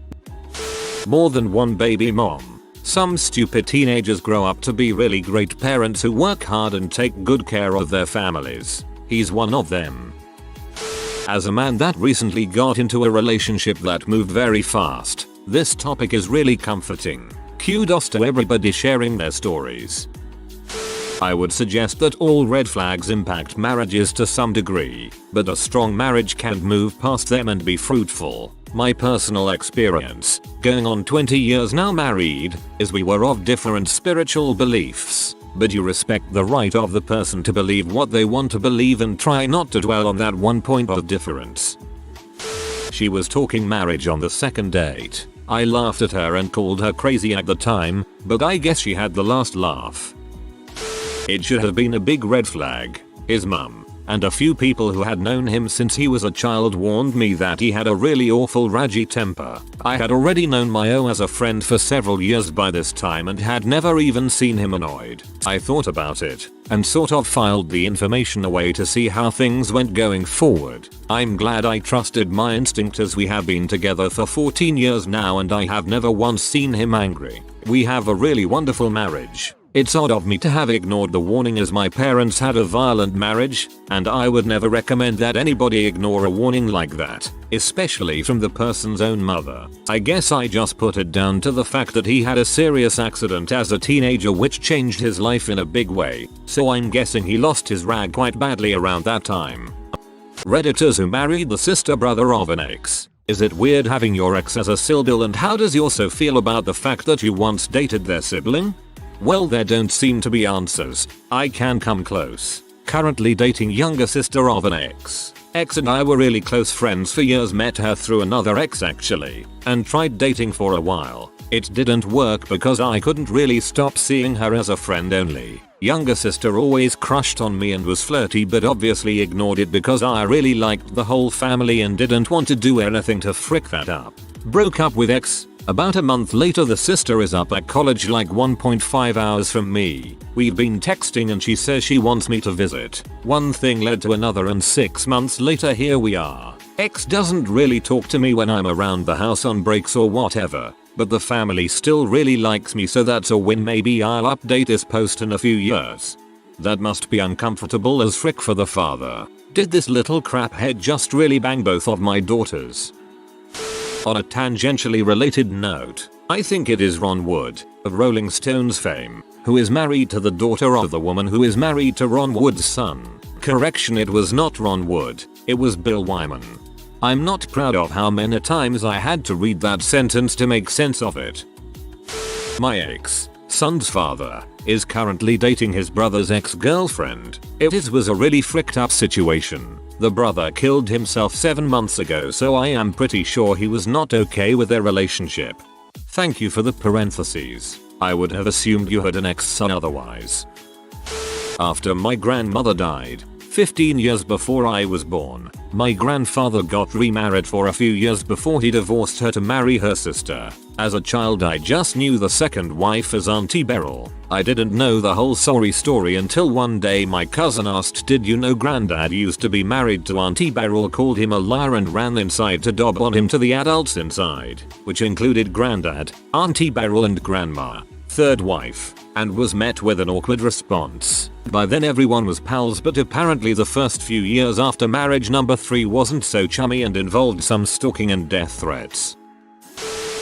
More than one baby mom. Some stupid teenagers grow up to be really great parents who work hard and take good care of their families. He's one of them. As a man that recently got into a relationship that moved very fast, this topic is really comforting. Kudos to everybody sharing their stories. I would suggest that all red flags impact marriages to some degree, but a strong marriage can move past them and be fruitful. My personal experience, going on 20 years now married, is we were of different spiritual beliefs, but you respect the right of the person to believe what they want to believe and try not to dwell on that one point of difference. She was talking marriage on the second date. I laughed at her and called her crazy at the time, but I guess she had the last laugh. It should have been a big red flag. His mum, and a few people who had known him since he was a child warned me that he had a really awful raggy temper. I had already known Mayo as a friend for several years by this time and had never even seen him annoyed. I thought about it, and sort of filed the information away to see how things went going forward. I'm glad I trusted my instinct as we have been together for 14 years now and I have never once seen him angry. We have a really wonderful marriage. It's odd of me to have ignored the warning as my parents had a violent marriage, and I would never recommend that anybody ignore a warning like that, especially from the person's own mother. I guess I just put it down to the fact that he had a serious accident as a teenager which changed his life in a big way, so I'm guessing he lost his rag quite badly around that time. Redditors who married the sister brother of an ex. Is it weird having your ex as a sibling, and how does you also feel about the fact that you once dated their sibling? Well, there don't seem to be answers. I can come close. Currently dating younger sister of an ex. Ex and I were really close friends for years, met her through another ex actually, and tried dating for a while. It didn't work because I couldn't really stop seeing her as a friend only. Younger sister always crushed on me and was flirty, but obviously ignored it because I really liked the whole family and didn't want to do anything to frick that up. Broke up with ex. About a month later the sister is up at college like 1.5 hours from me. We've been texting and she says she wants me to visit. One thing led to another and 6 months later here we are. Ex doesn't really talk to me when I'm around the house on breaks or whatever, but the family still really likes me, so that's a win. Maybe I'll update this post in a few years. That must be uncomfortable as frick for the father. Did this little craphead just really bang both of my daughters? On a tangentially related note, I think it is Ron Wood, of Rolling Stones fame, who is married to the daughter of the woman who is married to Ron Wood's son. Correction, it was not Ron Wood, it was Bill Wyman. I'm not proud of how many times I had to read that sentence to make sense of it. My ex-son's father is currently dating his brother's ex-girlfriend. It was a really fricked up situation. The brother killed himself 7 months ago, so I am pretty sure he was not okay with their relationship. Thank you for the parentheses. I would have assumed you had an ex-son otherwise. After my grandmother died, 15 years before I was born, my grandfather got remarried for a few years before he divorced her to marry her sister. As a child I just knew the second wife as Auntie Beryl. I didn't know the whole sorry story until one day my cousin asked, "Did you know Granddad used to be married to Auntie Beryl?" Called him a liar and ran inside to dob on him to the adults inside, which included Granddad, Auntie Beryl and Grandma, third wife, and was met with an awkward response. By then everyone was pals, but apparently the first few years after marriage number 3 wasn't so chummy and involved some stalking and death threats.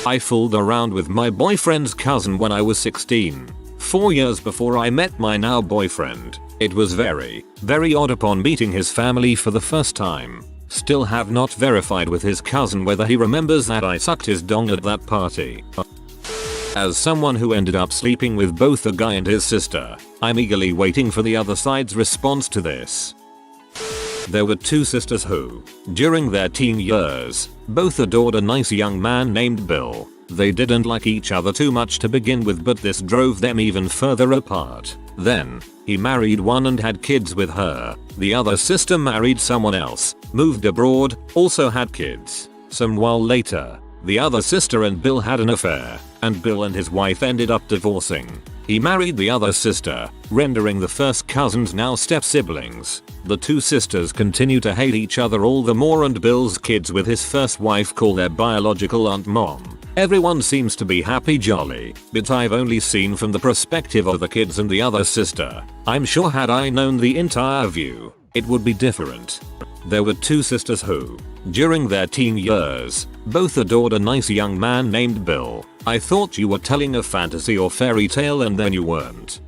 I fooled around with my boyfriend's cousin when I was 16, 4 years before I met my now boyfriend. It was very odd upon meeting his family for the first time. Still have not verified with his cousin whether he remembers that I sucked his dong at that party. As someone who ended up sleeping with both the guy and his sister, I'm eagerly waiting for the other side's response to this. There were 2 sisters who, during their teen years, both adored a nice young man named Bill. They didn't like each other too much to begin with, but this drove them even further apart. Then, he married one and had kids with her. The other sister married someone else, moved abroad, also had kids. Some while later, the other sister and Bill had an affair, and Bill and his wife ended up divorcing. He married the other sister, rendering the first cousins now step-siblings. The two sisters continue to hate each other all the more, and Bill's kids with his first wife call their biological aunt mom. Everyone seems to be happy jolly, but I've only seen from the perspective of the kids and the other sister. I'm sure had I known the entire view, it would be different. There were two sisters who, during their teen years, both adored a nice young man named Bill. I thought you were telling a fantasy or fairy tale and then you weren't.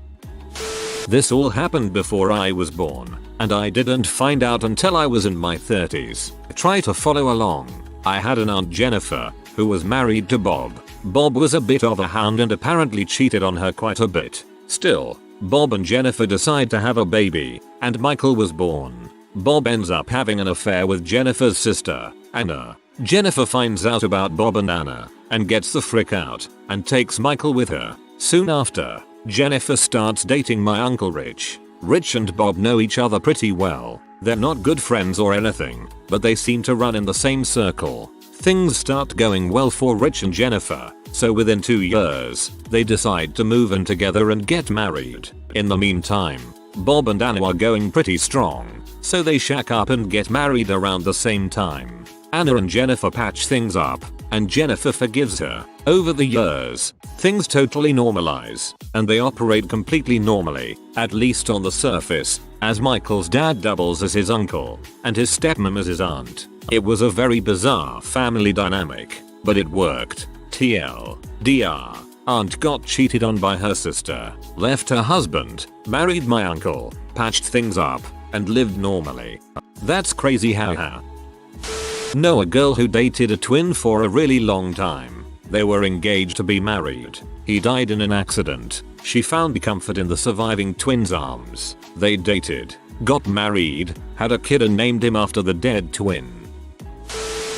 This all happened before I was born, and I didn't find out until I was in my 30s. Try to follow along. I had an aunt Jennifer, who was married to Bob. Bob was a bit of a hound and apparently cheated on her quite a bit. Still, Bob and Jennifer decide to have a baby, and Michael was born. Bob ends up having an affair with Jennifer's sister, Anna. Jennifer finds out about Bob and Anna, and gets the frick out, and takes Michael with her. Soon after, Jennifer starts dating my Uncle Rich. Rich and Bob know each other pretty well. They're not good friends or anything, but they seem to run in the same circle. Things start going well for Rich and Jennifer, so within 2 years, they decide to move in together and get married. In the meantime, Bob and Anna are going pretty strong, so they shack up and get married around the same time. Anna and Jennifer patch things up, and Jennifer forgives her. Over the years, things totally normalize, and they operate completely normally, at least on the surface, as Michael's dad doubles as his uncle, and his stepmom as his aunt. It was a very bizarre family dynamic, but it worked. TLDR. Aunt got cheated on by her sister, left her husband, married my uncle, patched things up, and lived normally. That's crazy haha. Know a girl who dated a twin for a really long time. They were engaged to be married. He died in an accident. She found comfort in the surviving twin's arms. They dated, got married, had a kid and named him after the dead twin.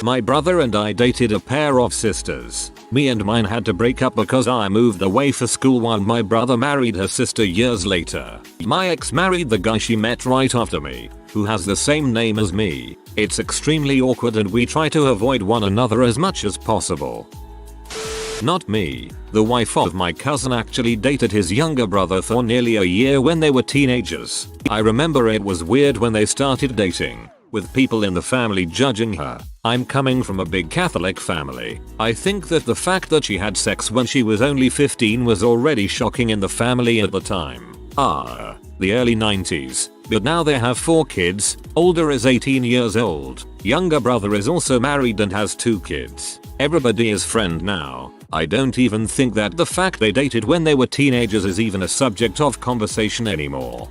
My brother and I dated a pair of sisters. Me and mine had to break up because I moved away for school while my brother married her sister years later. My ex married the guy she met right after me, who has the same name as me. It's extremely awkward and we try to avoid one another as much as possible. Not me. The wife of my cousin actually dated his younger brother for nearly a year when they were teenagers. I remember it was weird when they started dating, with people in the family judging her. I'm coming from a big Catholic family. I think that the fact that she had sex when she was only 15 was already shocking in the family at the time. The early 90s. But now they have 4 kids, older is 18 years old, younger brother is also married and has 2 kids. Everybody is friend now. I don't even think that the fact they dated when they were teenagers is even a subject of conversation anymore.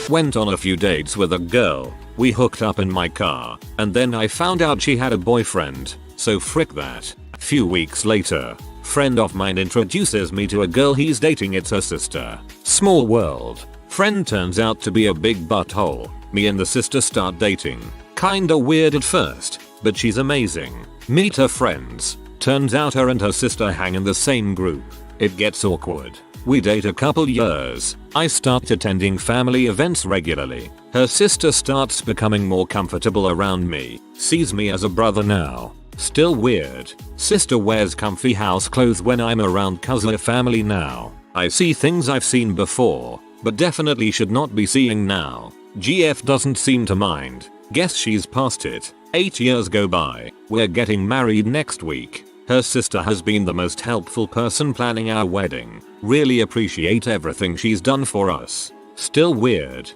Went on a few dates with a girl. We hooked up in my car, and then I found out she had a boyfriend, so frick that. Few weeks later, friend of mine introduces me to a girl he's dating. It's her sister. Small world. Friend turns out to be a big butthole. Me and the sister start dating. Kinda weird at first, but she's amazing. Meet her friends. Turns out her and her sister hang in the same group. It gets awkward. We date a couple years. I start attending family events regularly. Her sister starts becoming more comfortable around me. Sees me as a brother now. Still weird. Sister wears comfy house clothes when I'm around cousin family now. I see things I've seen before, but definitely should not be seeing now. GF doesn't seem to mind. Guess she's past it. 8 years go by. We're getting married next week. Her sister has been the most helpful person planning our wedding. Really appreciate everything she's done for us. Still weird.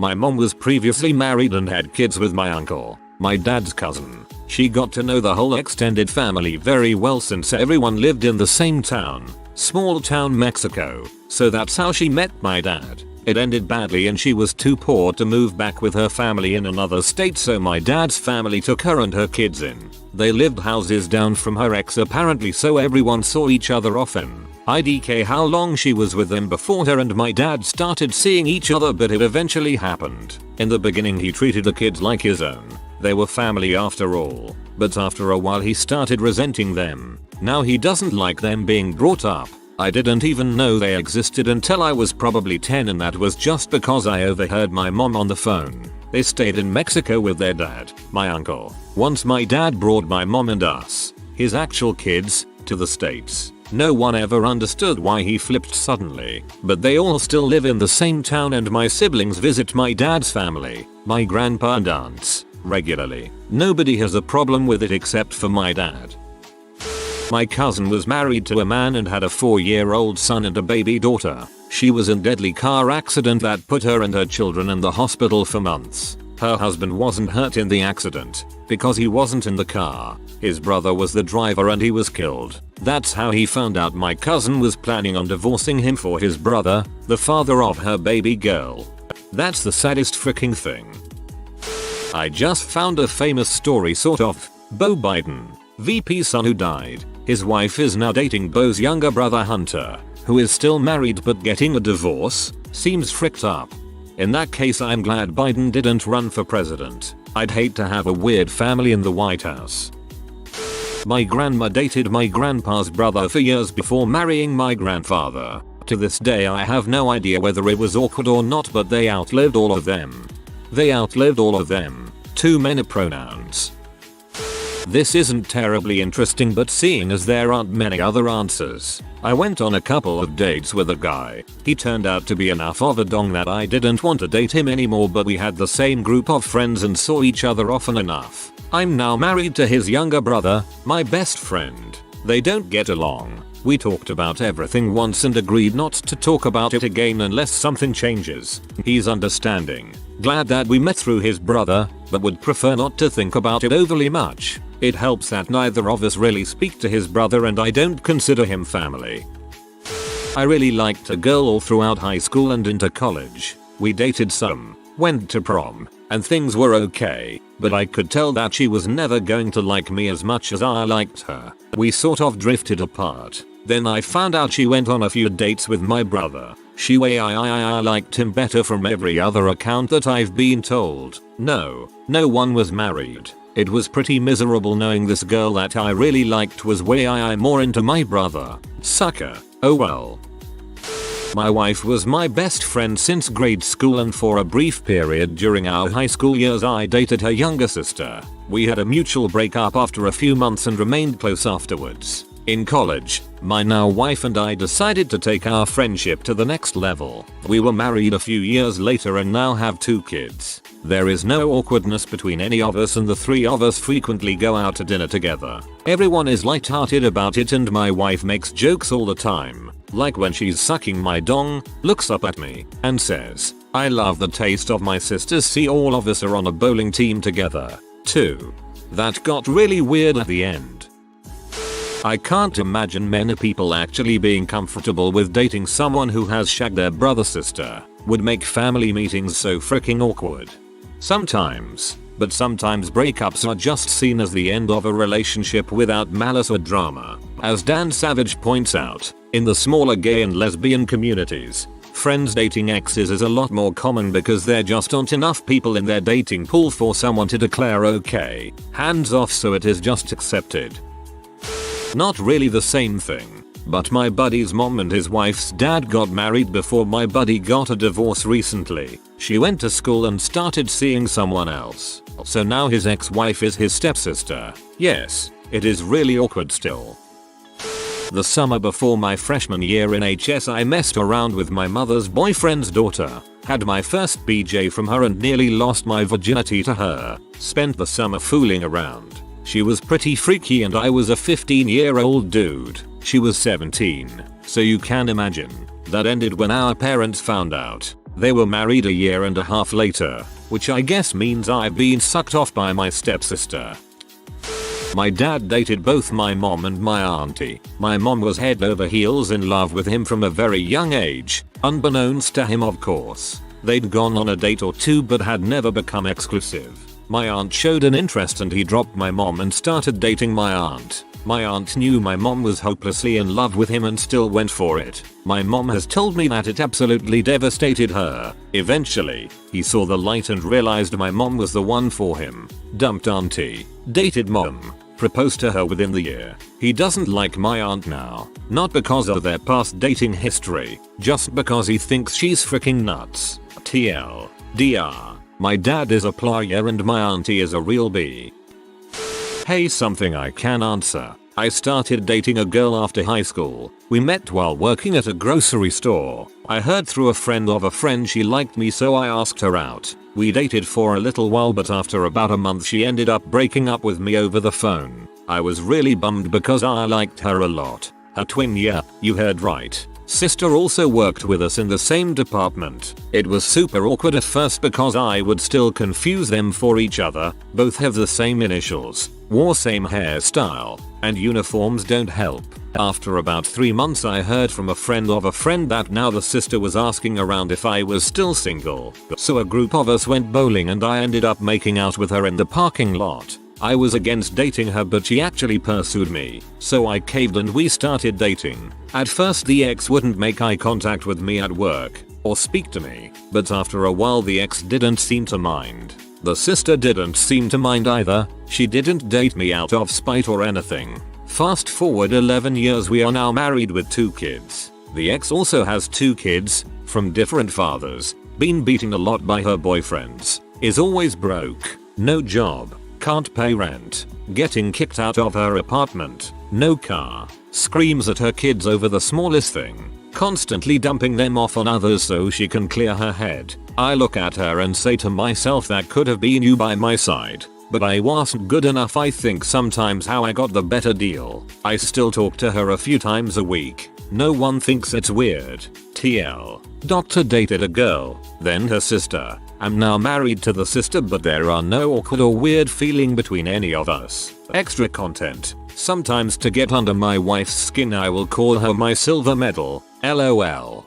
My mom was previously married and had kids with my uncle, my dad's cousin. She got to know the whole extended family very well since everyone lived in the same town. Small town Mexico. So that's how she met my dad. It ended badly and she was too poor to move back with her family in another state, so my dad's family took her and her kids in. They lived houses down from her ex apparently, so everyone saw each other often. IDK how long she was with them before her and my dad started seeing each other, but it eventually happened. In the beginning he treated the kids like his own. They were family after all, but after a while he started resenting them. Now he doesn't like them being brought up. I didn't even know they existed until I was probably 10, and that was just because I overheard my mom on the phone. They stayed in Mexico with their dad, my uncle. Once my dad brought my mom and us, his actual kids, to the States. No one ever understood why he flipped suddenly, but they all still live in the same town and my siblings visit my dad's family, my grandpa and aunts, regularly. Nobody has a problem with it except for my dad. My cousin was married to a man and had a 4-year-old son and a baby daughter. She was in a deadly car accident that put her and her children in the hospital for months. Her husband wasn't hurt in the accident because he wasn't in the car. His brother was the driver and he was killed. That's how he found out my cousin was planning on divorcing him for his brother, the father of her baby girl. That's the saddest freaking thing. I just found a famous story sort of. Beau Biden, VP's son who died. His wife is now dating Beau's younger brother Hunter, who is still married but getting a divorce. Seems fricked up. In that case, I'm glad Biden didn't run for president. I'd hate to have a weird family in the White House. My grandma dated my grandpa's brother for years before marrying my grandfather. To this day I have no idea whether it was awkward or not, but they outlived all of them. Too many pronouns. This isn't terribly interesting, but seeing as there aren't many other answers, I went on a couple of dates with a guy. He turned out to be enough of a dong that I didn't want to date him anymore, but we had the same group of friends and saw each other often enough. I'm now married to his younger brother, my best friend. They don't get along. We talked about everything once and agreed not to talk about it again unless something changes. He's understanding. Glad that we met through his brother, but would prefer not to think about it overly much. It helps that neither of us really speak to his brother and I don't consider him family. I really liked a girl all throughout high school and into college. We dated some, went to prom, and things were okay, but I could tell that she was never going to like me as much as I liked her. We sort of drifted apart. Then I found out she went on a few dates with my brother. I liked him better from every other account that I've been told. No one was married. It was pretty miserable knowing this girl that I really liked was way more into my brother. Sucker. Oh well. My wife was my best friend since grade school, and for a brief period during our high school years I dated her younger sister. We had a mutual breakup after a few months and remained close afterwards. In college, my now wife and I decided to take our friendship to the next level. We were married a few years later and now have 2 kids. There is no awkwardness between any of us and the 3 of us frequently go out to dinner together. Everyone is light-hearted about it and my wife makes jokes all the time. Like when she's sucking my dong, looks up at me, and says, "I love the taste of my sisters. See, all of us are on a bowling team together, too." That got really weird at the end. I can't imagine many people actually being comfortable with dating someone who has shagged their brother sister. Would make family meetings so freaking awkward. Sometimes breakups are just seen as the end of a relationship without malice or drama. As Dan Savage points out, in the smaller gay and lesbian communities, friends dating exes is a lot more common because there just aren't enough people in their dating pool for someone to declare okay, hands off, so it is just accepted. Not really the same thing, but my buddy's mom and his wife's dad got married before my buddy got a divorce recently. She went to school and started seeing someone else. So now his ex-wife is his stepsister. Yes, it is really awkward still. The summer before my freshman year in HS I messed around with my mother's boyfriend's daughter. Had my first BJ from her and nearly lost my virginity to her. Spent the summer fooling around. She was pretty freaky and I was a 15-year-old dude. She was 17, so you can imagine. That ended when our parents found out. They were married a year and a half later, which I guess means I've been sucked off by my stepsister. My dad dated both my mom and my auntie. My mom was head over heels in love with him from a very young age, unbeknownst to him of course. They'd gone on a date or 2 but had never become exclusive. My aunt showed an interest and he dropped my mom and started dating my aunt. My aunt knew my mom was hopelessly in love with him and still went for it. My mom has told me that it absolutely devastated her. Eventually, he saw the light and realized my mom was the one for him. Dumped auntie, dated mom, proposed to her within the year. He doesn't like my aunt now, not because of their past dating history, just because he thinks she's freaking nuts. TL. DR. My dad is a player and my auntie is a real B. Hey, something I can answer. I started dating a girl after high school. We met while working at a grocery store. I heard through a friend of a friend she liked me, so I asked her out. We dated for a little while, but after about a month she ended up breaking up with me over the phone. I was really bummed because I liked her a lot. Her twin, yeah, you heard right, sister also worked with us in the same department. It was super awkward at first because I would still confuse them for each other. Both have the same initials, wore same hairstyle, and uniforms don't help. After about 3 months I heard from a friend of a friend that now the sister was asking around if I was still single. So a group of us went bowling and I ended up making out with her in the parking lot. I was against dating her, but she actually pursued me, so I caved and we started dating. At first the ex wouldn't make eye contact with me at work or speak to me, but after a while the ex didn't seem to mind. The sister didn't seem to mind either. She didn't date me out of spite or anything. Fast forward 11 years, we are now married with 2 kids. The ex also has 2 kids from different fathers, been beaten a lot by her boyfriends, is always broke, no job, can't pay rent, getting kicked out of her apartment, no car, screams at her kids over the smallest thing, constantly dumping them off on others so she can clear her head. I look at her and say to myself, that could have been you by my side, but I wasn't good enough. I think sometimes how I got the better deal. I still talk to her a few times a week. No one thinks it's weird. TL. Doctor dated a girl, then her sister. I'm now married to the sister, but there are no awkward or weird feeling between any of us. Extra content. Sometimes to get under my wife's skin I will call her my silver medal. LOL.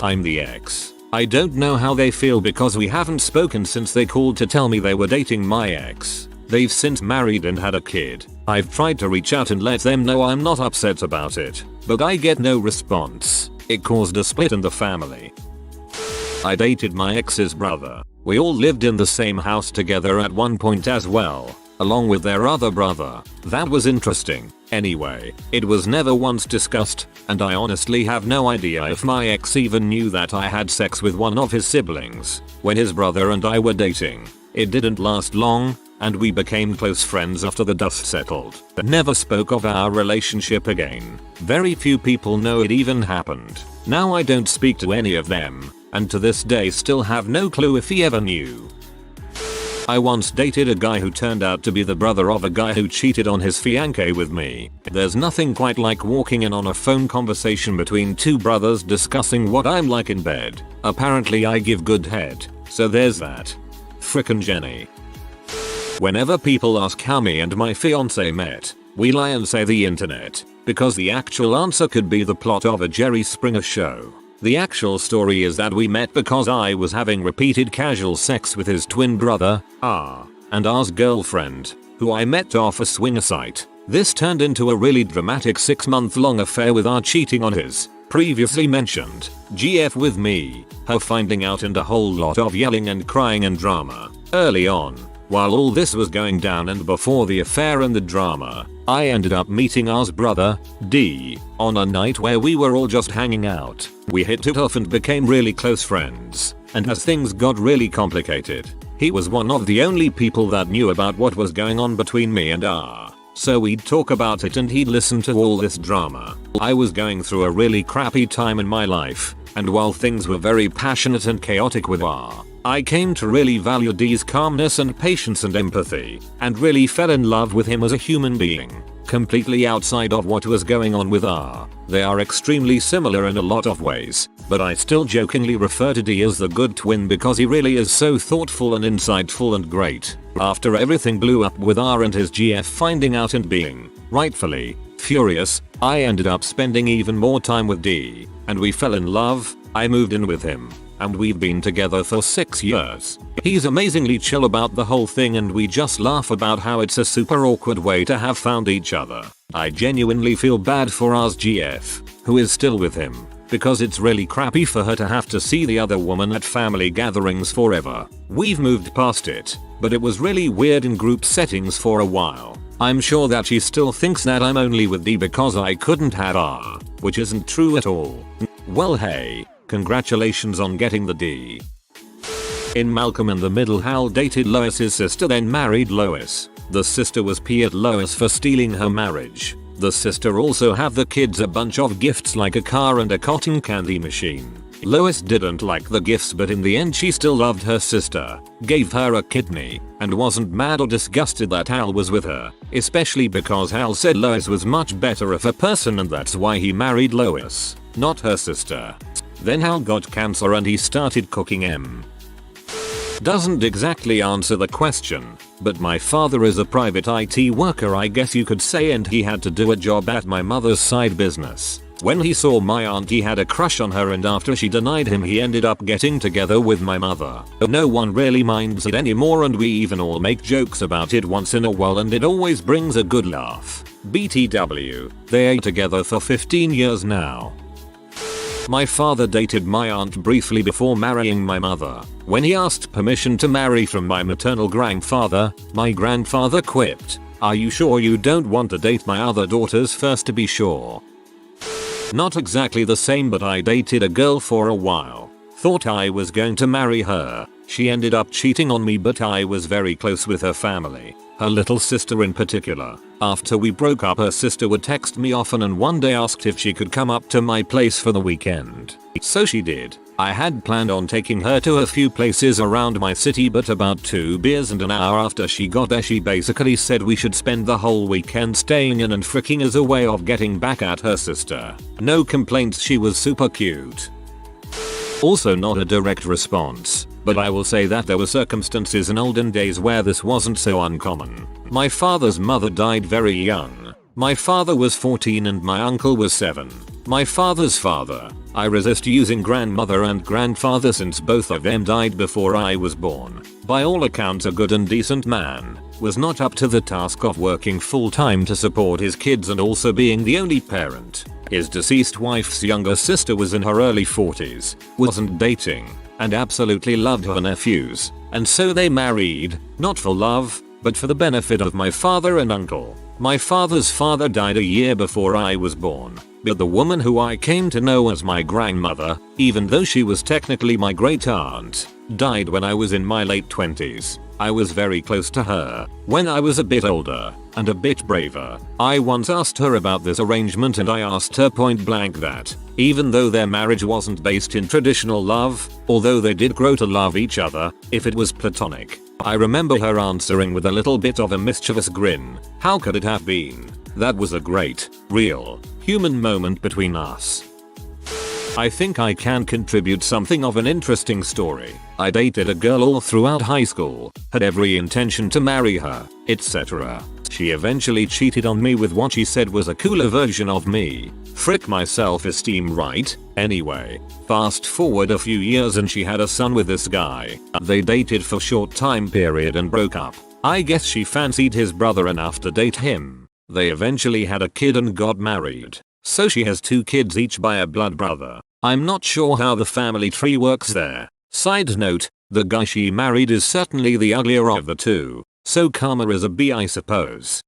I'm the ex. I don't know how they feel because we haven't spoken since they called to tell me they were dating my ex. They've since married and had a kid. I've tried to reach out and let them know I'm not upset about it, but I get no response. It caused a split in the family. I dated my ex's brother. We all lived in the same house together at one point as well, along with their other brother. That was interesting. Anyway, it was never once discussed, and I honestly have no idea if my ex even knew that I had sex with one of his siblings when his brother and I were dating. It didn't last long, and we became close friends after the dust settled. Never spoke of our relationship again. Very few people know it even happened. Now I don't speak to any of them, and to this day still have no clue if he ever knew. I once dated a guy who turned out to be the brother of a guy who cheated on his fiancée with me. There's nothing quite like walking in on a phone conversation between 2 brothers discussing what I'm like in bed. Apparently I give good head, so there's that. Frickin' Jenny. Whenever people ask how me and my fiancé met, we lie and say the internet, because the actual answer could be the plot of a Jerry Springer show. The actual story is that we met because I was having repeated casual sex with his twin brother, and R's girlfriend, who I met off a swinger site. This turned into a really dramatic 6-month-long affair with R cheating on his previously mentioned GF with me, her finding out, and a whole lot of yelling and crying and drama. Early on, while all this was going down and before the affair and the drama, I ended up meeting R's brother, D, on a night where we were all just hanging out. We hit it off and became really close friends, and as things got really complicated, he was one of the only people that knew about what was going on between me and R. So we'd talk about it and he'd listen to all this drama. I was going through a really crappy time in my life, and while things were very passionate and chaotic with R, I came to really value D's calmness and patience and empathy, and really fell in love with him as a human being, completely outside of what was going on with R. They are extremely similar in a lot of ways, but I still jokingly refer to D as the good twin because he really is so thoughtful and insightful and great. After everything blew up with R and his GF finding out and being, rightfully, furious, I ended up spending even more time with D, and we fell in love. I moved in with him. and we've been together for 6 years. He's amazingly chill about the whole thing and we just laugh about how it's a super awkward way to have found each other. I genuinely feel bad for RSGF, who is still with him, because it's really crappy for her to have to see the other woman at family gatherings forever. We've moved past it, but it was really weird in group settings for a while. I'm sure that she still thinks that I'm only with D because I couldn't have R, which isn't true at all. Well hey, congratulations on getting the D. In Malcolm in the Middle, Hal dated Lois's sister then married Lois. The sister was P at Lois for stealing her marriage. The sister also have the kids a bunch of gifts like a car and a cotton candy machine. Lois didn't like the gifts but in the end she still loved her sister, gave her a kidney, and wasn't mad or disgusted that Hal was with her, especially because Hal said Lois was much better of a person and that's why he married Lois, not her sister. Then Hal got cancer and he started cooking M. Doesn't exactly answer the question, but my father is a private IT worker I guess you could say, and he had to do a job at my mother's side business. When he saw my aunt he had a crush on her and after she denied him he ended up getting together with my mother. No one really minds it anymore and we even all make jokes about it once in a while and it always brings a good laugh. BTW, they are together for 15 years now. My father dated my aunt briefly before marrying my mother. When he asked permission to marry from my maternal grandfather, my grandfather quipped, "Are you sure you don't want to date my other daughters first to be sure?" Not exactly the same, but I dated a girl for a while. Thought I was going to marry her. She ended up cheating on me but I was very close with her family. Her little sister in particular. After we broke up her sister would text me often and one day asked if she could come up to my place for the weekend. So she did. I had planned on taking her to a few places around my city but about 2 beers and an hour after she got there she basically said we should spend the whole weekend staying in and fricking as a way of getting back at her sister. No complaints, she was super cute. Also not a direct response, but I will say that there were circumstances in olden days where this wasn't so uncommon. My father's mother died very young. My father was 14 and my uncle was 7. My father's father, I resist using grandmother and grandfather since both of them died before I was born, by all accounts a good and decent man, was not up to the task of working full time to support his kids and also being the only parent. His deceased wife's younger sister was in her early 40s, wasn't dating, and absolutely loved her nephews, and so they married, not for love, but for the benefit of my father and uncle. My father's father died a year before I was born, but the woman who I came to know as my grandmother, even though she was technically my great aunt, died when I was in my late 20s. I was very close to her when I was a bit older and a bit braver. I once asked her about this arrangement and I asked her point blank that, even though their marriage wasn't based in traditional love, although they did grow to love each other, if it was platonic. I remember her answering with a little bit of a mischievous grin, "How could it have been? That was a great, real, human moment between us." I think I can contribute something of an interesting story. I dated a girl all throughout high school, had every intention to marry her, etc. She eventually cheated on me with what she said was a cooler version of me. Frick my self-esteem, right? Anyway, fast forward a few years and she had a son with this guy. They dated for short time period and broke up. I guess she fancied his brother enough to date him. They eventually had a kid and got married. So she has 2 kids each by a blood brother. I'm not sure how the family tree works there. Side note, the guy she married is certainly the uglier of the 2. So karma is a B, I suppose.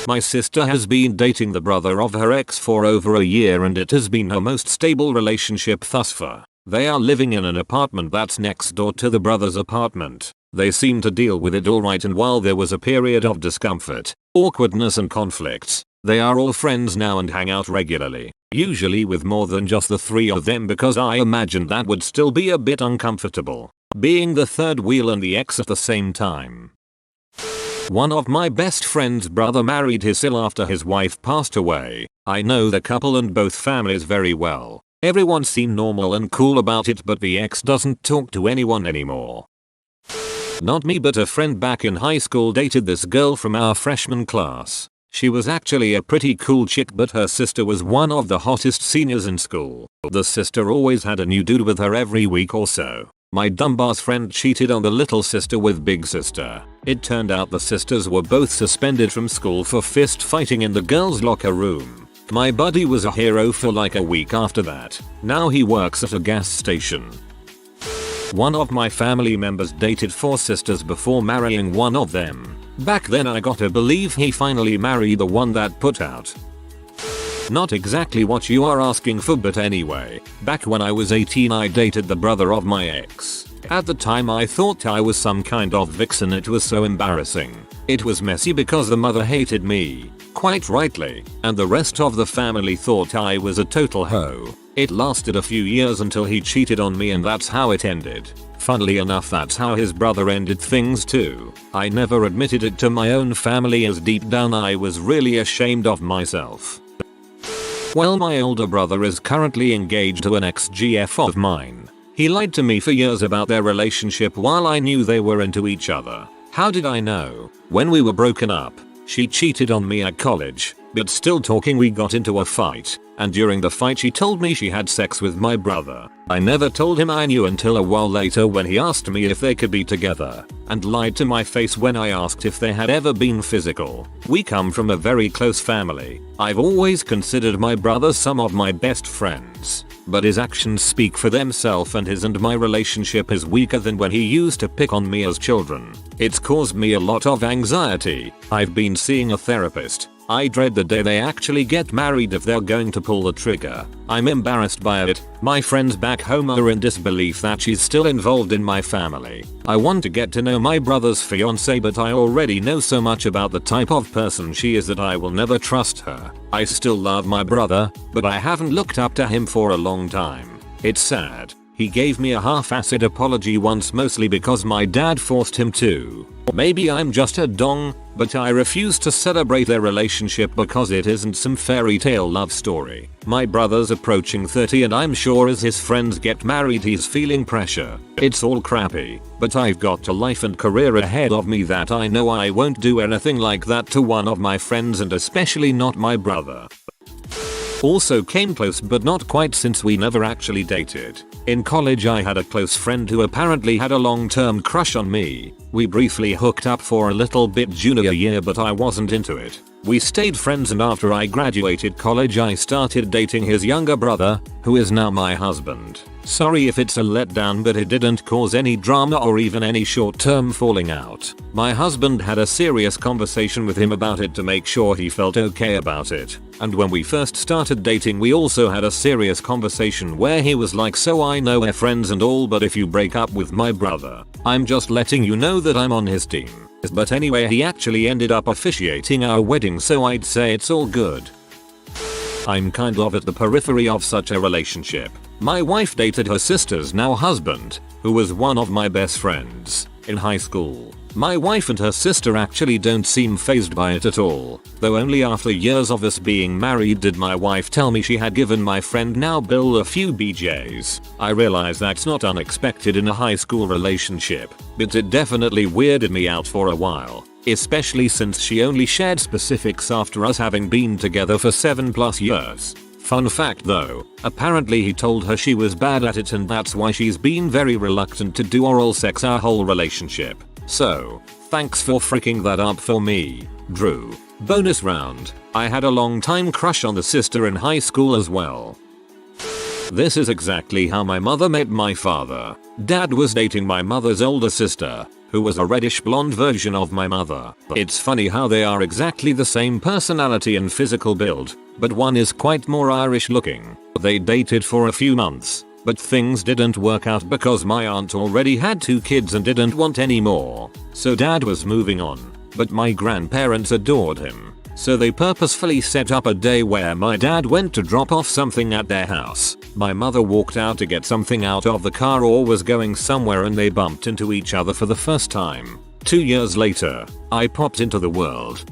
My sister has been dating the brother of her ex for over a year and it has been her most stable relationship thus far. They are living in an apartment that's next door to the brother's apartment. They seem to deal with it alright, and while there was a period of discomfort, awkwardness and conflicts, they are all friends now and hang out regularly. Usually with more than just the 3 of them because I imagine that would still be a bit uncomfortable, being the third wheel and the ex at the same time. One of my best friend's brother married his sil after his wife passed away. I know the couple and both families very well. Everyone seemed normal and cool about it, but the ex doesn't talk to anyone anymore. Not me, but a friend back in high school dated this girl from our freshman class. She was actually a pretty cool chick, but her sister was one of the hottest seniors in school. The sister always had a new dude with her every week or so. My dumbass friend cheated on the little sister with big sister. It turned out the sisters were both suspended from school for fist fighting in the girls' locker room. My buddy was a hero for like a week after that. Now he works at a gas station. One of my family members dated 4 sisters before marrying one of them. Back then I gotta believe he finally married the one that put out. Not exactly what you are asking for, but anyway, back when I was 18 I dated the brother of my ex. At the time I thought I was some kind of vixen. It was so embarrassing. It was messy because the mother hated me, quite rightly, and the rest of the family thought I was a total hoe. It lasted a few years until he cheated on me, and that's how it ended. Funnily enough, that's how his brother ended things too. I never admitted it to my own family as deep down I was really ashamed of myself. Well, my older brother is currently engaged to an ex-GF of mine. He lied to me for years about their relationship while I knew they were into each other. How did I know? When we were broken up, she cheated on me at college, but still talking we got into a fight, and during the fight she told me she had sex with my brother. I never told him I knew until a while later when he asked me if they could be together, and lied to my face when I asked if they had ever been physical. We come from a very close family. I've always considered my brother some of my best friends, but his actions speak for themselves, and his and my relationship is weaker than when he used to pick on me as children. It's caused me a lot of anxiety. I've been seeing a therapist. I dread the day they actually get married if they're going to pull the trigger. I'm embarrassed by it. My friends back home are in disbelief that she's still involved in my family. I want to get to know my brother's fiancée, but I already know so much about the type of person she is that I will never trust her. I still love my brother, but I haven't looked up to him for a long time. It's sad. He gave me a half-assed apology once, mostly because my dad forced him to. Maybe I'm just a dong, but I refuse to celebrate their relationship because it isn't some fairy tale love story. My brother's approaching 30 and I'm sure as his friends get married he's feeling pressure. It's all crappy, but I've got a life and career ahead of me that I know I won't do anything like that to one of my friends, and especially not my brother. Also came close but not quite since we never actually dated. In college I had a close friend who apparently had a long-term crush on me. We briefly hooked up for a little bit junior year, but I wasn't into it. We stayed friends, and after I graduated college I started dating his younger brother, who is now my husband. Sorry if it's a letdown, but it didn't cause any drama or even any short-term falling out. My husband had a serious conversation with him about it to make sure he felt okay about it. And when we first started dating we also had a serious conversation where he was like, so I know we're friends and all, but if you break up with my brother, I'm just letting you know that I'm on his team. But anyway, he actually ended up officiating our wedding, so I'd say it's all good. I'm kind of at the periphery of such a relationship. My wife dated her sister's now husband, who was one of my best friends in high school. My wife and her sister actually don't seem fazed by it at all, though only after years of us being married did my wife tell me she had given my friend now Bill a few BJs. I realize that's not unexpected in a high school relationship, but it definitely weirded me out for a while, especially since she only shared specifics after us having been together for 7+ years. Fun fact though, apparently he told her she was bad at it and that's why she's been very reluctant to do oral sex our whole relationship. So, thanks for freaking that up for me, Drew. Bonus round. I had a long time crush on the sister in high school as well. This is exactly how my mother met my father. Dad was dating my mother's older sister, who was a reddish blonde version of my mother. It's funny how they are exactly the same personality and physical build, but one is quite more Irish looking. They dated for a few months, but things didn't work out because my aunt already had 2 kids and didn't want any more. So dad was moving on, but my grandparents adored him. So they purposefully set up a day where my dad went to drop off something at their house. My mother walked out to get something out of the car or was going somewhere, and they bumped into each other for the first time. 2 years later, I popped into the world.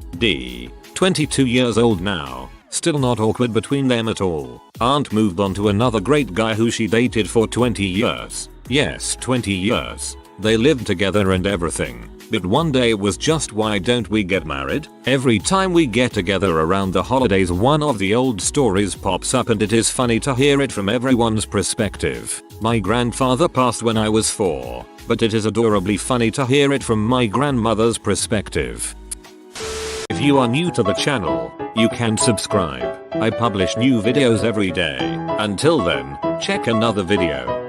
22 years old now. Still not awkward between them at all. Aunt moved on to another great guy who she dated for 20 years. Yes, 20 years. They lived together and everything. But one day it was just, why don't we get married? Every time we get together around the holidays, one of the old stories pops up and it is funny to hear it from everyone's perspective. My grandfather passed when I was 4, but it is adorably funny to hear it from my grandmother's perspective. If you are new to the channel, you can subscribe. I publish new videos every day. Until then, check another video.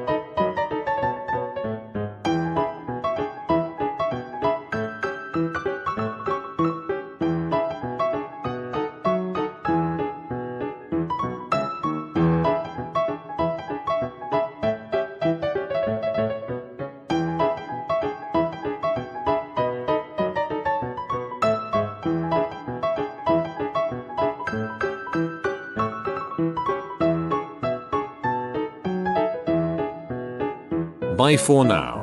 Bye for now.